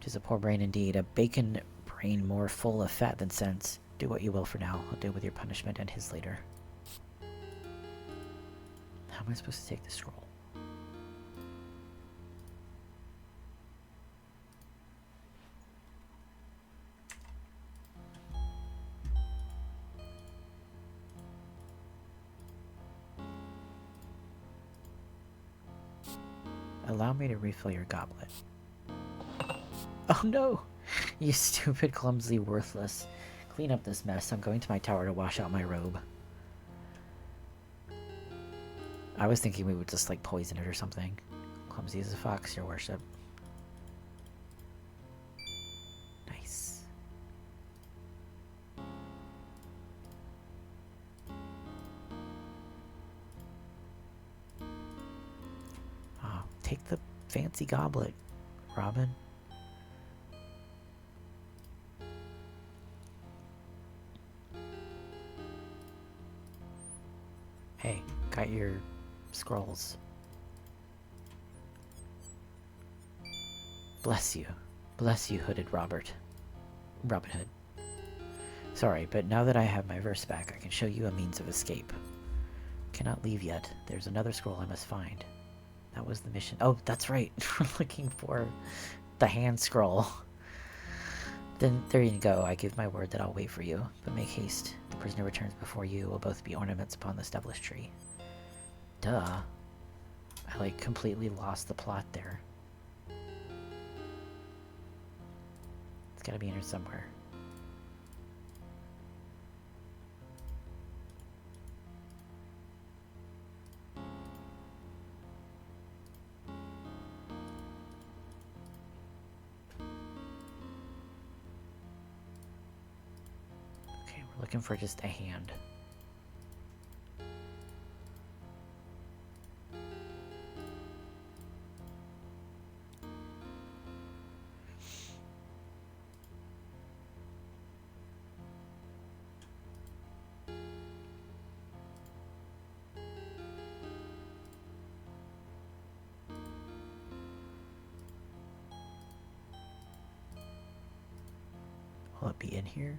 'Tis a poor brain indeed, a bacon brain more full of fat than sense. Do what you will for now. I'll deal with your punishment and his later. How am I supposed to take the scroll? Allow me to refill your goblet. Oh no! You stupid, clumsy, worthless. Clean up this mess. I'm going to my tower to wash out my robe. I was thinking we would just, like, poison it or something. Clumsy as a fox, your worship. Nice. Oh, take the fancy goblet, Robin. Hey, got your scrolls. Bless you, hooded Robin Hood. Sorry, but now that I have my verse back, I can show you a means of escape. Cannot leave yet. There's another scroll I must find. That was the mission. Oh, that's right. We're looking for the hand scroll. Then there you go. I give my word that I'll wait for you. But make haste. The prisoner returns before you. Will both be ornaments upon the established tree. Duh. I like completely lost the plot there. It's gotta be in here somewhere. Okay, we're looking for just a hand. Will it be in here?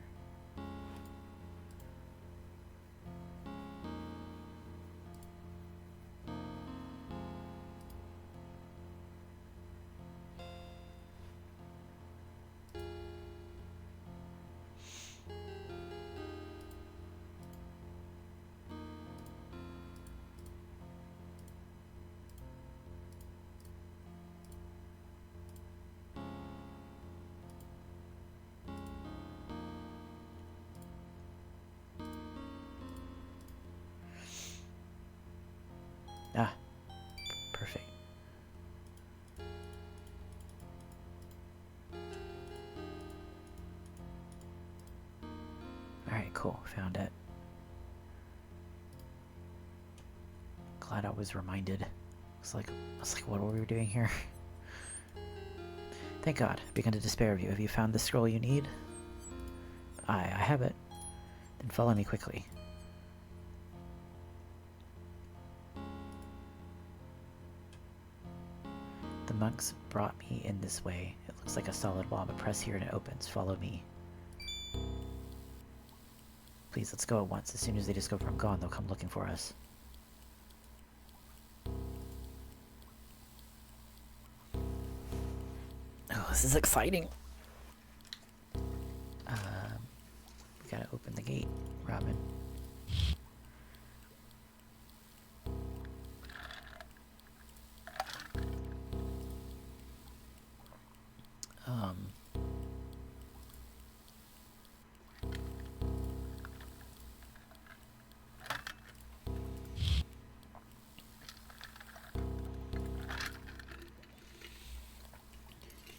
Ah, perfect. Alright, cool. Found it. Glad I was reminded. I was like, what were we doing here? Thank God. I've begun to despair of you. Have you found the scroll you need? I have it. Then follow me quickly. The monks brought me in this way. It looks like a solid wall, but press here and it opens. Follow me. Please, let's go at once. As soon as they discover I'm gone, they'll come looking for us. Oh, this is exciting. We gotta open the gate, Robin.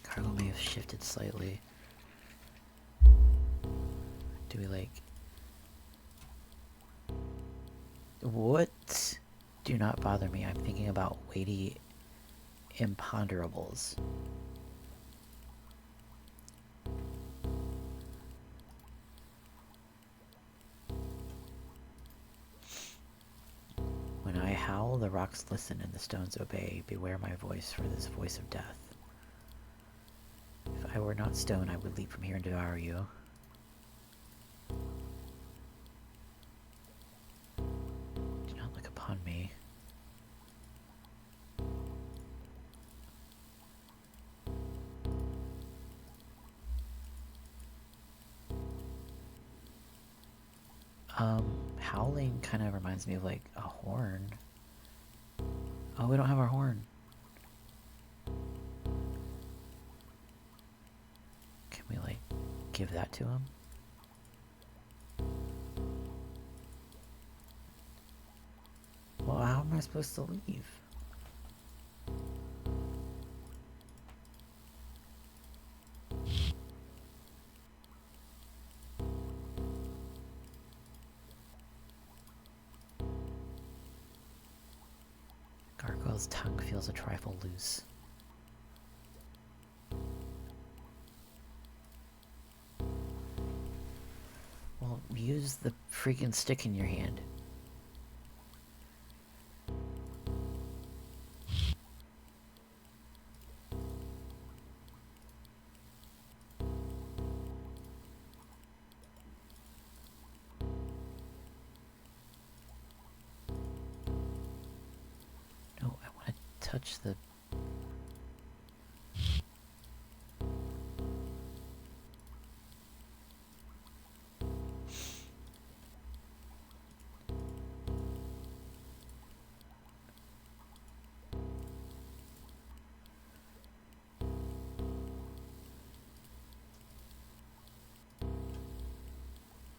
Cargo may have shifted slightly. Do we like... What? Do not bother me. I'm thinking about weighty imponderables. When I howl, the rocks listen and the stones obey. Beware my voice, for this voice of death. If I were not stone, I would leap from here and devour you. Do not look upon me. Howling kind of reminds me of like a horn. Oh, we don't have our horn. Can we like give that to him? Well, how am I supposed to leave? Gargoyle's tongue feels a trifle loose. Well, use the freaking stick in your hand. touch the...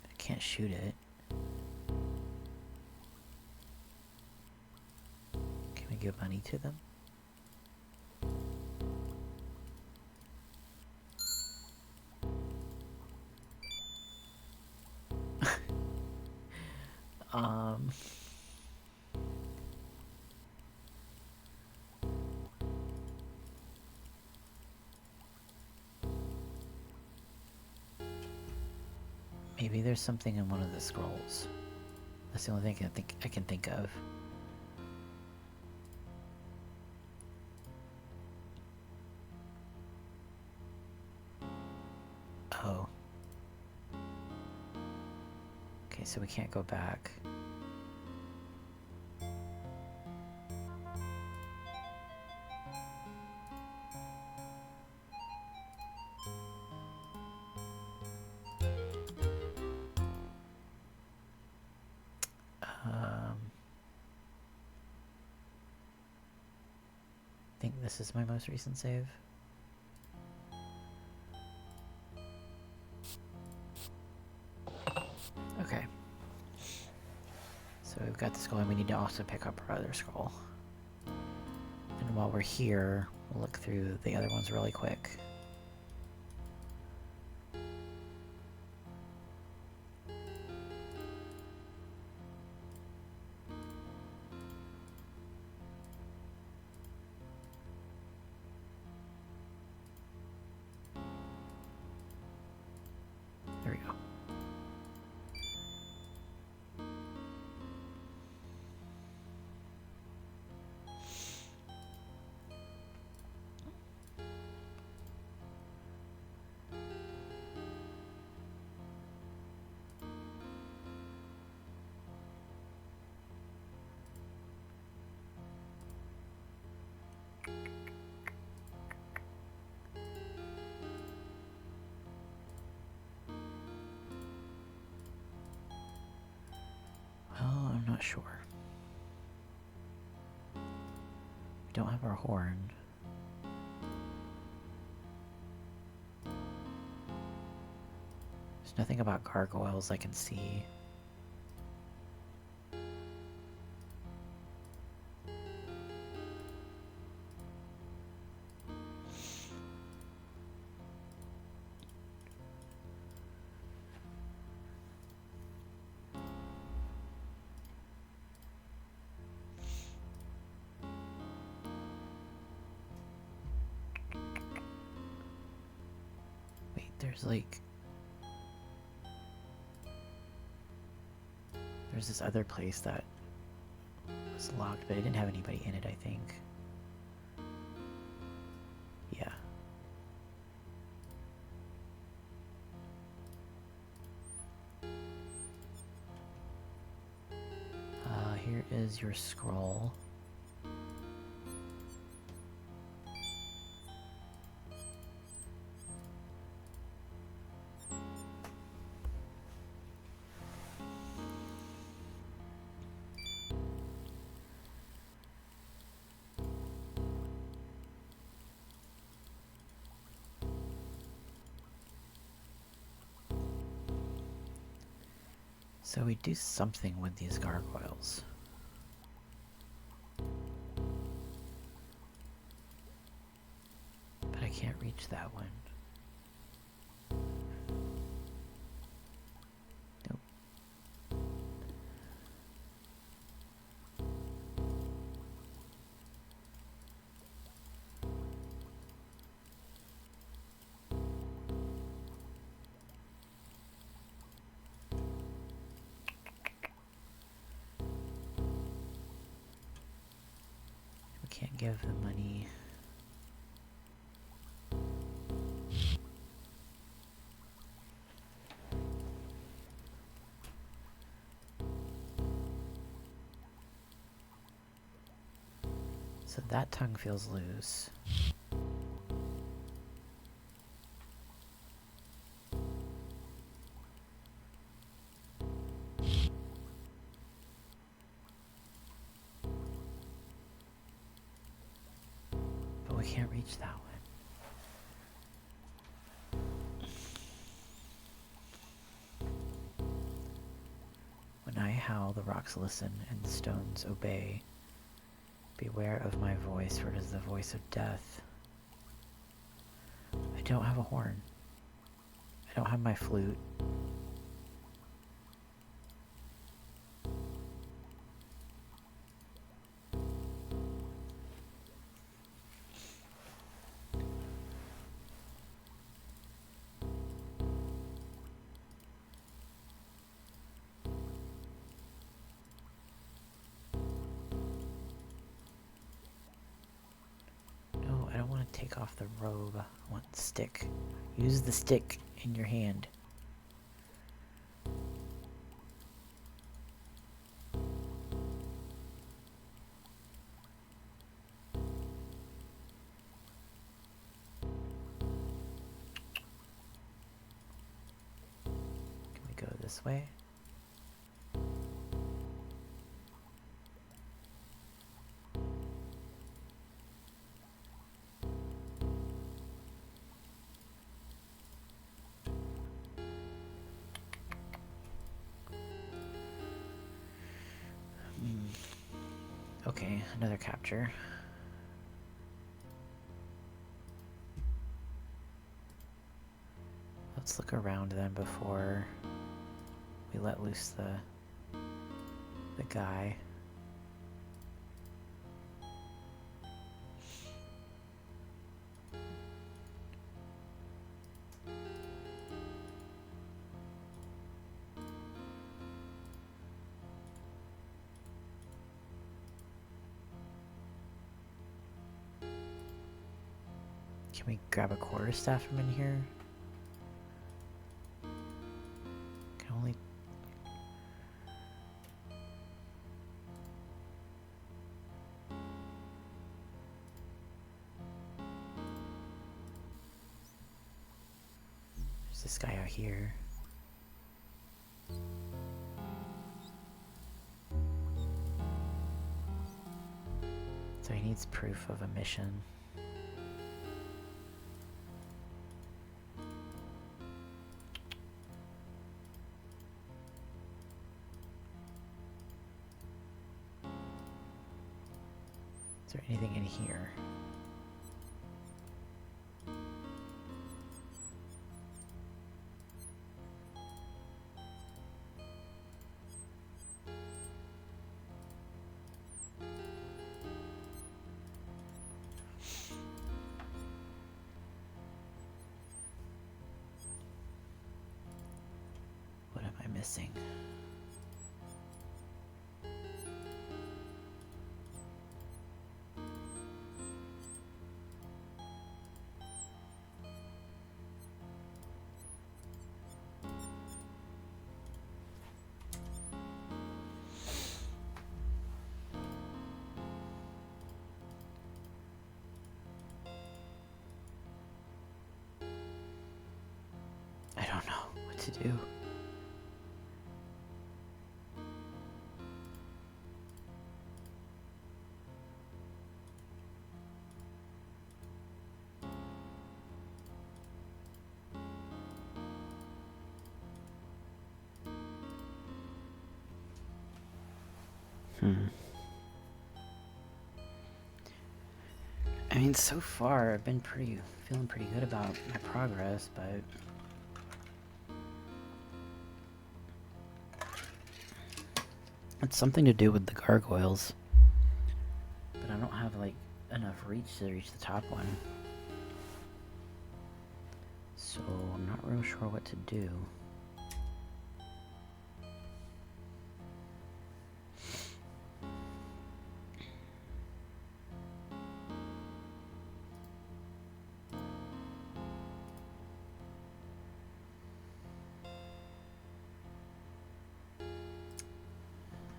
I can't shoot it. Can we give money to them? um... Maybe there's something in one of the scrolls. That's the only thing I can think of. Oh. Okay, so we can't go back. I think this is my most recent save. Okay. So we've got the scroll and we need to also pick up our other scroll. And while we're here, we'll look through the other ones really quick. There we go. Well, I'm not sure. We don't have our horn. There's nothing about gargoyles I can see. Wait, there's like... There's this other place that was locked, but it didn't have anybody in it, I think. Yeah. Here is your scroll. So we do something with these gargoyles. But I can't reach that one. Nope. We can't give the money. So that tongue feels loose. But we can't reach that one. When I howl, the rocks listen, and the stones obey. Beware of my voice, for it is the voice of death. I don't have a horn. I don't have my flute. No, I don't want to take off the robe. I want the stick. Use the stick in your hand. Can we go this way? Okay, another capture. Let's look around then before we let loose the guy. Can we grab a quarterstaff from in here? Can only... There's this guy out here. So he needs proof of a mission. Is there anything in here? What am I missing? I don't know what to do. I mean, so far I've been feeling pretty good about my progress, but it's something to do with the gargoyles. But I don't have like enough reach to reach the top one. So I'm not real sure what to do.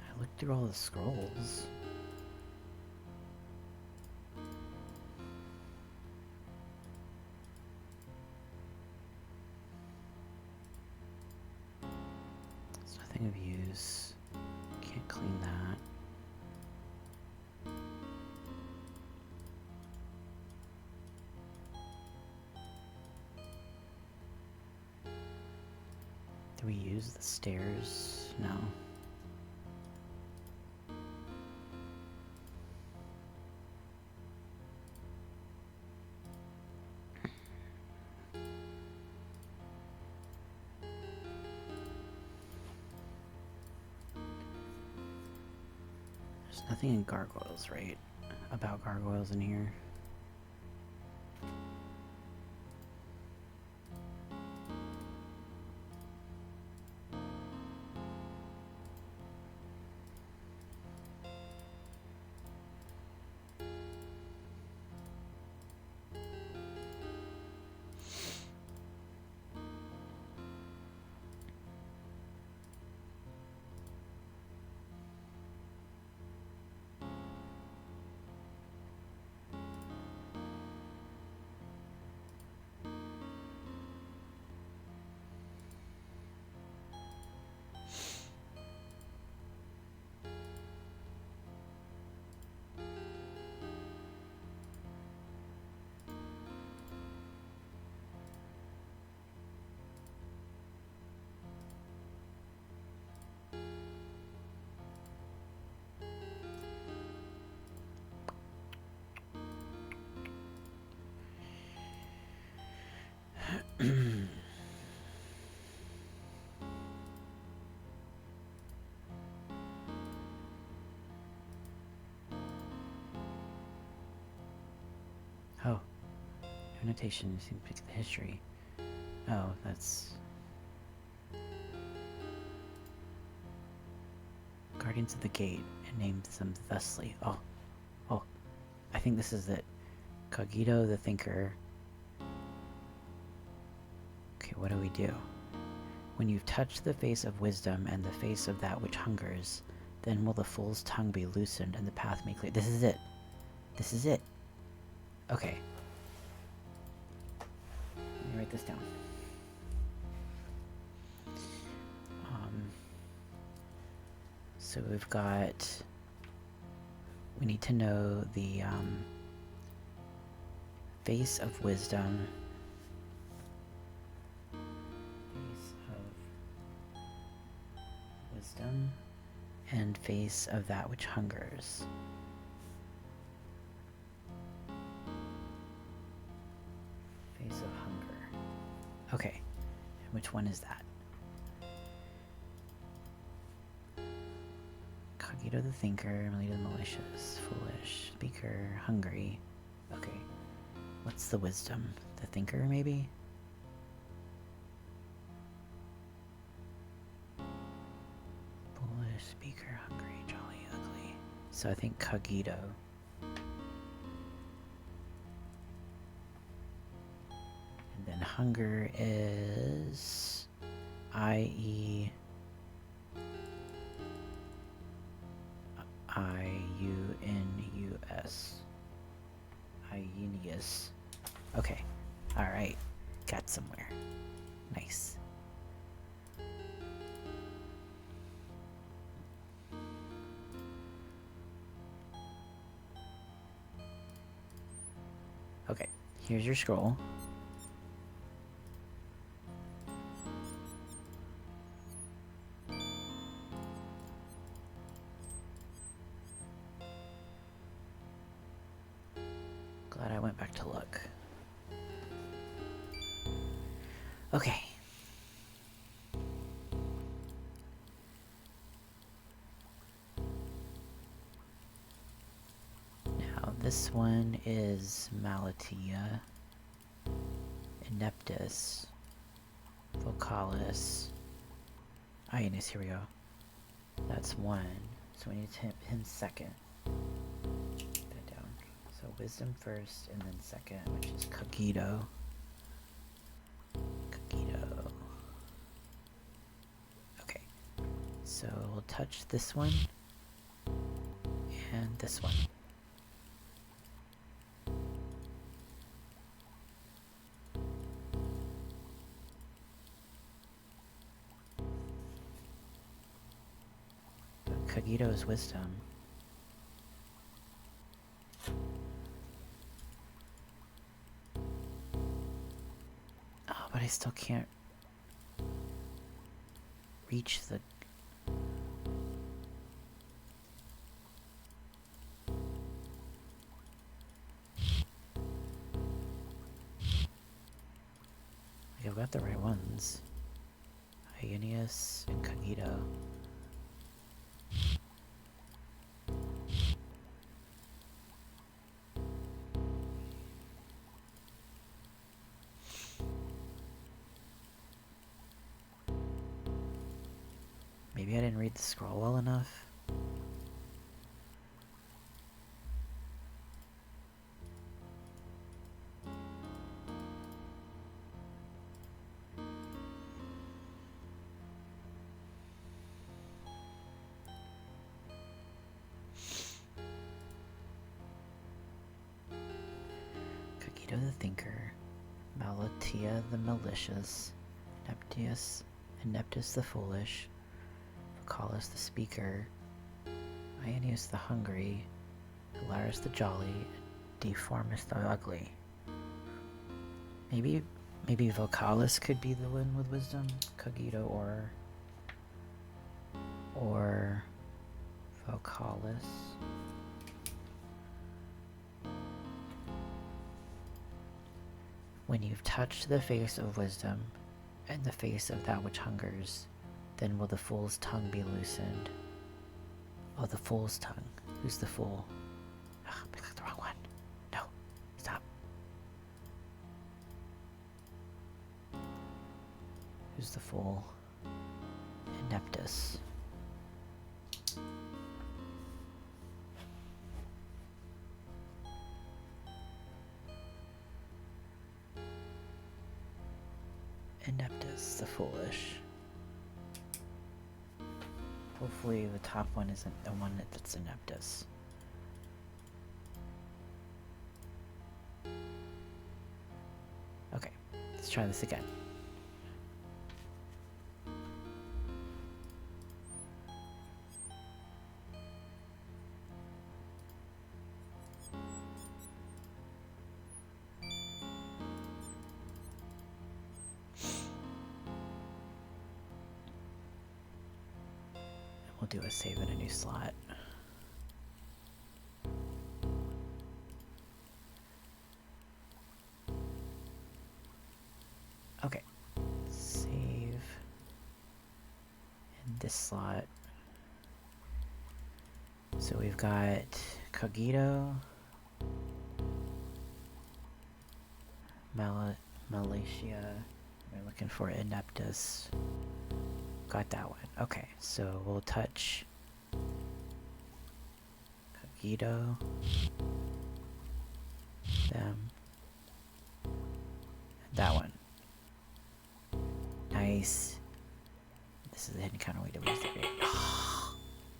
I looked through all the scrolls. Nothing of use. Can't clean that. Do we use the stairs? No. There's nothing in gargoyles, right? About gargoyles in here. Oh, annotation seems to pick the history. Oh, that's Guardians of the Gate, and named them thusly. Oh, I think this is it. Cogito the Thinker. Okay, what do we do? When you've touched the face of wisdom and the face of that which hungers, then will the fool's tongue be loosened and the path made clear. This is it. This is it. Okay. Let me write this down. So we've got... We need to know the face of wisdom. Face of wisdom. And face of that which hungers. Face of hunger. Okay. And which one is that? Cogito the Thinker, Melita the Malicious, Foolish, Speaker, Hungry. Okay. What's the wisdom? The Thinker, maybe? Foolish, Speaker, Hungry, Jolly, Ugly. So I think Cogito. And then Hunger is... I-E... I-U-N-U-S. Iunius. Okay. Alright. Got somewhere. Nice. Okay. Here's your scroll. Glad I went back to look. Okay. Now this one is Malatia, Ineptus, Vocalis, Ionis, here we go. That's one. So we need to hit him second. That down. So wisdom first and then second, which is Cogito. Cogito. Okay. So we'll touch this one and this one. Kagito is wisdom. Oh, but I still can't reach the... I've got the right ones. Iunius and Kagito. Maybe I didn't read the scroll well enough. Kagito the Thinker, Malatia the Malicious, Neptus the Foolish, Vocalis the Speaker, Iunius the Hungry, Hilaris the Jolly, Deformus the Ugly. Maybe Vocalis could be the one with wisdom, Kagito or Vocalis. When you've touched the face of wisdom and the face of that which hungers, then will the fool's tongue be loosened. Oh, the fool's tongue. Who's the fool? Ugh, I clicked the wrong one. No, stop. Who's the fool? Ineptus. Ineptus the Foolish. Hopefully the top one isn't the one that's Ineptus. Okay, let's try this again. We'll do a save in a new slot. Okay, save in this slot. So we've got Kagito, Malatia, we're looking for Ineptus. Got that one. Okay, so we'll touch Kagito, them, and that one. Nice. This is the hidden counter way to raise the rate.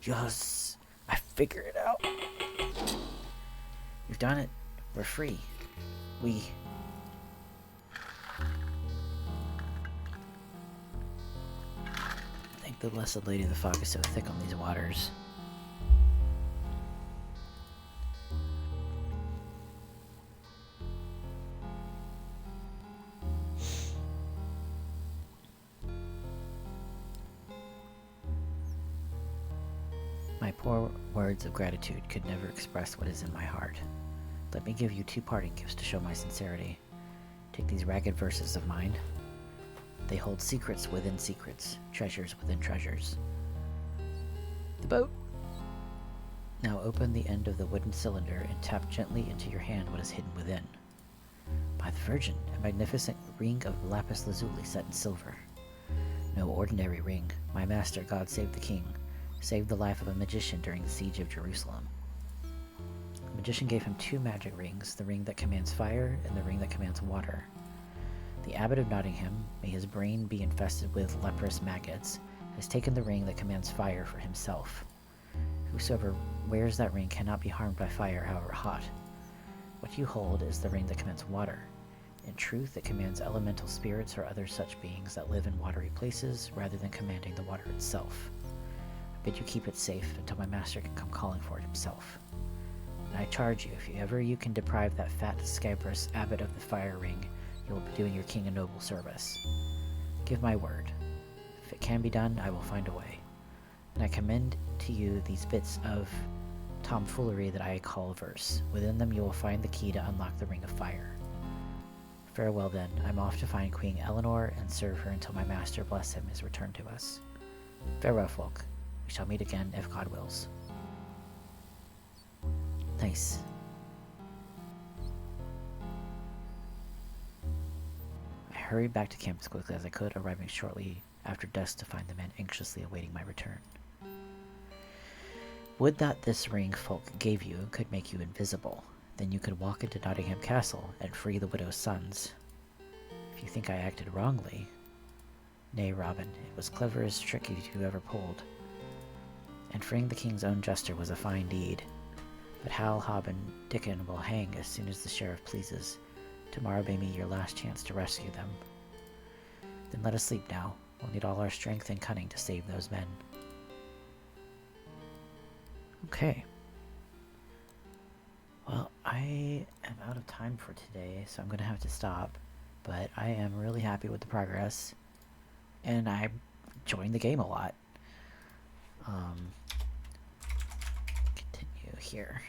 Yes! I figured it out! We've done it. We're free. The Blessed Lady of the Fog is so thick on these waters. My poor words of gratitude could never express what is in my heart. Let me give you 2 parting gifts to show my sincerity. Take these ragged verses of mine. They hold secrets within secrets, treasures within treasures. The boat! Now open the end of the wooden cylinder and tap gently into your hand what is hidden within. By the Virgin, a magnificent ring of lapis lazuli set in silver. No ordinary ring. My master, God Save the King, saved the life of a magician during the siege of Jerusalem. The magician gave him 2 magic rings, the ring that commands fire and the ring that commands water. The abbot of Nottingham, may his brain be infested with leprous maggots, has taken the ring that commands fire for himself. Whosoever wears that ring cannot be harmed by fire, however hot. What you hold is the ring that commands water. In truth, it commands elemental spirits or other such beings that live in watery places, rather than commanding the water itself. bid you keep it safe until my master can come calling for it himself. And I charge you, if ever you can deprive that fat Skybrus abbot of the fire ring, you will be doing your king a noble service. Give my word. If it can be done, I will find a way. And I commend to you these bits of tomfoolery that I call verse. Within them you will find the key to unlock the Ring of Fire. Farewell then, I'm off to find Queen Eleanor and serve her until my master, bless him, is returned to us. Farewell, folk. We shall meet again if God wills. Nice. I hurried back to camp as quickly as I could, arriving shortly after dusk to find the men anxiously awaiting my return. Would that this ring folk gave you could make you invisible. Then you could walk into Nottingham Castle and free the widow's sons. If you think I acted wrongly... Nay, Robin, it was cleverest trick you ever pulled. And freeing the king's own jester was a fine deed. But Hal, Hob, and Dickon will hang as soon as the sheriff pleases. Tomorrow may be your last chance to rescue them. Then let us sleep now. We'll need all our strength and cunning to save those men. Okay. Well, I am out of time for today, so I'm going to have to stop. But I am really happy with the progress. And I'm enjoying the game a lot. Continue here.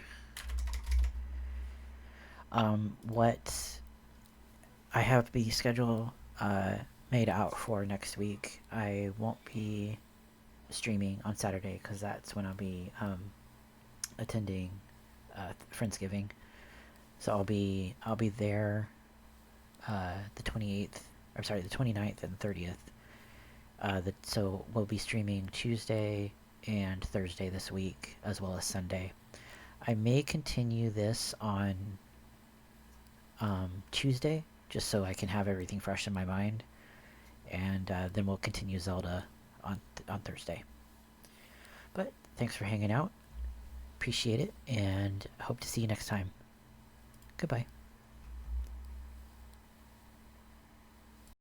What I have the schedule made out for next week. I won't be streaming on Saturday because that's when I'll be attending Friendsgiving. So I'll be there the 28th, or sorry, the 29th and 30th. So we'll be streaming Tuesday and Thursday this week, as well as Sunday. I may continue this on Tuesday, just so I can have everything fresh in my mind, and then we'll continue Zelda on Thursday. But thanks for hanging out. Appreciate it, and hope to see you next time. Goodbye.